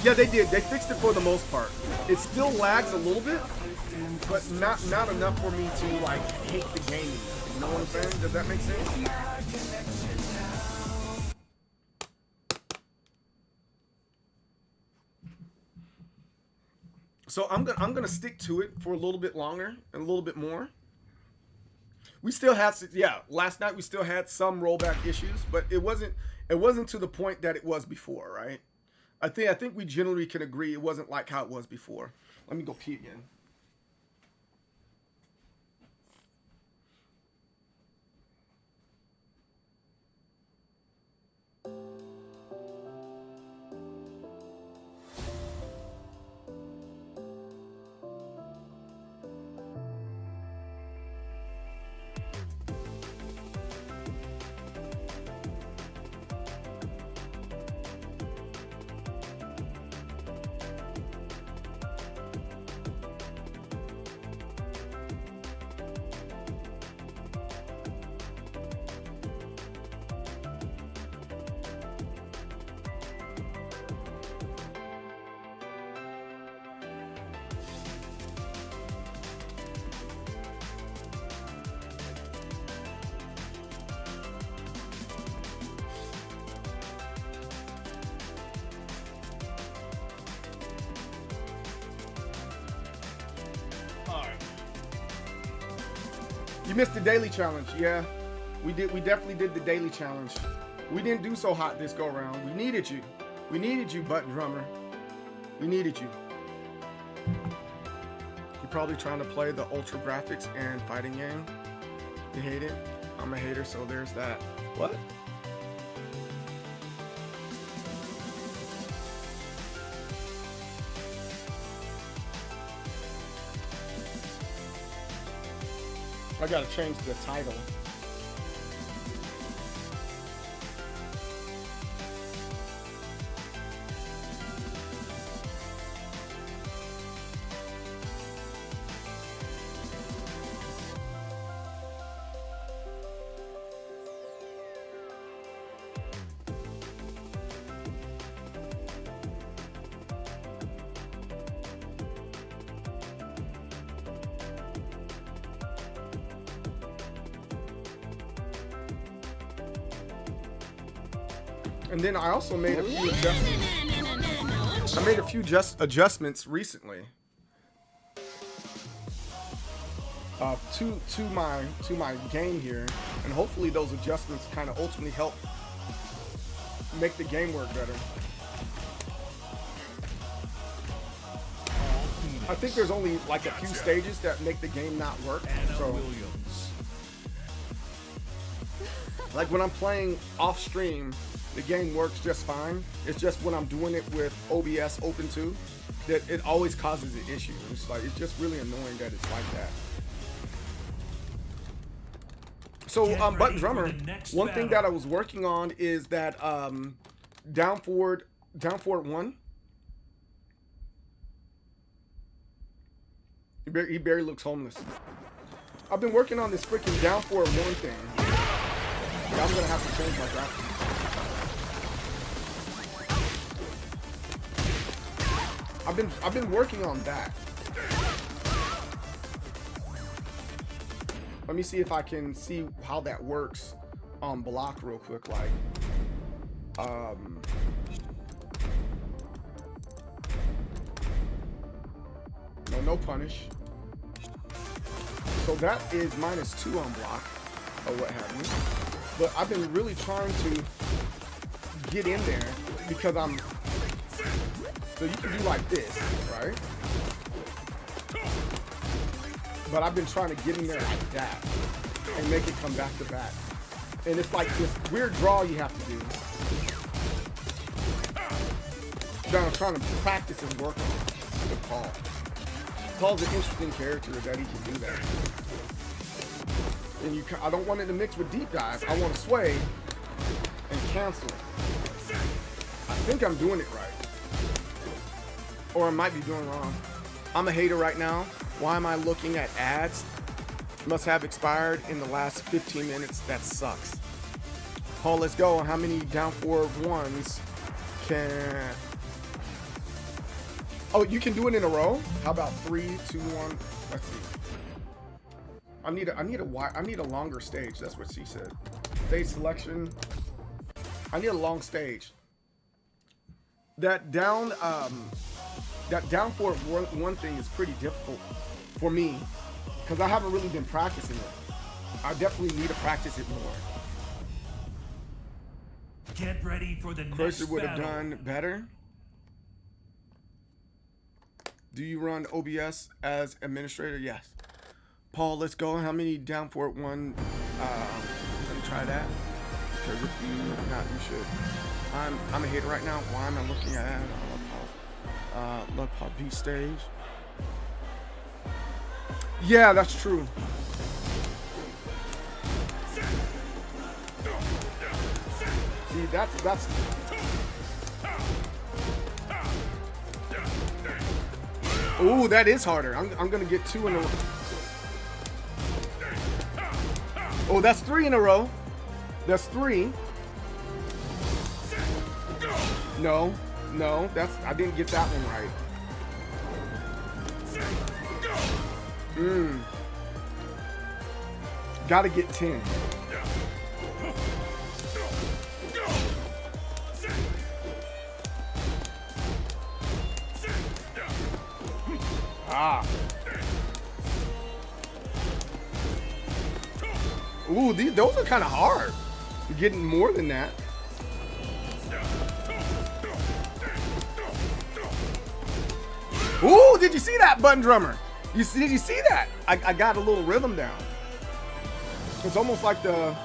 Yeah, they did. They fixed it for the most part. It still lags a little bit, but not enough for me to like hate the game. You know what I'm saying? Does that make sense? So I'm gonna stick to it for a little bit longer and a little bit more. We still had, yeah, last night we still had some rollback issues, but it wasn't to the point that it was before, right? I think we generally can agree it wasn't like how it was before. Let me go pee again. You missed the daily challenge. Yeah, we did. We definitely did the daily challenge. We didn't do so hot this go around. We needed you. We needed you, Button Drummer. We needed you. You're probably trying to play the ultra graphics and fighting game. You hate it? I'm a hater, so there's that. What? I gotta change the title. And then I also made a few adjustments. I made a few adjustments recently to my game here, and hopefully those adjustments kind of ultimately help make the game work better. I think there's only like a few stages that make the game not work. So, like when I'm playing off stream, the game works just fine. It's just when I'm doing it with OBS open too, that it always causes an issue. It's like, it's just really annoying that it's like that. So, Button Drummer, one thing that I was working on is that down forward 1. He barely looks homeless. I've been working on this freaking down forward 1 thing. Yeah, I'm gonna have to change my graphics. I've been working on that. Let me see if I can see how that works on block real quick. Like, no punish. So that is -2 on block or what have you. But I've been really trying to get in there because so you can do like this, right? But I've been trying to get in there like that and make it come back to back. And it's like this weird draw you have to do. That I'm trying to practice and work on with Paul. Paul's an interesting character that he can do that. And I don't want it to mix with deep dive. I want to sway and cancel. I think I'm doing it right. Or I might be doing wrong. I'm a hater right now. Why am I looking at ads? Must have expired in the last 15 minutes. That sucks. Paul, let's go. How many down forward 1s can... Oh, you can do it in a row? How about 3, 2, 1? Let's see. I need a longer stage. That's what she said. Stage selection. I need a long stage. That down forward 1 thing is pretty difficult for me because I haven't really been practicing it. I definitely need to practice it more. Get ready for the next Cursor would have battle. done better. Do you run OBS as administrator? Yes. Paul, let's go. How many down forward 1? Let me try that. Because if you not, you should. I'm a hater right now. Why am I looking at that? Love Paul B stage. Yeah, that's true. See, that's. Ooh, that is harder. I'm gonna get 2 in a row. Oh, that's 3 in a row. That's 3. No, I didn't get that one right. Gotta get 10. Ah. Ooh, those are kind of hard. You're getting more than that. Ooh, did you see that, Button Drummer? Did you see that? I got a little rhythm down. It's almost like the...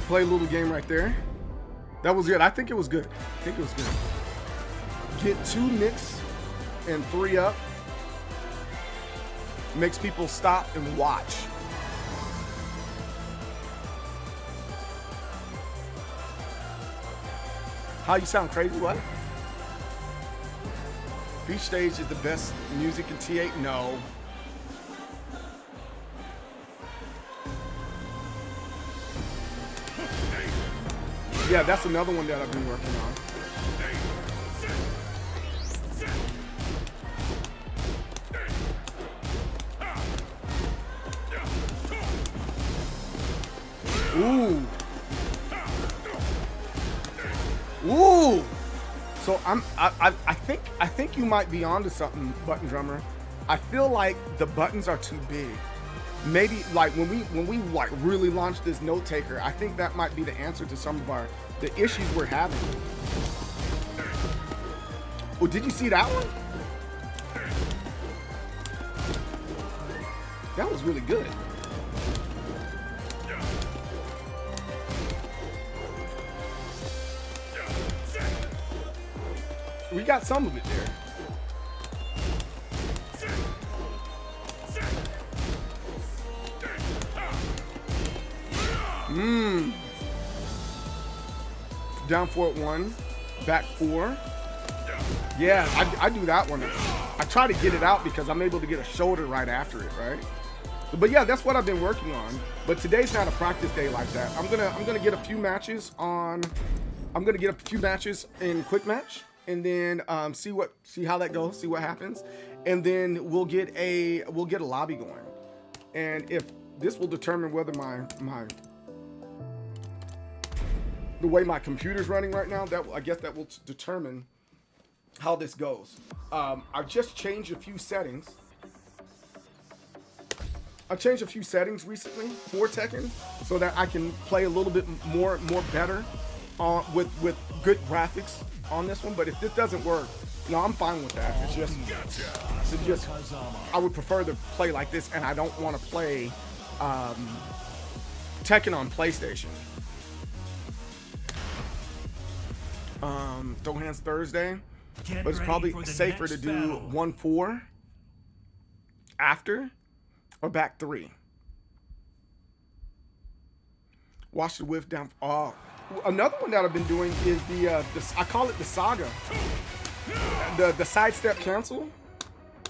Play a little game right there. That was good. I think it was good. Get 2 nicks and 3 up. Makes people stop and watch. How you sound crazy? What? Beach stage is the best music in T8? No. Yeah, that's another one that I've been working on. Ooh. Ooh. So I think you might be onto something, Button Drummer. I feel like the buttons are too big. Maybe like when we like really launch this note taker, I think that might be the answer to some of the issues we're having. Oh, did you see that one? That was really good. We got some of it there. Down 4-1, back 4. Yeah, I do that one. I try to get it out because I'm able to get a shoulder right after it, right? But yeah, that's what I've been working on. But today's not a practice day like that. I'm gonna get a few matches on. I'm gonna get a few matches in quick match, and then see how that goes, see what happens, and then we'll get a lobby going. And if this will determine whether the way my computer's running right now, I guess that will determine how this goes. I've just changed a few settings. I changed a few settings recently for Tekken so that I can play a little bit more better with good graphics on this one. But if this doesn't work, no, I'm fine with that. It's just I would prefer to play like this, and I don't want to play Tekken on PlayStation. Throw hands Thursday, but it's probably safer to do 1-4 after or back 3. Watch the whiff down. Oh, another one that I've been doing is I call it the saga, the sidestep cancel,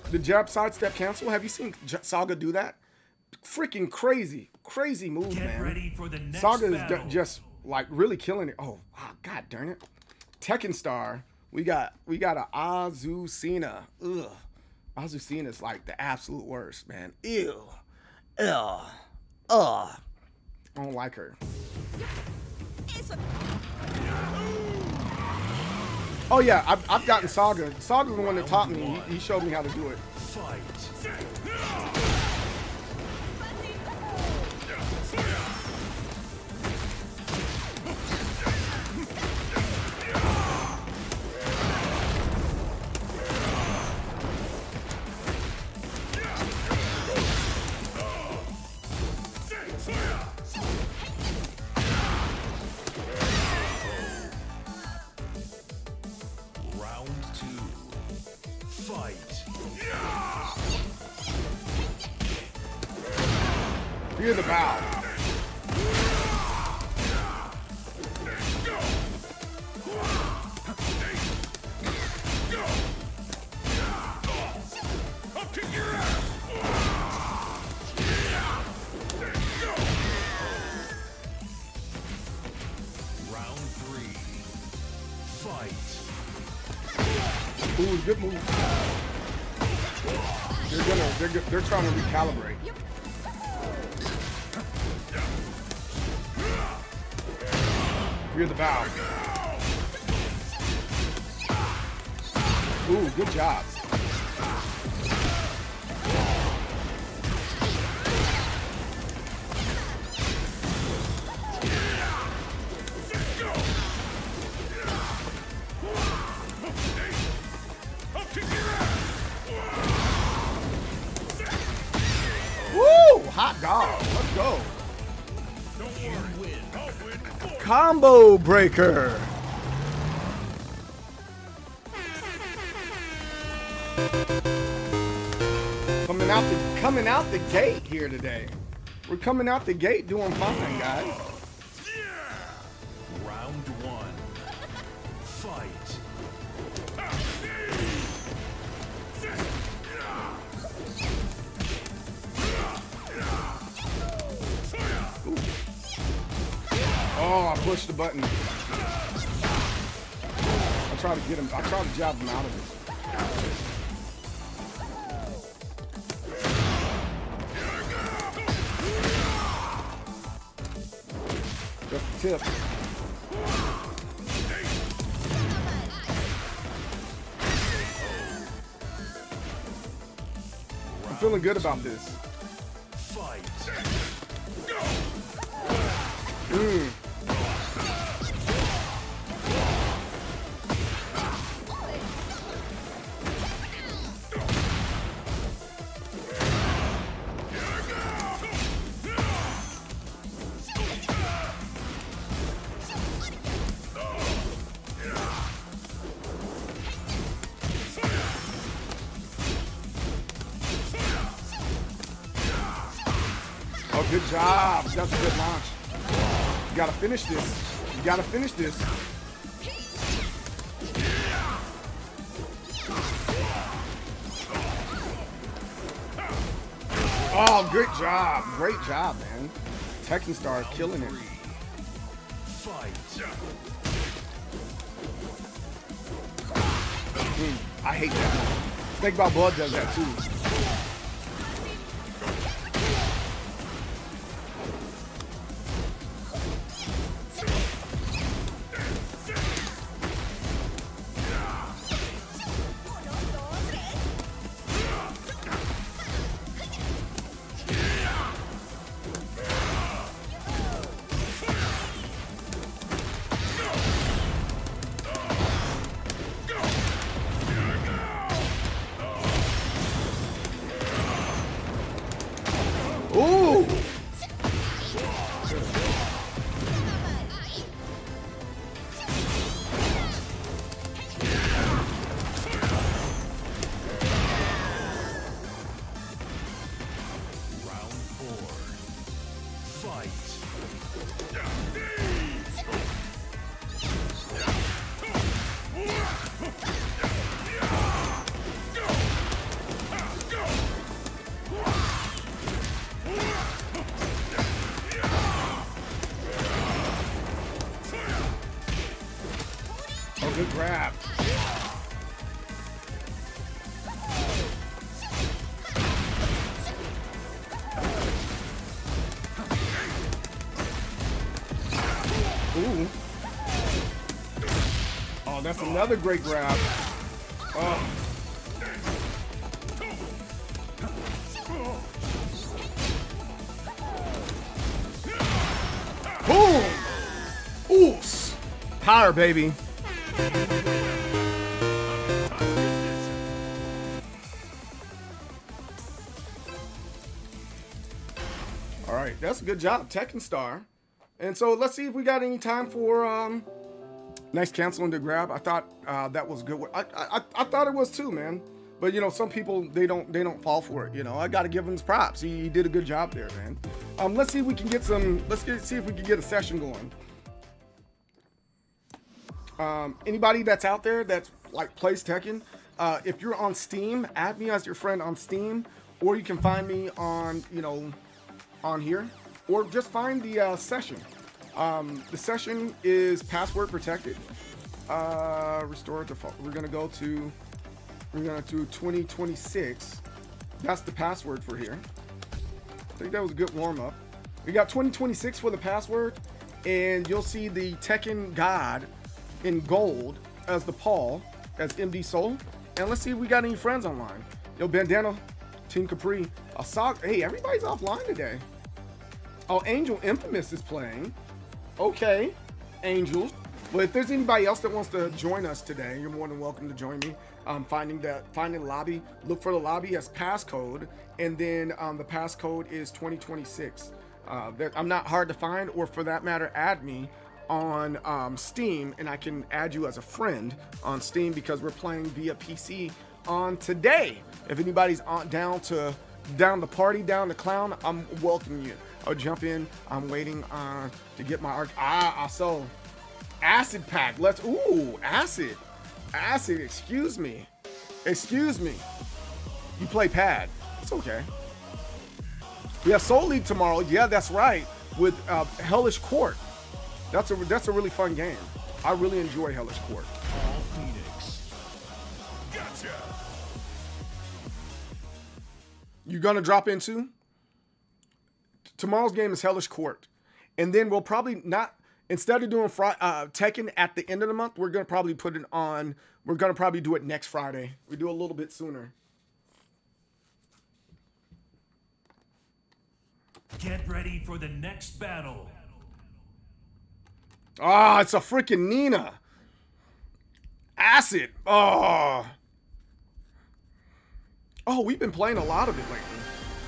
the jab sidestep cancel. Have you seen Saga do that? Freaking crazy move, man. Ready for the next Saga battle. is just like really killing it. Oh, god darn it. Tekken Star, we got a Azucena. Ugh. Azucena's like the absolute worst, man. Ew. Ugh. I don't like her. Oh yeah, I've gotten Saga. Saga's the one that taught me. He showed me how to do it. Here's the bow. Round 3. Fight. Ooh, good move. They're trying to recalibrate. Here's the bow. Ooh, good job. Woo! Hot dog. Let's go. Combo breaker. Coming out the gate here today. We're coming out the gate doing fine, guys. Round 1. Fight. Oh, I pushed the button. I try to get him. I try to jab him out of it. tip. I'm feeling good about this. Fight. Oh, good job. That's a good launch. You gotta finish this. You gotta finish this. Oh, good job. Great job, man. Tekken Star killing it. Fight. I hate that. Snake Balboa does that too. Ooh! Round 4. Fight. Oh, good grab. Ooh. Oh, that's another great grab. Oh. Boom! Ooh. Power, baby. All right, that's a good job, Tekken Star. And so let's see if we got any time for nice canceling to grab. I thought that was good. I thought it was too, man. But you know, some people they don't fall for it. You know, I got to give him his props. He did a good job there, man. Let's see if we can get some. See if we can get a session going. Anybody that's out there that's like plays Tekken, if you're on Steam, add me as your friend on Steam, or you can find me on on here, or just find the session. The session is password protected. Restore default. We're gonna do 2026. That's the password for here. I think that was a good warm up. We got 2026 for the password, and you'll see the Tekken God in gold as the Paul, as MD Soul. And let's see if we got any friends online. Yo, Bandana, Team Capri, hey, everybody's offline today. Oh, Angel Infamous is playing. Okay, Angel. Well, if there's anybody else that wants to join us today, you're more than welcome to join me. Finding the lobby, look for the lobby as passcode, and then the passcode is 2026. I'm not hard to find, or for that matter, add me on Steam, and I can add you as a friend on Steam because we're playing via PC on today. If anybody's down the party, down the clown, I'm welcoming you. I'll jump in. I'm waiting to get my so acid pack. Acid. Excuse me. You play pad. It's okay. We have Soul League tomorrow. Yeah, that's right. With Hellish Court. That's a really fun game. I really enjoy Hellish Court. All Phoenix. Gotcha. You gonna drop into? Tomorrow's game is Hellish Court, and then we'll probably not. Instead of doing Tekken at the end of the month, we're gonna probably put it on. We're gonna probably do it next Friday. We do a little bit sooner. Get ready for the next battle. Ah, it's a freaking Nina. Acid. Oh. Oh, we've been playing a lot of it lately.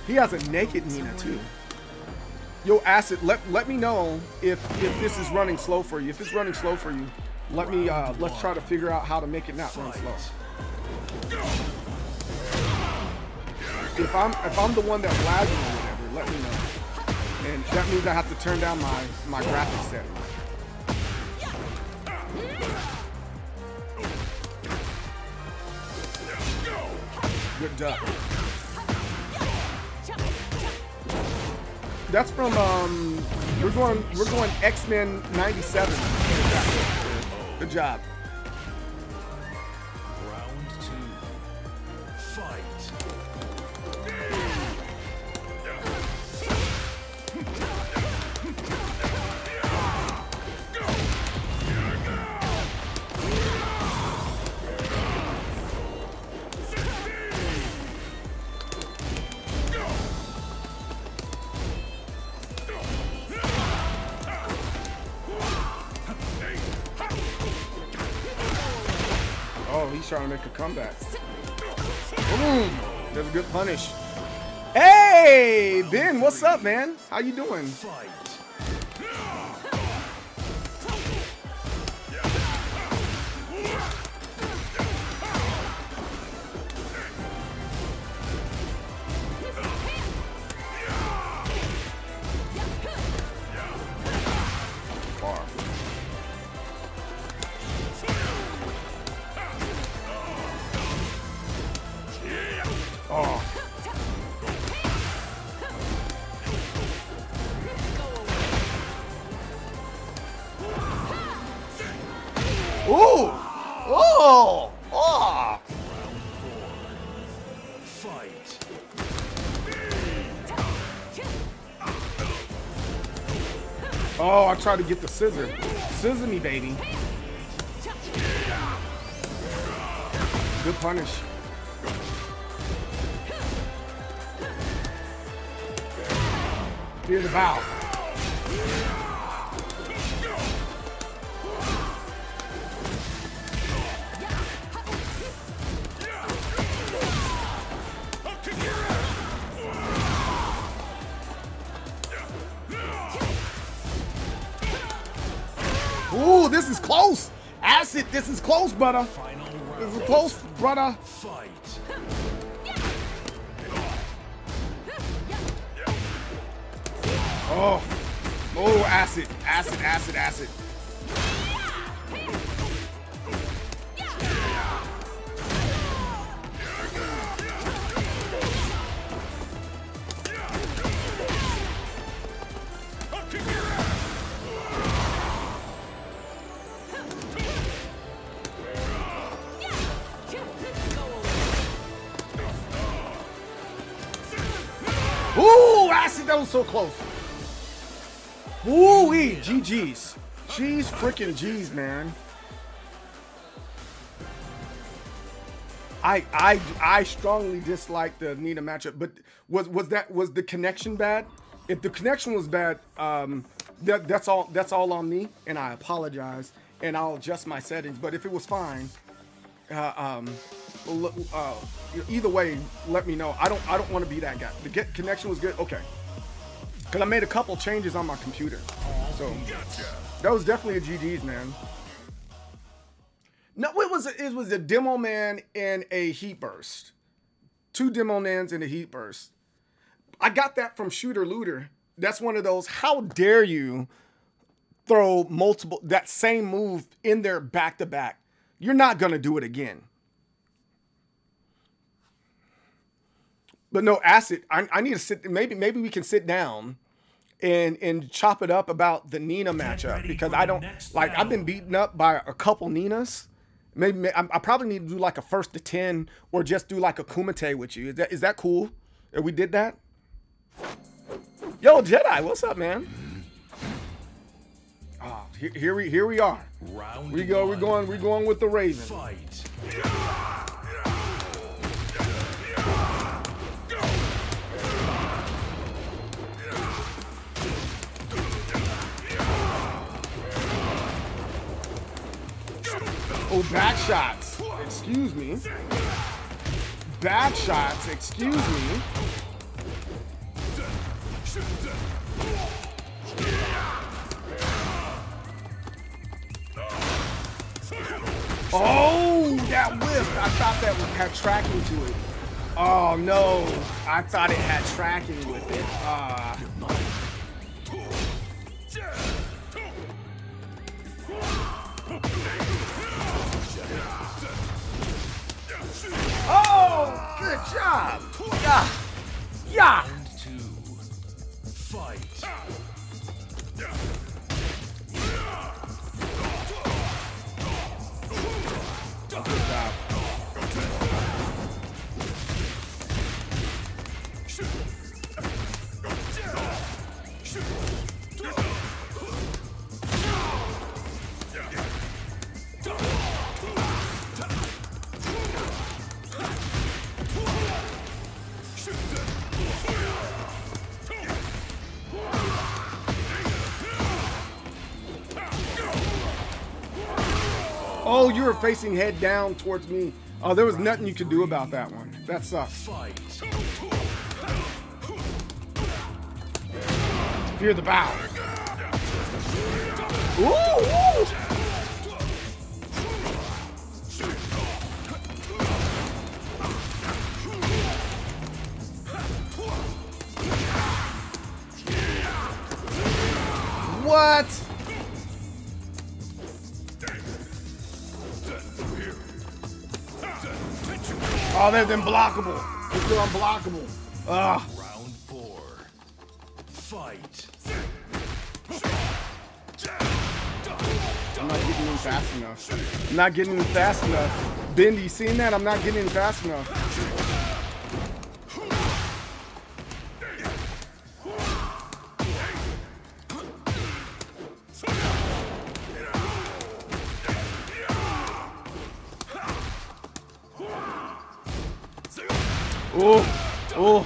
He has a naked Nina too. Yo, Acid, let me know if this is running slow for you. If it's running slow for you, let me let's try to figure out how to make it not run slow. If I'm the one that's lagging or whatever, let me know. And that means I have to turn down my graphics settings. Good job. That's from we're going X-Men 97. Good job. Round 2. Fight. Oh, he's trying to make a comeback. Boom! That's a good punish. Hey, Ben, what's up, man? How you doing? Fight. Far. Oh. Ooh! Oh! Oh! Fight. Oh, I tried to get the scissor. Scissor me, baby. Good punish. Here's the bow. Ooh, this is close. Acid, this is close, brother. Final This is round. close, brother. Fight. Oh. Oh, acid. Acid, acid, acid. Ooh, acid, that was so close. Ooh-wee, GG's. Jeez freaking G's, man. I strongly dislike the Nina matchup, but was the connection bad? If the connection was bad, that's all on me, and I apologize, and I'll adjust my settings. But if it was fine, either way, let me know. I don't want to be that guy. The connection was good, okay. Cause I made a couple changes on my computer, so that was definitely a GG's, man. No, it was a demo man and a heat burst, 2 demo mans and a heat burst. I got that from Shooter Looter. That's one of those. How dare you throw that same move in there back to back? You're not gonna do it again. But no, Acid, I need to sit. Maybe we can sit down and chop it up about the Nina matchup, because I don't like. I've been beaten up by a couple Ninas. Maybe I probably need to do like a 1st to 10, or just do like a Kumite with you. Is that cool? If we did that? Yo, Jedi, what's up, man? Oh, Here we are. Round We go. We're going with the Raven. Fight. Oh, back shots. Excuse me. Back shots. Excuse me. Oh, that whiff. I thought that had tracking to it. Oh, no. I thought it had tracking with it. Oh, good job. Yeah. Yeah. Round 2. Fight. Good job. Oh, you were facing head down towards me. Oh, there was nothing you could do about that one. That sucks. Fight. Fear the bow. Ooh, ooh. What? Oh, they're unblockable. They're still unblockable. Ugh. Round 4. Fight. I'm not getting in fast enough. I'm not getting in fast enough. Bendy, seeing that? I'm not getting in fast enough. Oh, oh.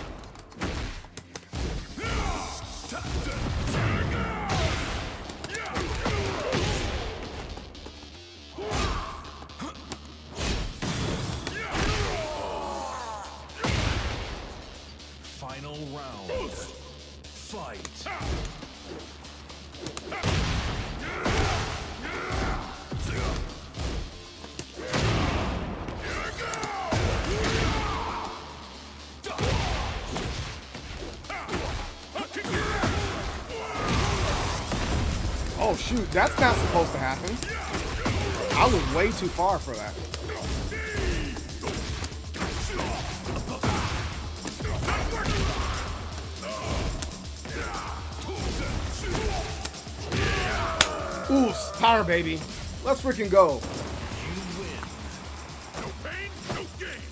Final round. Fight. Oh shoot, that's not supposed to happen. I was way too far for that. Ooh, power baby. Let's freaking go.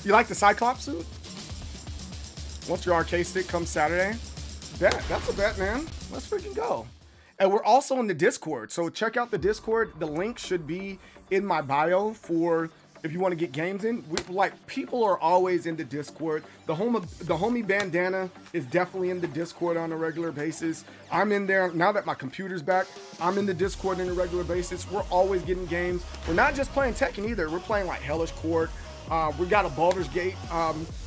You like the Cyclops suit? Once your arcade stick comes Saturday? Bet. That's a bet, man. Let's freaking go. And we're also in the Discord, so check out the Discord. The link should be in my bio for if you want to get games in. People are always in the Discord. The homie Bandana is definitely in the Discord on a regular basis. I'm in there now that my computer's back. I'm in the Discord on a regular basis. We're always getting games. We're not just playing Tekken either. We're playing like Hellish Court. We got a Baldur's Gate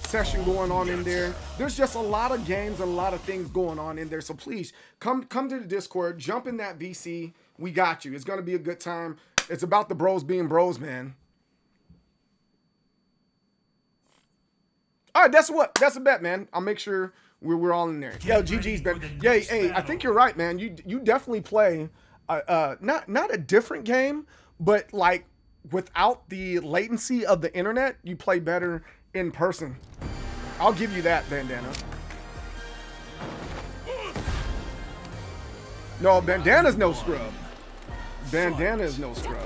session going on in there. There's just a lot of games and a lot of things going on in there. So please come to the Discord, jump in that VC. We got you. It's gonna be a good time. It's about the bros being bros, man. All right, that's a bet, man. I'll make sure we're all in there. Yo, GG's bet. Yeah, hey, I think you're right, man. You definitely play not a different game, but like without the latency of the internet, you play better in person. I'll give you that, Bandana. No, Bandana's no scrub. Bandana is no scrub.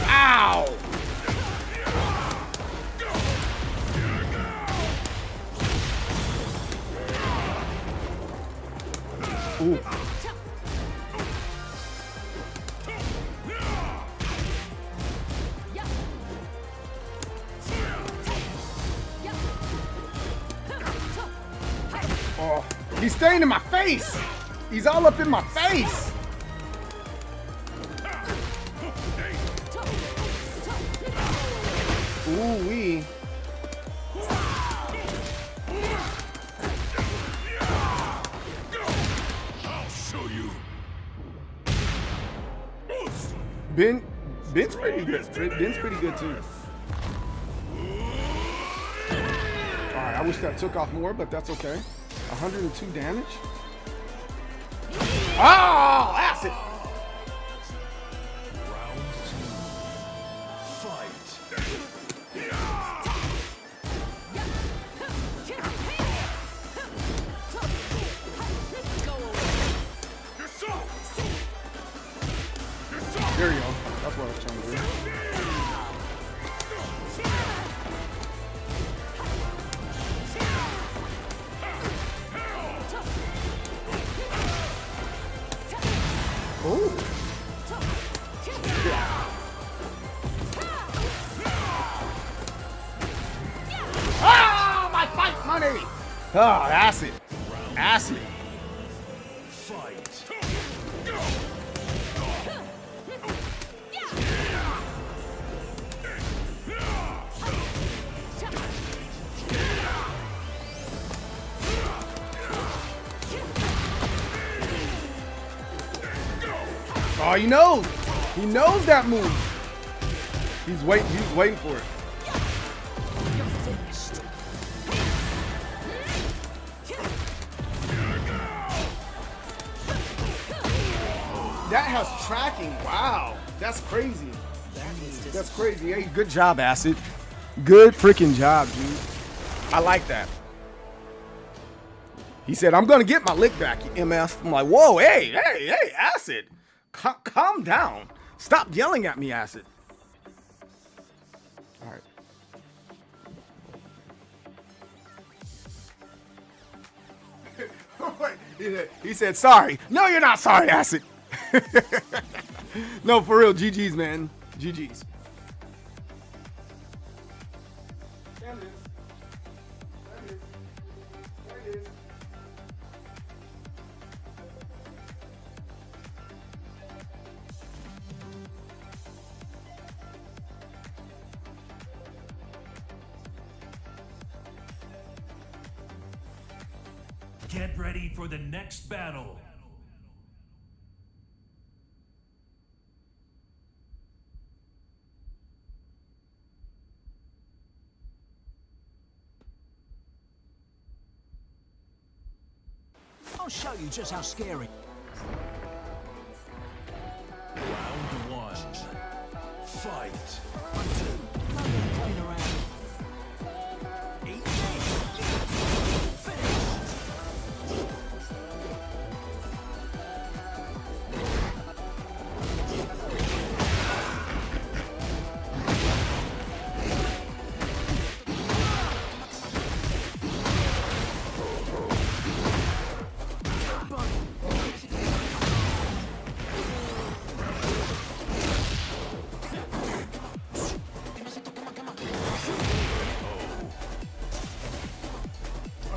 Ow! Ooh. Oh, he's staying in my face. He's all up in my face. Ooh wee. I'll show you. Ben's pretty good. Ben's pretty good too. Alright, I wish that took off more, but that's okay. 102 damage. Oh, acid! Round 2. Fight. There you go. That's what I was trying to do. Ooh. Ah, my fight money! Oh, acid. Acid. Fight. Oh, he knows. He knows that move. He's waiting for it. That has tracking. Wow. That's crazy. That's crazy. Hey, good job, Acid. Good freaking job, dude. I like that. He said, I'm going to get my lick back, you MF. I'm like, whoa, hey, Acid. Calm down. Stop yelling at me, Acid. All right. He said, sorry. No, you're not sorry, Acid. No, for real. GG's, man. GG's. There it is. There it is. Get ready for the next battle. I'll show you just how scary. Round 1. Fight. Playing around.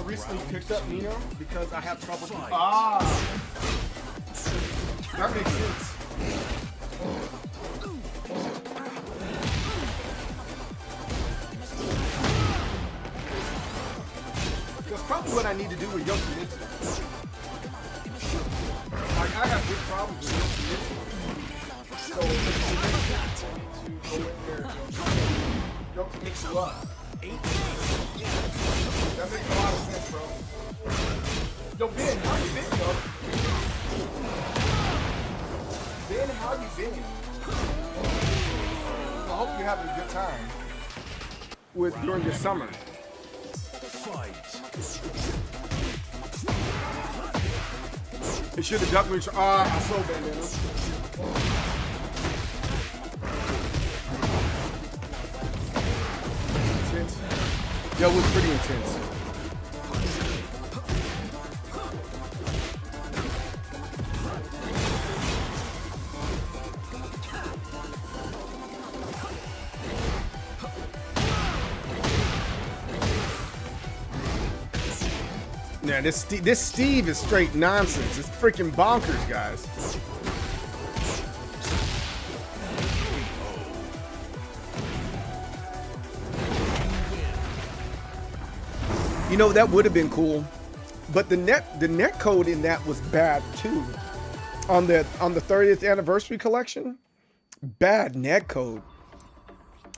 Recently picked up Nino because I have trouble. Ah, that makes sense. That's probably what I need to do with Yoshimitsu. Like, I have big problems with Yoshimitsu. So, to go in there, Yoshimitsu up. That makes a lot of sense, bro. Yo, Ben, how you been, bro? Ben, how you been? I hope you're having a good time during your summer. Fight. It should have ducked me. I saw bandana. Intense. Yo, it was pretty intense. Yeah, this Steve is straight nonsense. It's freaking bonkers, guys. You know, that would have been cool, but the net code in that was bad too. On the 30th anniversary collection, bad net code.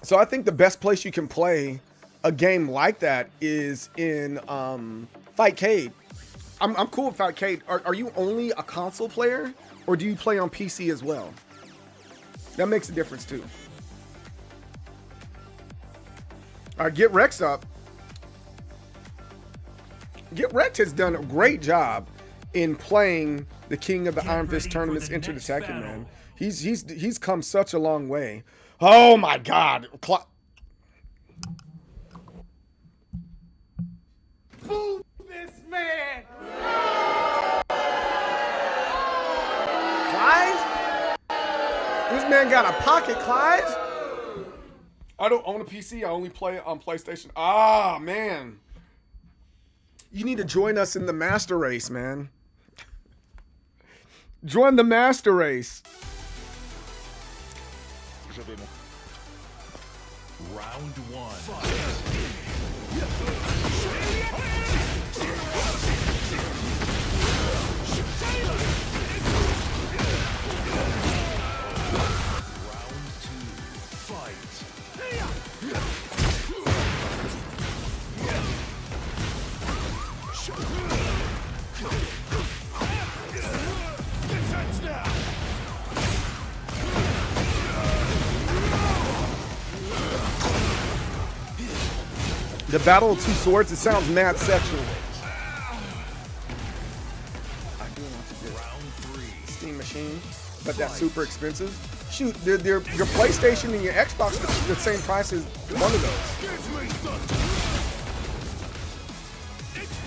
So I think the best place you can play a game like that is in Fightcade. I'm cool with Fightcade. Are you only a console player, or do you play on PC as well? That makes a difference too. All right, Get Rex up. Get Rex has done a great job in playing the King of the Iron Fist tournaments into the Tekken, man. He's come such a long way. Oh my God. Fool this man! Clive? This man got a pocket, Clive? I don't own a PC. I only play on PlayStation. Ah, man. You need to join us in the master race, man. Join the master race. Round one. The Battle of Two Swords, it sounds mad sexual. I do want to do Steam Machine, but that's super expensive. Shoot, your PlayStation and your Xbox are the same price as one of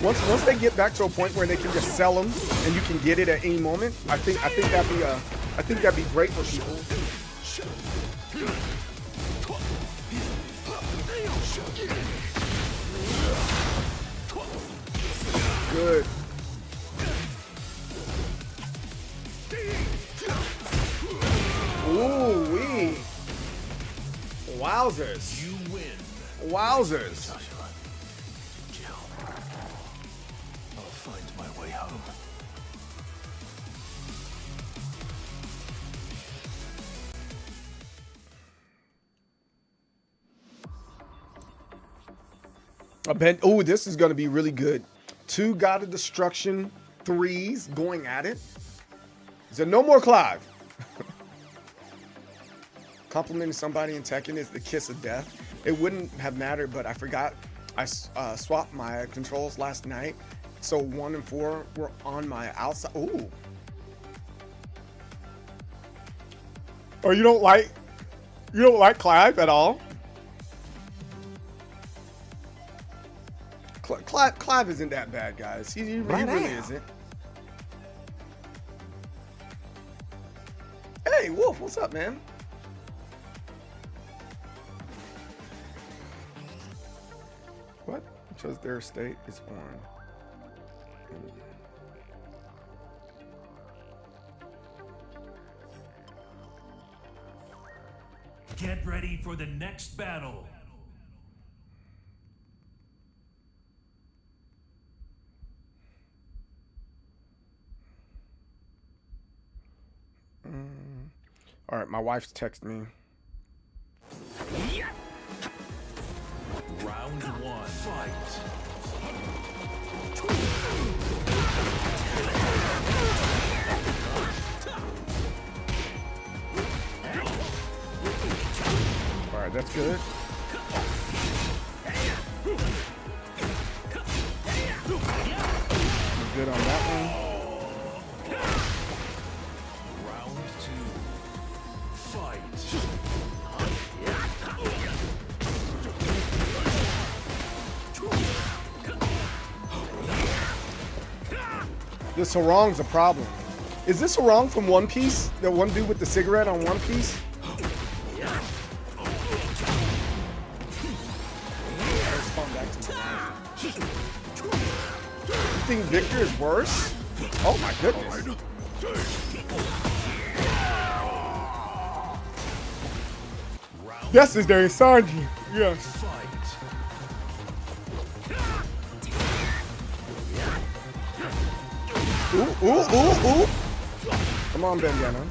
those. Once they get back to a point where they can just sell them and you can get it at any moment, I think that'd be great for people. Good. Ooh wee. Wowzers. You win. Wowzers. I'll find my way home. I bet. Oh, this is going to be really good. 2 God of Destruction 3s going at it. So no more Clive. Complimenting somebody in Tekken is the kiss of death. It wouldn't have mattered, but I forgot. I swapped my controls last night, so 1 and 4 were on my outside. Ooh. Oh, you don't like Clive at all? Clive isn't that bad, guys. He really isn't. Hey, Wolf, what's up, man? What? Because their state is on. Get ready for the next battle. All right, my wife's texted me. Round one, fight. All right, that's good. We're good on that one. This harong's a problem. Is this harong from One Piece? The one dude with the cigarette on One Piece? Let's come back to the line. think Victor is worse? Oh my goodness. That's his name, Sanji. Yes. Ooh. Come on, Bandana.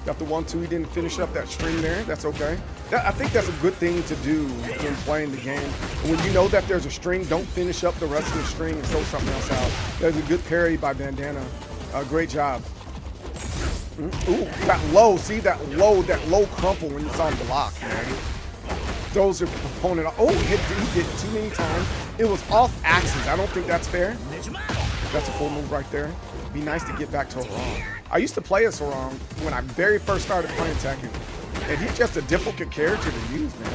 Got the 1-2. He didn't finish up that string there. That's okay. I think that's a good thing to do when playing the game. When you know that there's a string, don't finish up the rest of the string and throw something else out. That's a good parry by Bandana. Great job. Ooh, that low. See that low crumple when it's on block, man. Throws your opponent off. Oh, he did it too many times. It was off axis. I don't think that's fair. That's a full move right there. Be nice to get back to Sarong. I used to play as Sarong when I very first started playing Tekken. And he's just a difficult character to use, man.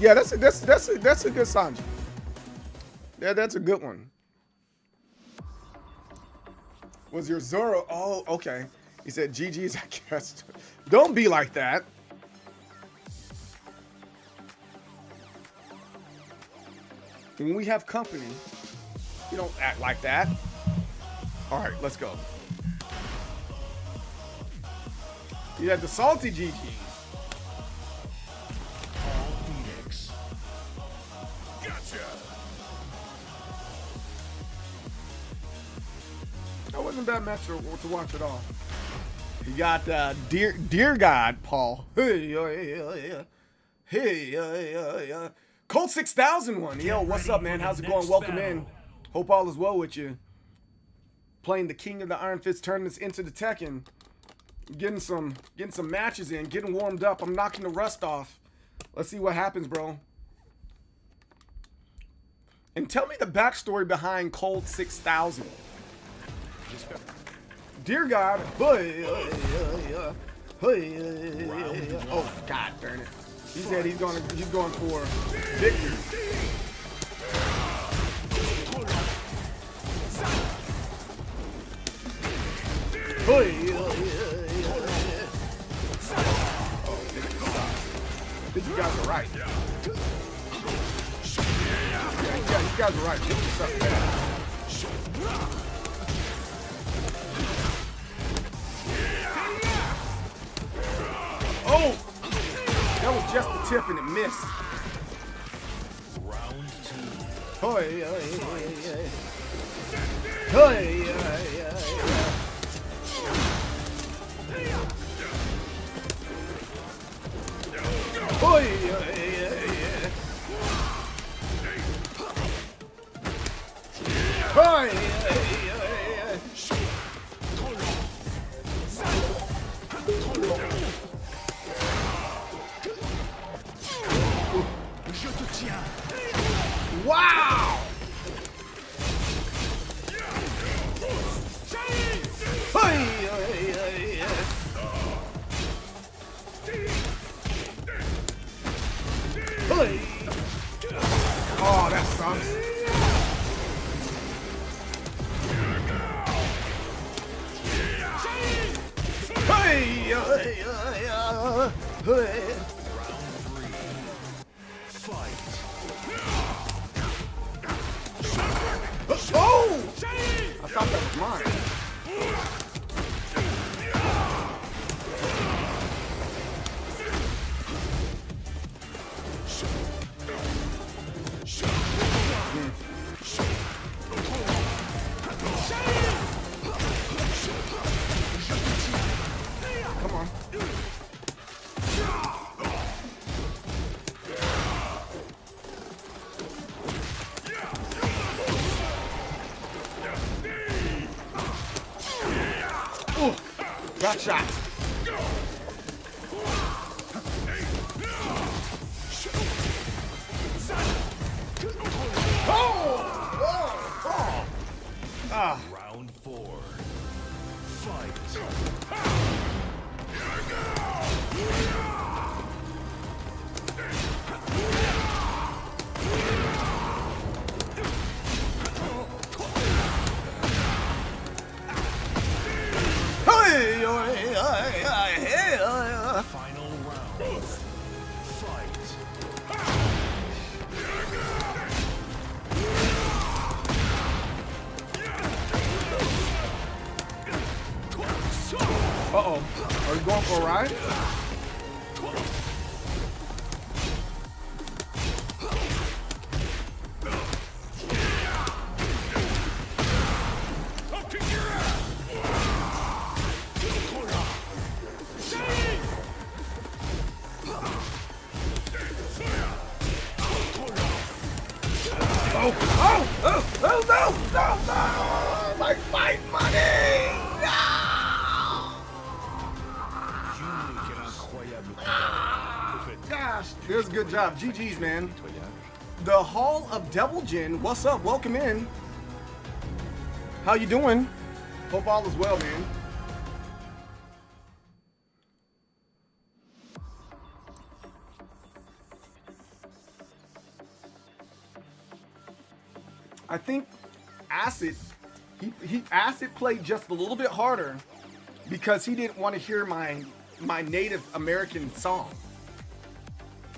Yeah, that's a good Sanji. Yeah, that's a good one. Was your Zoro? Oh, okay. He said GG's, I guess. Don't be like that. When we have company, you don't act like that. All right, let's go. You had the salty GG. Phoenix. Gotcha. That wasn't a bad match to watch at all. You got Dear God, Paul. Hey. Colt 6001. Yo, what's up, man? How's it going? Welcome in. Hope all is well with you. Playing the King of the Iron Fist tournaments into the Tekken. Getting some matches in, getting warmed up. I'm knocking the rust off. Let's see what happens, bro. And tell me the backstory behind Colt 6000. Dear God. Oh, God darn it. He said he's going for victory. I think you guys are right. Yeah, you guys are right. Oh! That was just the tip and it missed. Round 2. Wow! Oh, that sucks. Oh! I thought that was mine. Come on. Ooh, got shot. Round 4. Fight. Final round. Fight. Uh-oh. Are you going for a ride? No! My fight money! Gosh, it was a good job. GG's, man. The Hall of Devil Jin, what's up? Welcome in. How you doing? Hope all is well, man. I think Acid, Acid played just a little bit harder because he didn't want to hear my Native American song.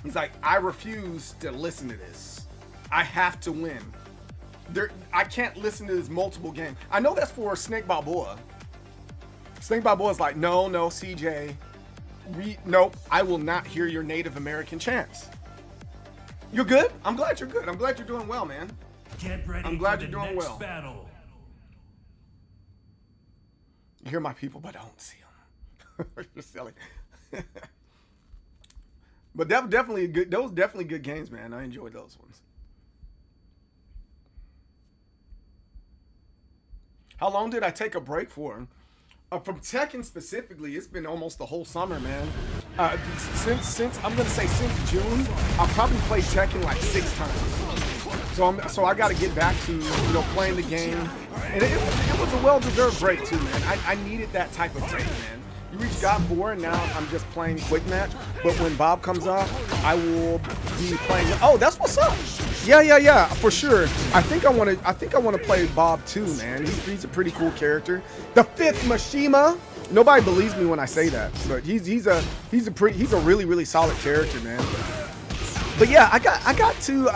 He's like, I refuse to listen to this. I have to win. I can't listen to this multiple games. I know that's for Snake Balboa. Snake Balboa's like, no, CJ. Nope, I will not hear your Native American chants. You're good? I'm glad you're good. I'm glad you're doing well, man. Get ready I'm glad for you're the doing next well. battle. You hear my people, but I don't see them. You're silly. But that definitely good. Those definitely good games, man. I enjoyed those ones. How long did I take a break for? From Tekken specifically, it's been almost the whole summer, man. Since I'm gonna say since June, I've probably played Tekken like 6 times. So I got to get back to playing the game, and it was a well-deserved break too, man. I needed that type of break, man. You reach God 4, and now I'm just playing quick match. But when Bob comes up, I will be playing. Oh, that's what's up. Yeah, for sure. I think I want to play Bob too, man. He's a pretty cool character. The 5th Mishima. Nobody believes me when I say that, but he's a really, really solid character, man. But yeah, I got to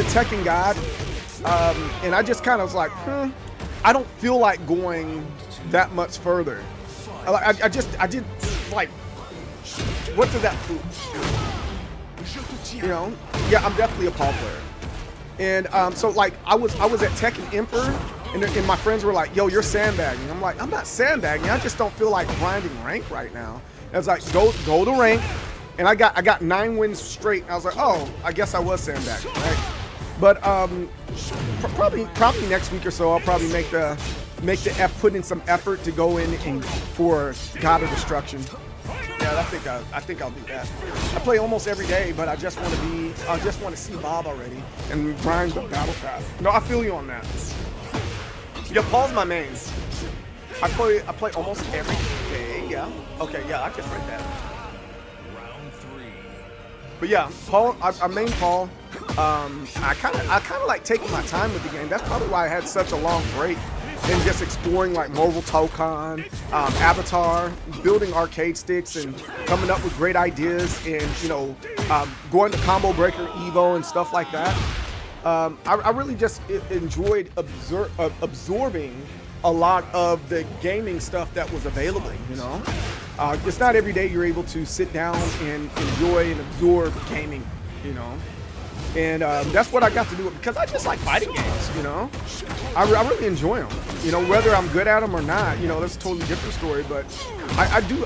Tekken God, and I just kind of was like, I don't feel like going that much further. I did like, what did that do? Yeah, I'm definitely a Paul player, and so like I was at Tekken Emperor, and my friends were like, yo, you're sandbagging. I'm like, I'm not sandbagging. I just don't feel like grinding rank right now. And I was like, go to rank. And I got 9 wins straight. And I was like, oh, I guess I was sandbagging, right? But probably next week or so, I'll probably put in some effort to go in and for God of Destruction. Yeah, I think I'll do that. I play almost every day, but I just want to see Bob already and grind the battle pass. No, I feel you on that. Yeah, Paul's my main. I play almost every day. Yeah. Okay. Yeah, I just read that. But yeah, Paul, I main Paul. I kind of like taking my time with the game. That's probably why I had such a long break and just exploring like Mobile Tokon, Avatar, building arcade sticks, and coming up with great ideas, and going to Combo Breaker Evo and stuff like that. I really just enjoyed absorbing a lot of the gaming stuff that was available. It's not every day you're able to sit down and enjoy and absorb gaming, and that's what I got to do because I just like fighting games, I really enjoy them, whether I'm good at them or not, that's a totally different story, but I do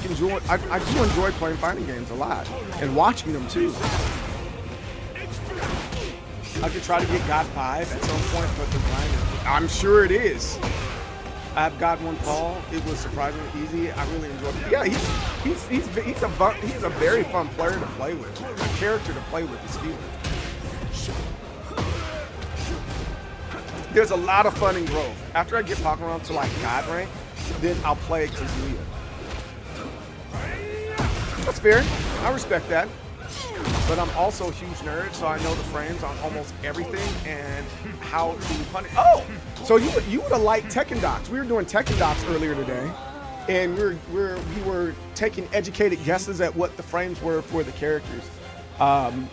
enjoy playing fighting games a lot and watching them too. I could try to get God 5 at some point, but the grind I'm sure it is. I've got one Paul. It was surprisingly easy. I really enjoyed it. Yeah, he's a very fun player to play with. A character to play with is Steven. There's a lot of fun in growth. After I get Pokemon to like God rank, then I'll play Kazuya. That's fair. I respect that. but I'm also a huge nerd, so I know the frames on almost everything and how to punish. Oh, so you would have liked Tekken docs. We were doing Tekken docs earlier today, and we were taking educated guesses at what the frames were for the characters on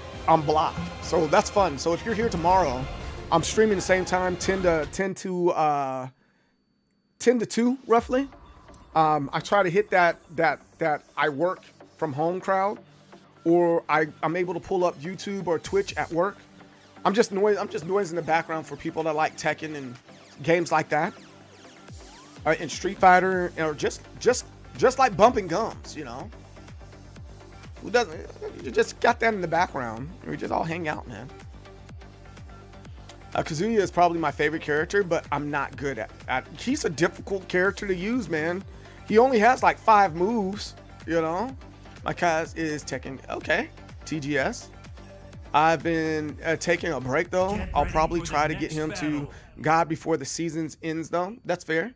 block. So that's fun. So if you're here tomorrow, I'm streaming the same time, 10 to 2 roughly. I try to hit that I work from home crowd, or I'm able to pull up YouTube or Twitch at work. I'm just noise in the background for people that like Tekken and games like that. In Street Fighter, or just like bumping gums, you know. Who doesn't? You just got that in the background. We just all hang out, man. Kazuya is probably my favorite character, but I'm not good at. He's a difficult character to use, man. He only has like 5 moves, you know. My Kaz is Tekken. Okay, TGS. I've been taking a break though. I'll probably try to get him to God before the season ends though. That's fair.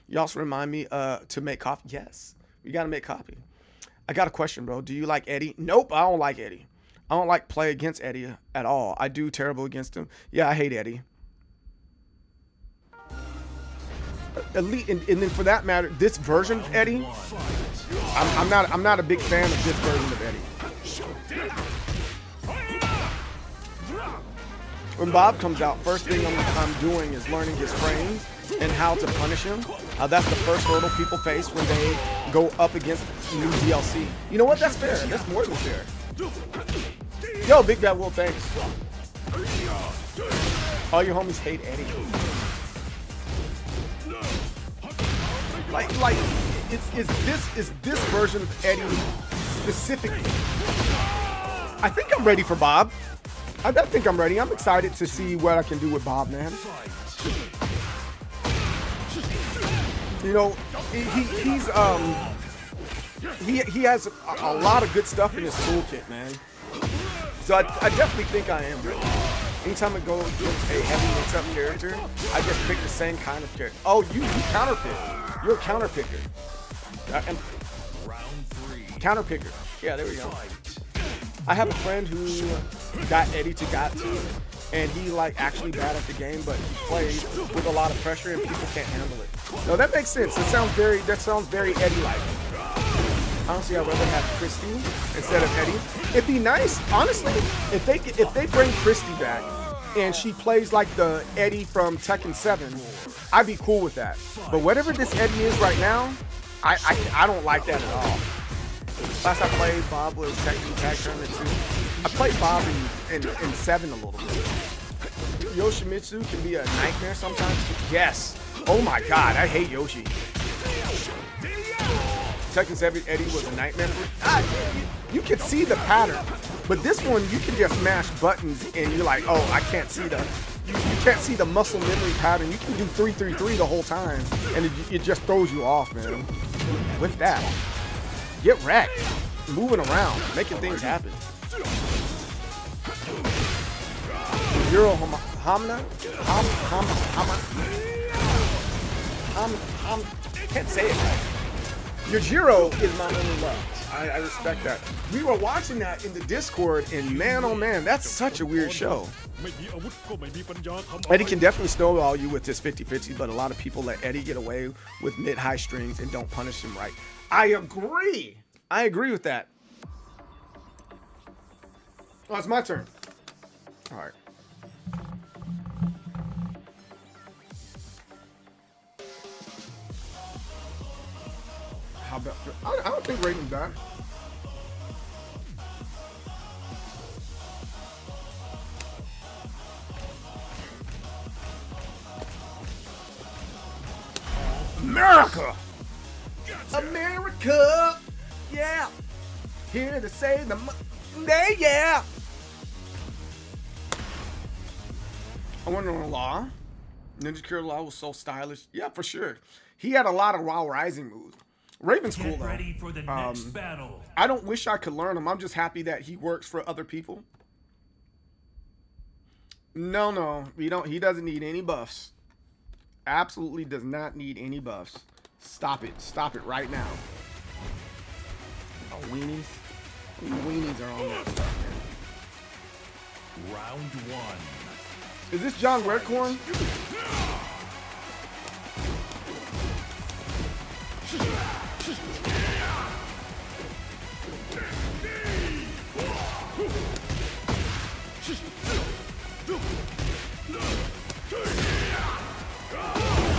You also remind me to make coffee. Yes, you gotta make coffee. I got a question, bro. Do you like Eddie? Nope, I don't like Eddie. I don't like play against Eddie at all. I do terrible against him. Yeah, I hate Eddie. Elite, and then for that matter, this version of Eddie, I'm not a big fan of this version of Eddie. When Bob comes out, first thing I'm doing is learning his frames and how to punish him. That's the first hurdle people face when they go up against new DLC. You know what? That's fair. That's more than fair. Yo, Big Bad Wolf, thanks. All your homies hate Eddie. Like, is this version of Eddie specifically? I think I'm ready for Bob. I think I'm ready. I'm excited to see what I can do with Bob, man. You know, he has a lot of good stuff in his toolkit, man. So I definitely think I am ready. Anytime I go against a heavy mix-up character, I just pick the same kind of character. Oh, you counter pick. You're a counter picker. Counter picker. Yeah, there we go. I have a friend who got Eddie to Gatsu, and he like actually bad at the game, but he plays with a lot of pressure and people can't handle it. No, that makes sense. That sounds very Eddie-like. Honestly, I'd rather have Christy instead of Eddie. It'd be nice, honestly, if they bring Christy back and she plays like the Eddie from Tekken 7, I'd be cool with that. But whatever this Eddie is right now, I don't like that at all. Last I played, Bob was Tekken Tag Tournament 2. I played Bob in 7 a little bit. Yoshimitsu can be a nightmare sometimes. Yes. Oh my god, I hate Yoshi. Tekken 7 Eddie was a nightmare for you can see the pattern, but this one you can just mash buttons and you're like, oh, I can't see you can't see the muscle memory pattern. You can do 3-3-3 the whole time, and it just throws you off, man. With that, get wrecked, moving around, making things happen. Euro Hamna, can't say it right. Yujiro is my only love. I respect that. We were watching that in the Discord, and man, oh man, that's such a weird show. Eddie can definitely snowball you with this 50-50, but a lot of people let Eddie get away with mid-high strings and don't punish him right. I agree. I agree with that. Oh, it's my turn. All right. How about, I don't think Raiden's bad. America! America! Yeah! Here to save the money, yeah! I wonder on Law. Ninja Killer Law was so stylish. Yeah, for sure. He had a lot of Raw Rising moves. Raven's cool though. Ready for the next battle. I don't wish I could learn him. I'm just happy that he works for other people. No, he doesn't need any buffs. Absolutely does not need any buffs. Stop it right now. Oh, weenies. These weenies are on that stuff, Round one. man. Is this John Redcorn?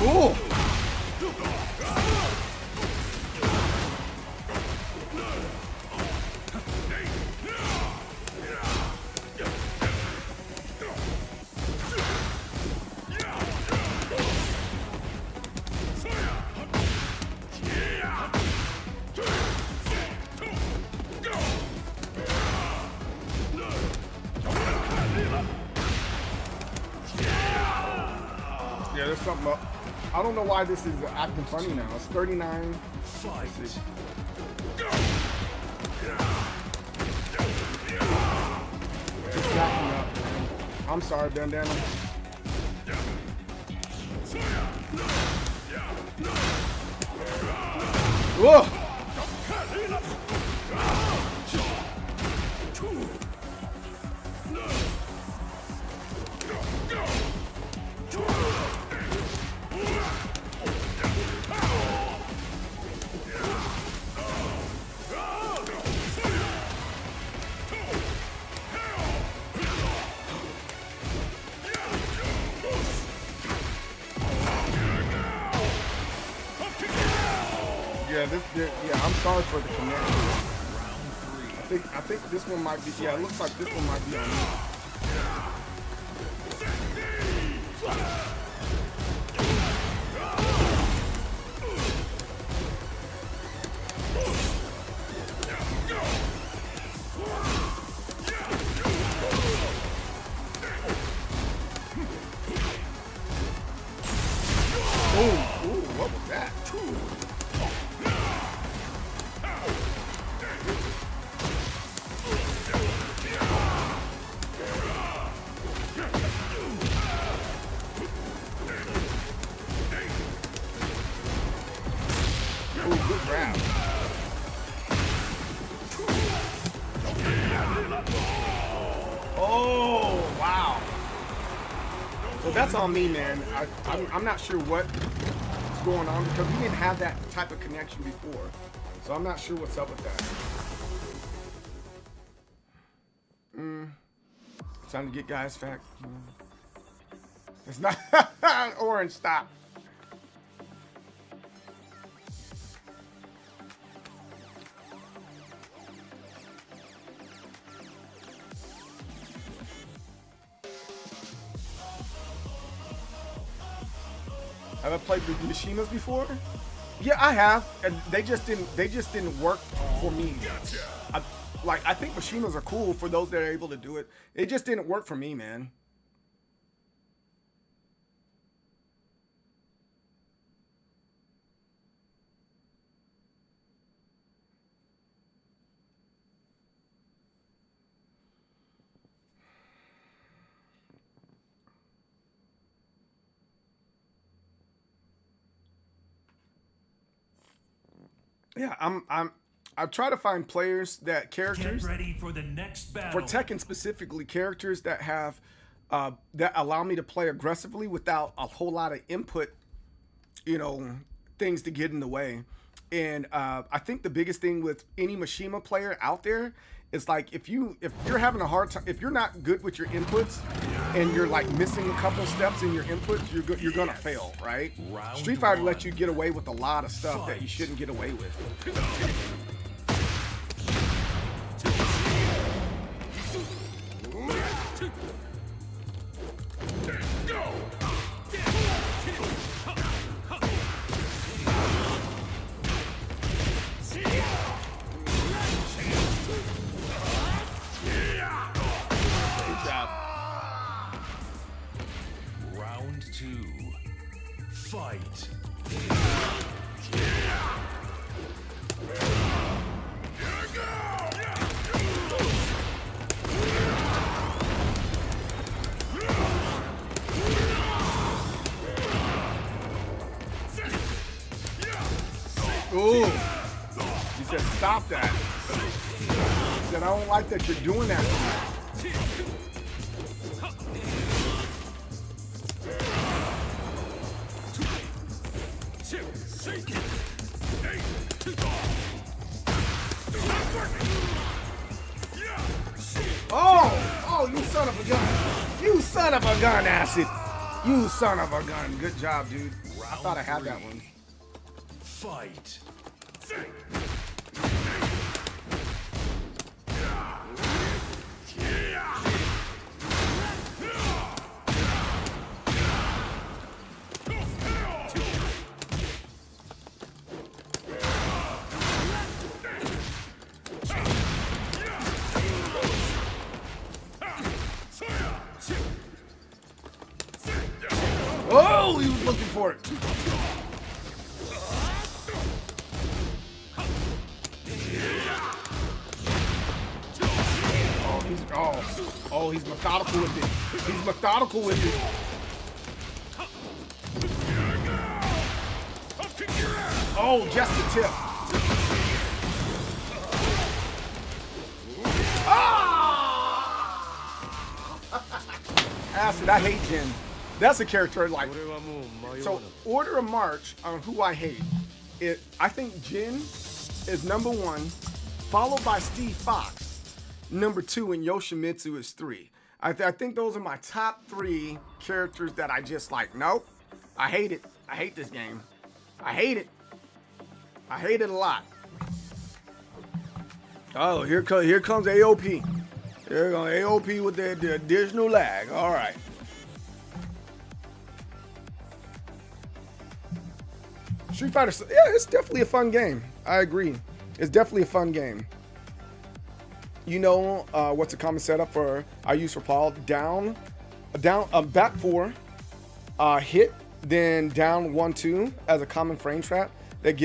Ooh. Yeah, there's something up. I don't know why this is acting funny now. It's 39. Fight. Let's see. It's backing up, man. I'm sorry, Bandana. Whoa! Yeah, I'm sorry for the connection. I think this one might be. Yeah, it looks like this one might be on me. Ooh, what was that? Oh, wow. So that's on me, man. I'm not sure what's going on because we didn't have that type of connection before. So I'm not sure what's up with that. Time to get guys fact. It's not orange, stop. Have I played with Mishimas before? Yeah, I have, and they just didn't work for me. I think Mishimas are cool for those that are able to do it. It just didn't work for me, man. Yeah, I try to find players that characters Get ready for the next battle. for Tekken specifically, characters that have that allow me to play aggressively without a whole lot of input, things to get in the way. And I think the biggest thing with any Mishima player out there is like if you're having a hard time, if you're not good with your inputs and you're like missing a couple steps in your inputs, you're gonna fail, right? Street Fighter lets you get away with a lot of stuff that you shouldn't get away with. Round two. Fight. Ooh, he said stop that. Said I don't like that you're doing that. Oh, you son of a gun. You son of a gun, Acid. You son of a gun. Good job, dude. I thought I had that one. Fight. Oh, he was looking for it. Oh, he's methodical with it. He's methodical with it. Oh, just the tip. Acid, I hate Jin. That's a character like. So, order of march on who I hate. I think Jin is number 1, followed by Steve Fox, number 2, and Yoshimitsu is 3. I think those are my top 3 characters that I just like. Nope, I hate it. I hate this game. I hate it. I hate it a lot. Oh, here comes AOP. Here comes AOP with the additional lag. All right. Street Fighter, yeah, it's definitely a fun game. I agree. It's definitely a fun game. You know what's a common setup for I use for Paul? Back 4, hit, then down 1-2 as a common frame trap that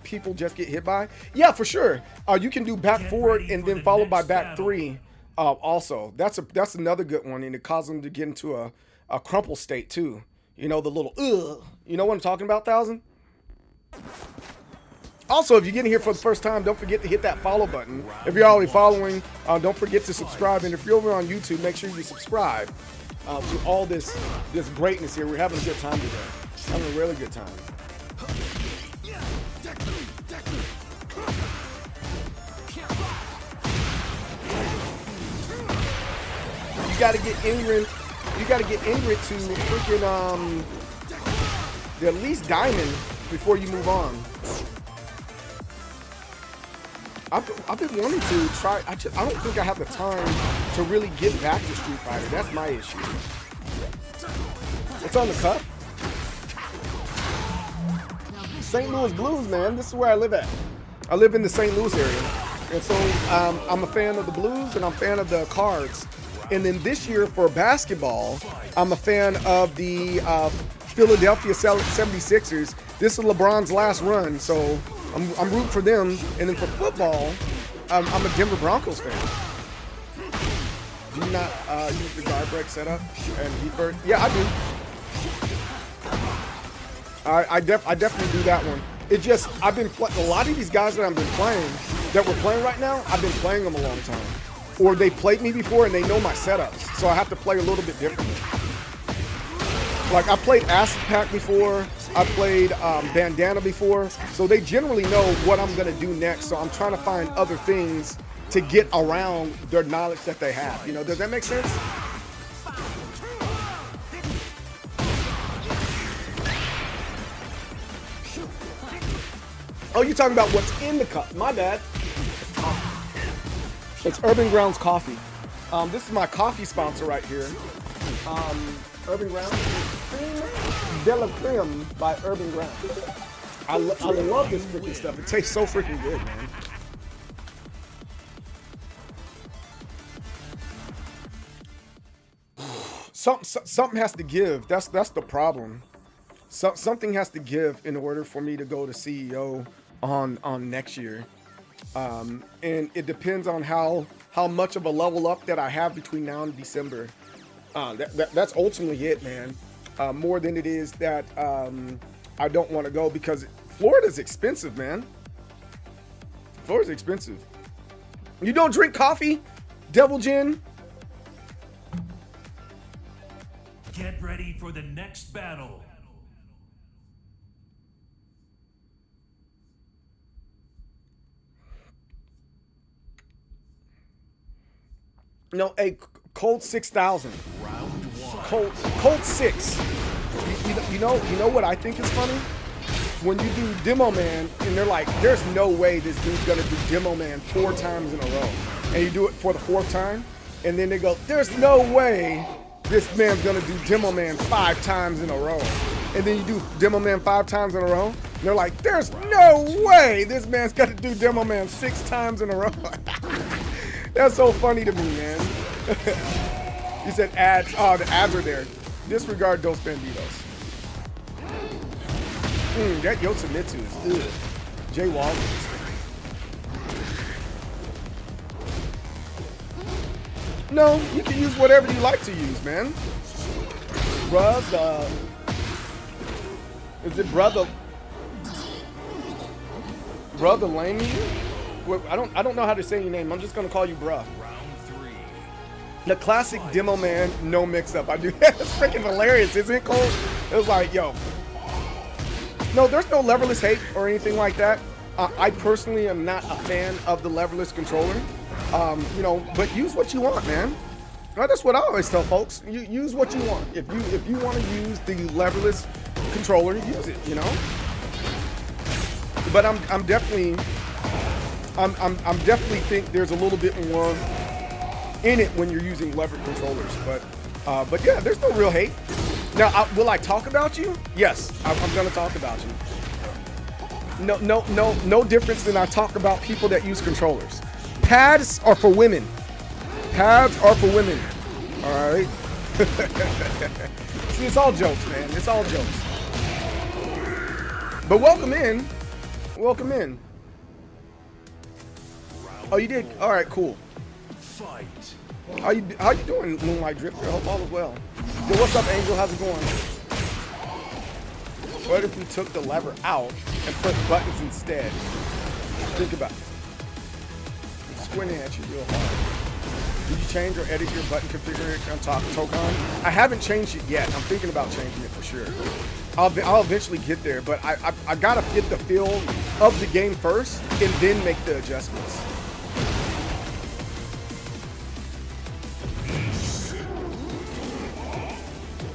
people just get hit by. Yeah, for sure. You can do back 4 and then followed by back 3. Also, that's another good one, and it causes them to get into a crumple state too. You know, the little you know what I'm talking about, 1000? Also, if you're getting here for the first time, don't forget to hit that follow button. If you're already following, don't forget to subscribe. And if you're over on YouTube, make sure you subscribe to all this greatness here. We're having a good time today. Having a really good time. You got to get Ingrid. You got to get Ingrid to freaking at least diamond before you move on. I've been wanting to try. I don't think I have the time to really get back to Street Fighter. That's my issue. What's on the cup? St. Louis Blues, man. This is where I live at. I live in the St. Louis area, and so I'm a fan of the Blues and I'm a fan of the Cards. And then this year for basketball, I'm a fan of the Philadelphia 76ers. This is LeBron's last run, so I'm rooting for them. And then for football, I'm a Denver Broncos fan. Do you not use the guard break setup and deep bird? Yeah, I do. I definitely do that one. It just, I've been a lot of these guys that I've been playing, that we're playing right now, I've been playing them a long time. Or they played me before and they know my setups, so I have to play a little bit differently. Like I played Acid Pack before, I played Bandana before, so they generally know what I'm gonna do next. So I'm trying to find other things to get around their knowledge that they have. You know, does that make sense? Oh, you're talking about what's in the cup. My bad. It's Urban Grounds Coffee. This is my coffee sponsor right here. Urban Grounds. Creme de la Creme by Urban Grounds. I love this freaking stuff. It tastes so freaking good, man. Something has to give. That's the problem. Something has to give in order for me to go to CEO on next year. And it depends on how much of a level up that I have between now and December. That's ultimately it, man. More than it is that I don't want to go, because Florida's expensive, man. Floor is expensive. You don't drink coffee? Devil Gin? Get ready for the next battle. No, hey, Colt 6000. Colt 6. You know what I think is funny? When you do Demo Man, and they're like, there's no way this dude's gonna do Demo Man 4 times in a row. And you do it for the 4th time, and then they go, there's no way this man's gonna do Demo Man 5 times in a row. And then you do Demo Man 5 times in a row, and they're like, there's no way this man's gonna do Demo Man 6 times in a row. That's so funny to me, man. You said ads. Oh, the ads are there. Disregard Dos Banditos. That Yotsumitsu is ugh. Jay Walls. No, you can use whatever you like to use, man. Bruh, is it Brother Lamy? I don't know how to say your name. I'm just gonna call you Bruh. The classic Demo Man, no mix-up. I do. That's freaking hilarious, isn't it, Cole? It was like, yo. No, there's no leverless hate or anything like that. I personally am not a fan of the leverless controller. You know, but use what you want, man. Well, that's what I always tell folks. You use what you want. If you want to use the leverless controller, use it. You know. But I'm definitely think there's a little bit more in it when you're using levered controllers. But yeah, there's no real hate. Now, will I talk about you? Yes, I'm gonna talk about you. No difference than I talk about people that use controllers. Pads are for women. Pads are for women. All right. See, it's all jokes, man. It's all jokes. But welcome in. Welcome in. Oh, you did? All right, cool. Fight. How you doing, Moonlight Drifter? I hope all is well. Yo, what's up, Angel? How's it going? What if we took the lever out and put buttons instead? Think about it. I'm squinting at you real hard. Did you change or edit your button configuration on top of Tokan? I haven't changed it yet. I'm thinking about changing it for sure. I'll eventually get there, but I gotta get the feel of the game first and then make the adjustments.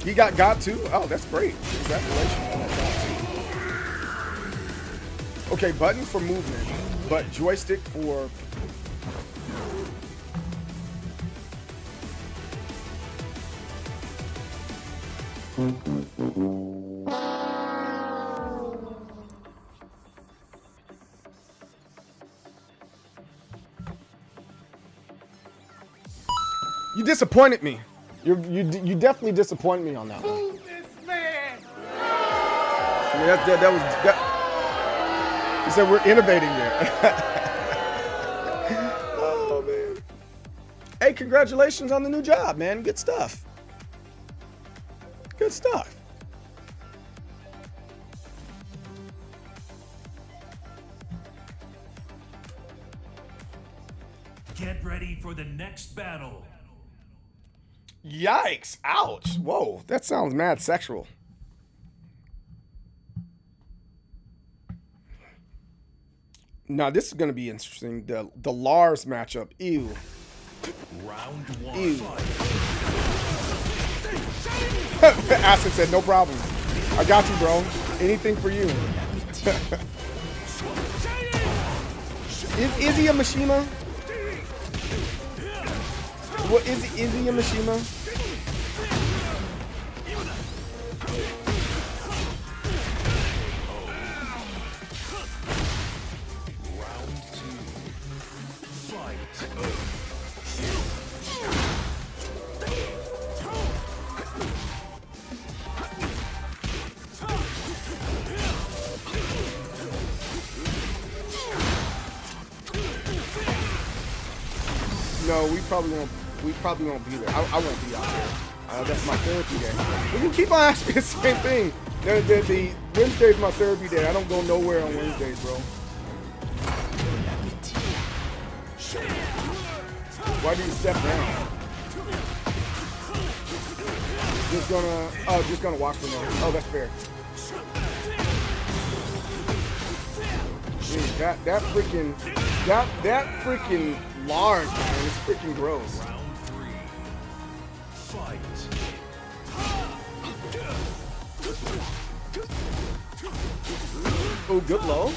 He got God too? Oh, that's great. Congratulations on that God too. Okay, button for movement, but joystick for... You disappointed me. You definitely disappointed me on that one. Move this man. Yeah, that. He said we're innovating there. Oh man. Hey, congratulations on the new job, man. Good stuff. Good stuff. Get ready for the next battle. Yikes. Ouch. Whoa. That sounds mad sexual. Now, this is going to be interesting. The Lars matchup. Ew. Round one. Ew. Acid said, no problem. I got you, bro. Anything for you. Is he a Mishima? What is he a Mishima? Round two. Fight. No, we probably won't be there. I won't be out there. That's my therapy day. But you keep on asking me the same thing. The Wednesday's my therapy day. I don't go nowhere on Wednesdays, bro. Why do you step down? Just gonna watch for now. Oh, that's fair. Dude, that freaking large, man. It's freaking gross. Round 3. Fight. Oh, good low.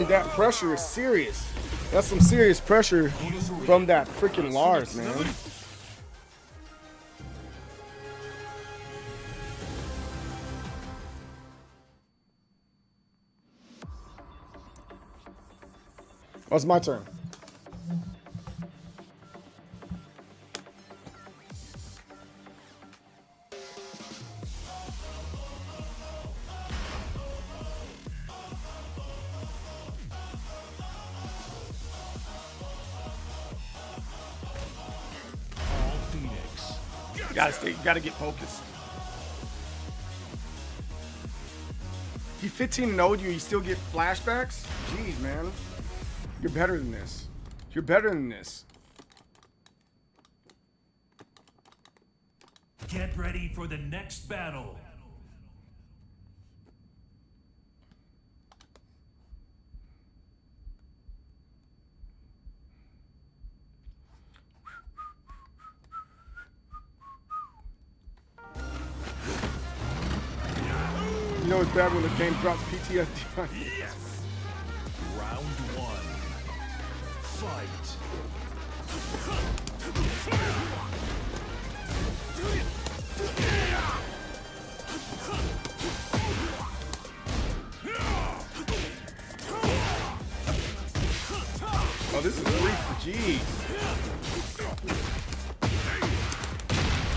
That pressure is serious. That's some serious pressure from that freaking Lars, man. Oh, it's my turn. Gotta get focused. He 15-0'd you, you still get flashbacks? Jeez, man. You're better than this. You're better than this. Get ready for the next battle. You know it's bad when the game drops PTSD on you. Yes. Round 1. Fight. Oh, this is brief. Jeez.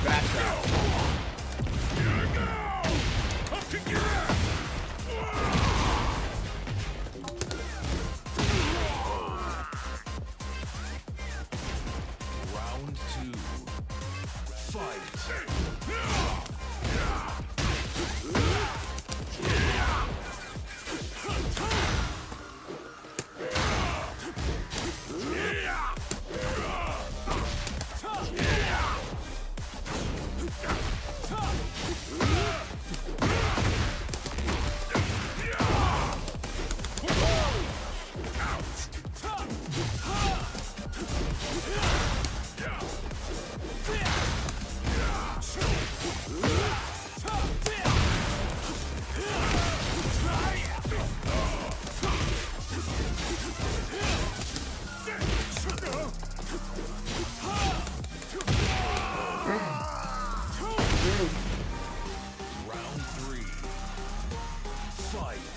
Back out. Round 2. Fight. Round 3. Fight.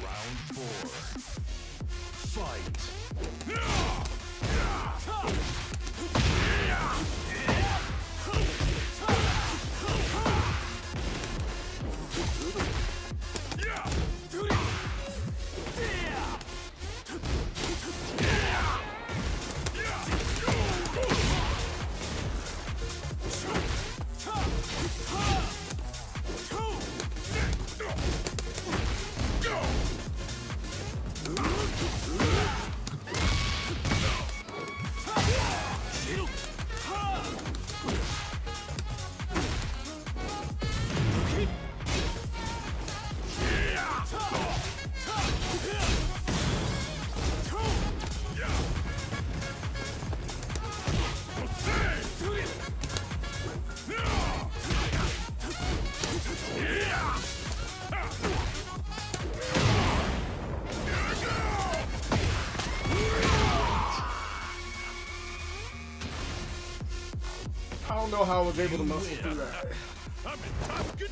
Round 4. Fight. don't know how I was able to muscle through that.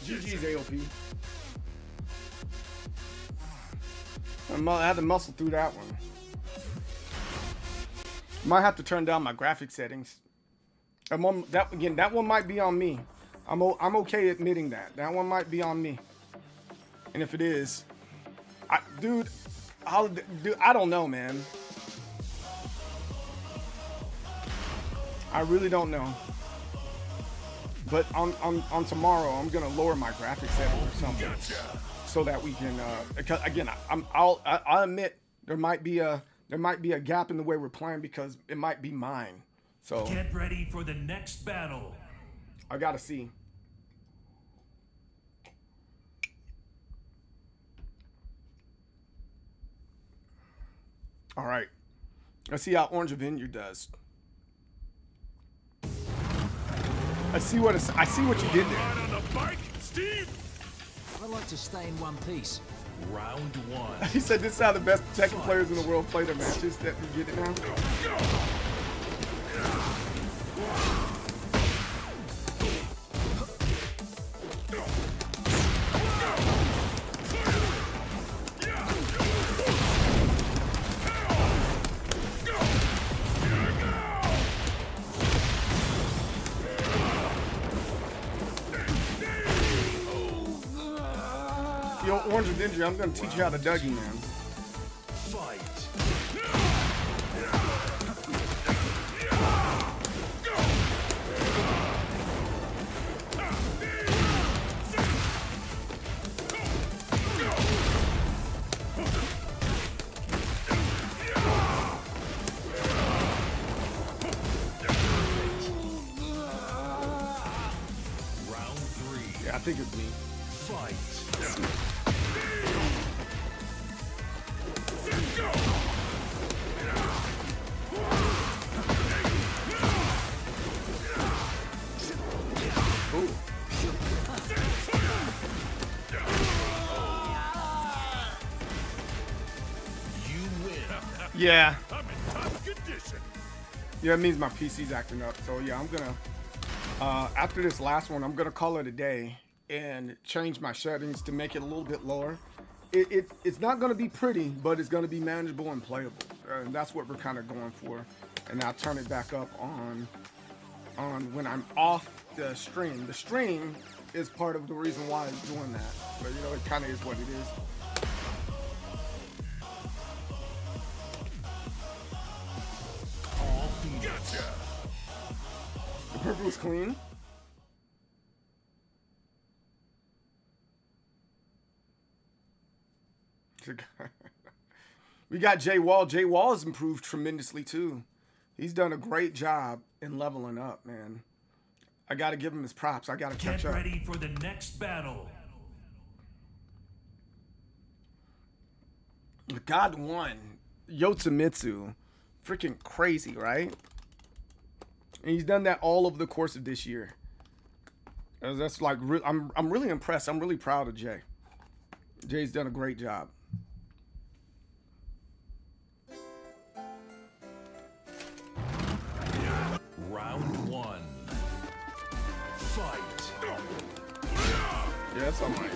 GG's AOP. I had to muscle through that one. Might have to turn down my graphic settings. That one might be on me. I'm okay admitting that. That one might be on me. And if it is, dude, I don't know, man. I really don't know. But on tomorrow, I'm gonna lower my graphic setting or something, so that we can. Because again, I'll admit there might be a gap in the way we're playing because it might be mine. So Get ready for the next battle. I gotta see. All right, let's see how Orange Vineyard does. I see what you did there. Right on the bike, Steve. I like to stay in one piece. Round one. He said this is how the best Tekken players in the world play their matches. That we get it now. Yo, Orange Ninja, I'm gonna teach you how to Dougie, man. Fight. Round three. Yeah, I think it's me. Fight. Ooh. You win. Yeah. I'm in top condition. Yeah, it means my PC's acting up. So yeah, I'm gonna after this last one, I'm gonna call it a day and change my settings to make it a little bit lower. It's not gonna be pretty, but it's gonna be manageable and playable. And that's what we're kind of going for. And I'll turn it back up on when I'm off the stream. The stream is part of the reason why I'm doing that. But you know, it kind of is what it is. All gotcha. The purple is clean. We got Jay Wall. Jay Wall has improved tremendously too. He's done a great job in leveling up, man. I got to give him his props. I got to catch Get up. ready for the next battle. God won. Yotsumitsu. Freaking crazy, right? And he's done that all over the course of this year. That's like, I'm really impressed. I'm really proud of Jay. Jay's done a great job. Round one. Fight. Yeah, that's all right.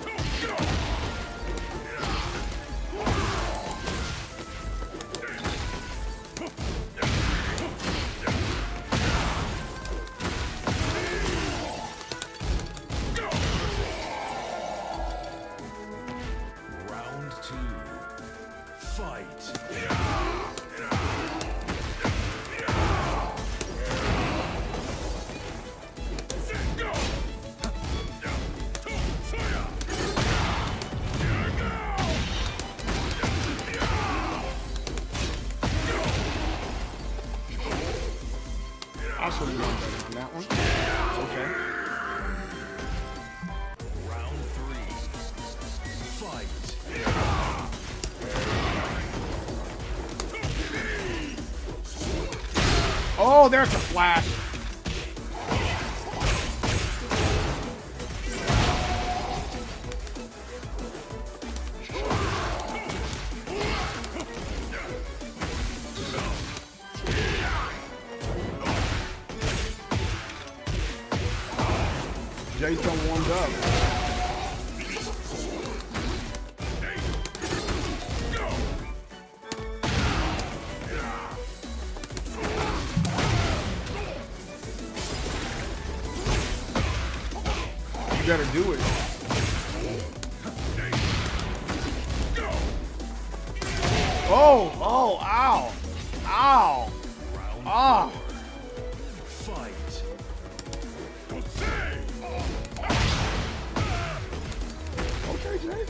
Round two. Fight. I should have known better on that one. Okay. Round three. Fight. Oh, there's a flash. Jay's done warmed up. You gotta do it. Oh, oh, ow. Ow. Ah. Fight. Okay, Jay.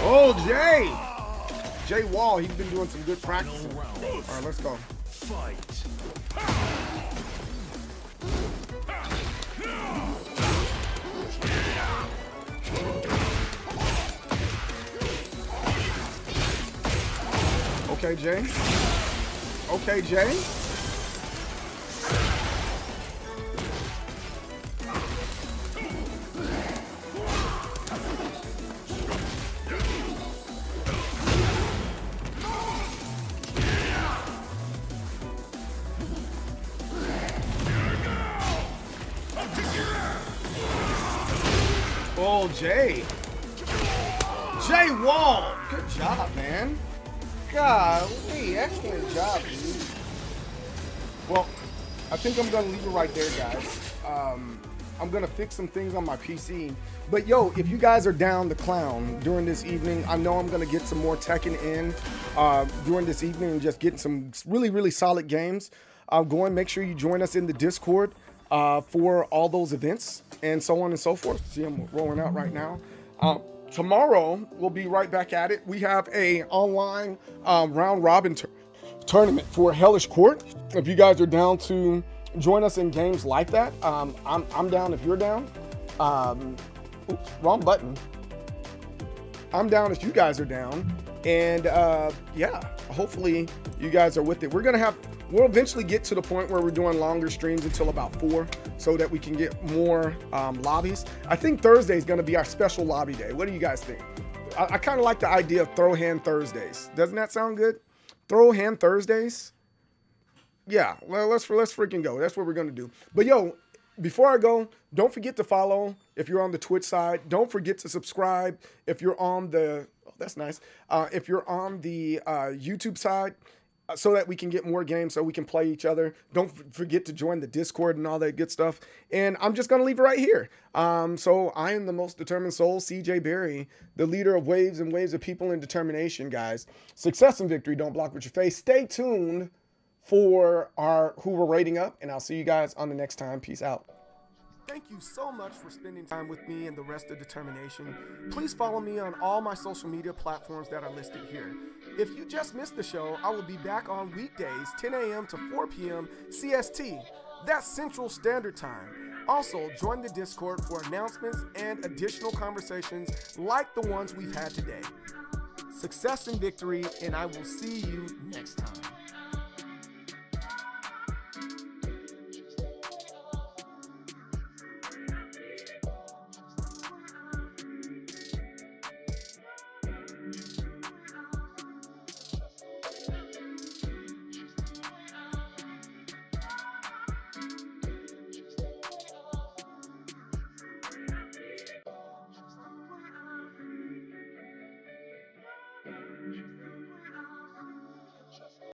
Oh, Jay! Jay Wall, he's been doing some good practice. All right, let's go. Fight. Okay, Jay. Okay, Jay. Oh, Jay. Jay Wall. Good job, man. Golly, excellent job, dude. Well, I think I'm gonna leave it right there, guys. I'm gonna fix some things on my PC. But yo, if you guys are down to clown during this evening, I know I'm gonna get some more Tekken in during this evening and just getting some really, really solid games. Make sure you join us in the Discord for all those events and so on and so forth. See, I'm rolling out right now. Tomorrow we'll be right back at it. We have a online round robin tournament for Hellish Court. If you guys are down to join us in games like that, I'm down if you're down. Oops, wrong button. I'm down if you guys are down. And yeah, hopefully you guys are with it. We'll eventually get to the point where we're doing longer streams until about 4 so that we can get more lobbies. I think Thursday is going to be our special lobby day. What do you guys think? I kind of like the idea of Throw Hand Thursdays. Doesn't that sound good? Throw Hand Thursdays? Yeah, well, let's freaking go. That's what we're going to do. But yo, before I go, don't forget to follow if you're on the Twitch side. Don't forget to subscribe if you're on the, oh, that's nice. If you're on the YouTube side, so that we can get more games, so we can play each other. Don't forget to join the Discord and all that good stuff. And I'm just going to leave it right here. So I am the most determined soul, CJ Berry, the leader of waves and waves of people in determination, guys. Success and victory don't block with your face. Stay tuned for our who we're rating up, and I'll see you guys on the next time. Peace out. Thank you so much for spending time with me and the rest of Determination. Please follow me on all my social media platforms that are listed here. If you just missed the show, I will be back on weekdays, 10 a.m. to 4 p.m. CST. That's Central Standard Time. Also, join the Discord for announcements and additional conversations like the ones we've had today. Success and victory, and I will see you next time.